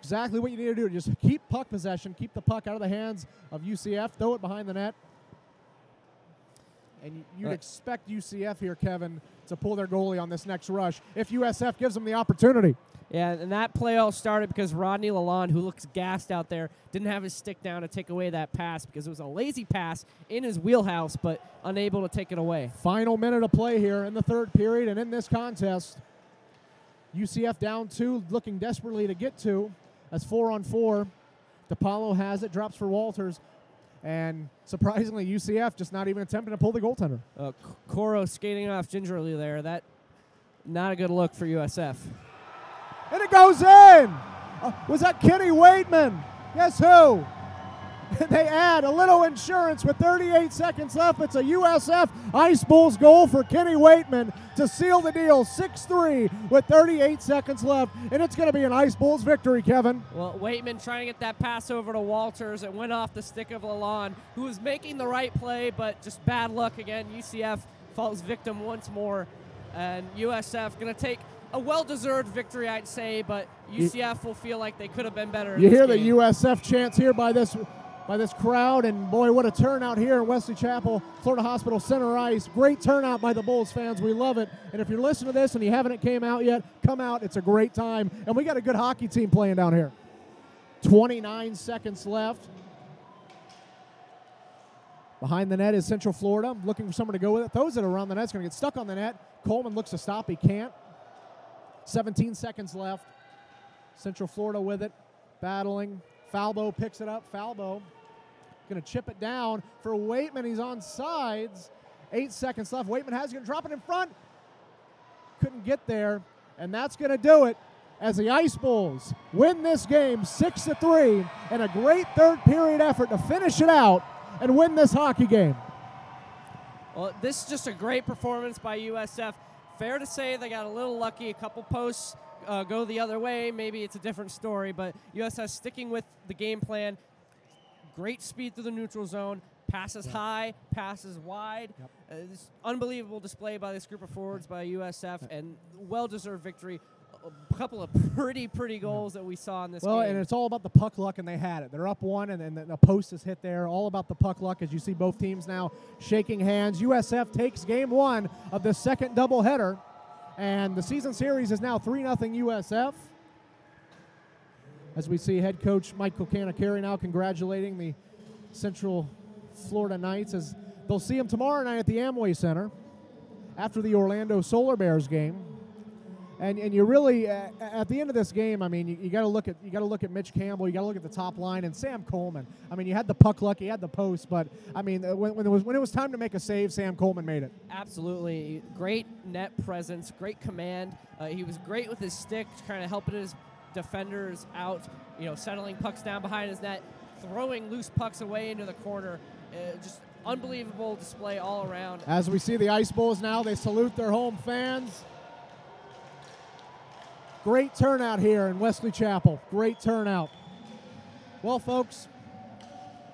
[SPEAKER 1] Exactly what you need to do. Just keep puck possession. Keep the puck out of the hands of UCF. Throw it behind the net. And you'd expect UCF here, Kevin, to pull their goalie on this next rush if USF gives them the opportunity.
[SPEAKER 2] Yeah, and that play all started because Rodney Lalonde, who looks gassed out there, didn't have his stick down to take away that pass because it was a lazy pass in his wheelhouse, but unable to take it away.
[SPEAKER 1] Final minute of play here in the third period, and in this contest, UCF down 2, looking desperately to get 2. That's 4 on 4. DePaulo has it, drops for Walters. And surprisingly, UCF just not even attempting to pull the goaltender.
[SPEAKER 2] Coro skating off gingerly there. That not a good look for USF.
[SPEAKER 1] And it goes in! Was that Kenny Waitman? Guess who? They add a little insurance with 38 seconds left. It's a USF Ice Bulls goal for Kenny Waitman to seal the deal. 6-3 with 38 seconds left. And it's going to be an Ice Bulls victory, Kevin.
[SPEAKER 2] Well, Waitman trying to get that pass over to Walters. It went off the stick of Lalonde, who was making the right play, but just bad luck again. UCF falls victim once more. And USF going to take a well-deserved victory, I'd say, but UCF will feel like they could have been better.
[SPEAKER 1] You hear the USF chants here by this crowd, and boy, what a turnout here in Wesley Chapel, Florida Hospital Center Ice. Great turnout by the Bulls fans. We love it. And if you're listening to this and you haven't came out yet, come out. It's a great time. And we got a good hockey team playing down here. 29 seconds left. Behind the net is Central Florida, looking for someone to go with it. Throws it around the net. It's going to get stuck on the net. Coleman looks to stop. He can't. 17 seconds left. Central Florida with it, battling. Falbo picks it up. Falbo going to chip it down for Waitman. He's on sides. 8 seconds left. Waitman has it. Going to drop it in front. Couldn't get there. And that's going to do it as the Ice Bulls win this game 6-3 and a great third period effort to finish it out and win this hockey game.
[SPEAKER 2] Well, this is just a great performance by USF. Fair to say they got a little lucky. A couple posts go the other way. Maybe it's a different story, but USF sticking with the game plan. Great speed through the neutral zone. Passes high, passes wide. This unbelievable display by this group of forwards by USF, and well-deserved victory. A couple of pretty goals that we saw in this game.
[SPEAKER 1] Well, and it's all about the puck luck, and they had it. They're up 1, and then the post is hit there. All about the puck luck as you see both teams now shaking hands. USF takes game 1 of the second doubleheader, and the season series is now 3-0 USF. As we see head coach Michael Canacari now congratulating the Central Florida Knights as they'll see him tomorrow night at the Amway Center after the Orlando Solar Bears game. And you really at the end of this game, I mean, you got to look at Mitch Campbell, you got to look at the top line, and Sam Coleman. I mean, you had the puck luck, you had the post, but I mean, when it was time to make a save, Sam Coleman made it.
[SPEAKER 2] Absolutely, great net presence, great command. He was great with his stick, kind of helping his defenders out. You know, settling pucks down behind his net, throwing loose pucks away into the corner. Just unbelievable display all around.
[SPEAKER 1] As we see the Ice Bulls now, they salute their home fans. Great turnout here in Wesley Chapel. Great turnout. Well, folks,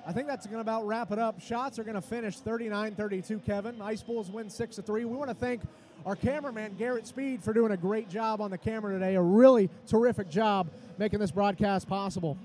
[SPEAKER 1] I think that's going to about wrap it up. Shots are going to finish 39-32, Kevin. Ice Bulls win 6-3. We want to thank our cameraman, Garrett Speed, for doing a great job on the camera today. A really terrific job making this broadcast possible.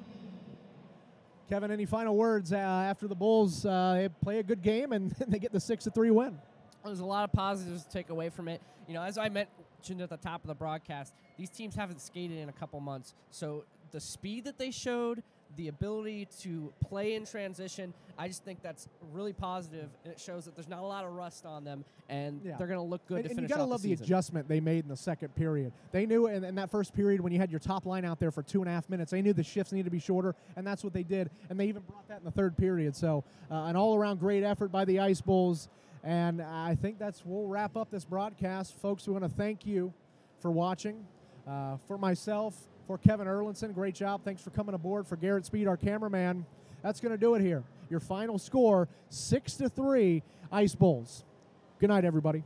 [SPEAKER 1] Kevin, any final words after the Bulls play a good game and they get the 6-3 win?
[SPEAKER 2] There's a lot of positives to take away from it. You know, as I mentioned at the top of the broadcast, these teams haven't skated in a couple months. So the speed that they showed, the ability to play in transition, I just think that's really positive, and it shows that there's not a lot of rust on them, and
[SPEAKER 1] Yeah.
[SPEAKER 2] they're going to look good to
[SPEAKER 1] And
[SPEAKER 2] finish
[SPEAKER 1] you gotta
[SPEAKER 2] off
[SPEAKER 1] love
[SPEAKER 2] the
[SPEAKER 1] the
[SPEAKER 2] season.
[SPEAKER 1] adjustment they made in the second period. They knew in that first period when you had your top line out there for 2.5 minutes, they knew the shifts needed to be shorter, and that's what they did. And they even brought that in the third period. So an all-around great effort by the Ice Bulls. And I think we'll wrap up this broadcast. Folks, we want to thank you for watching. For myself, for Kevin Erlinson, great job. Thanks for coming aboard. For Garrett Speed, our cameraman, that's going to do it here. Your final score, 6-3, Ice Bulls. Good night, everybody.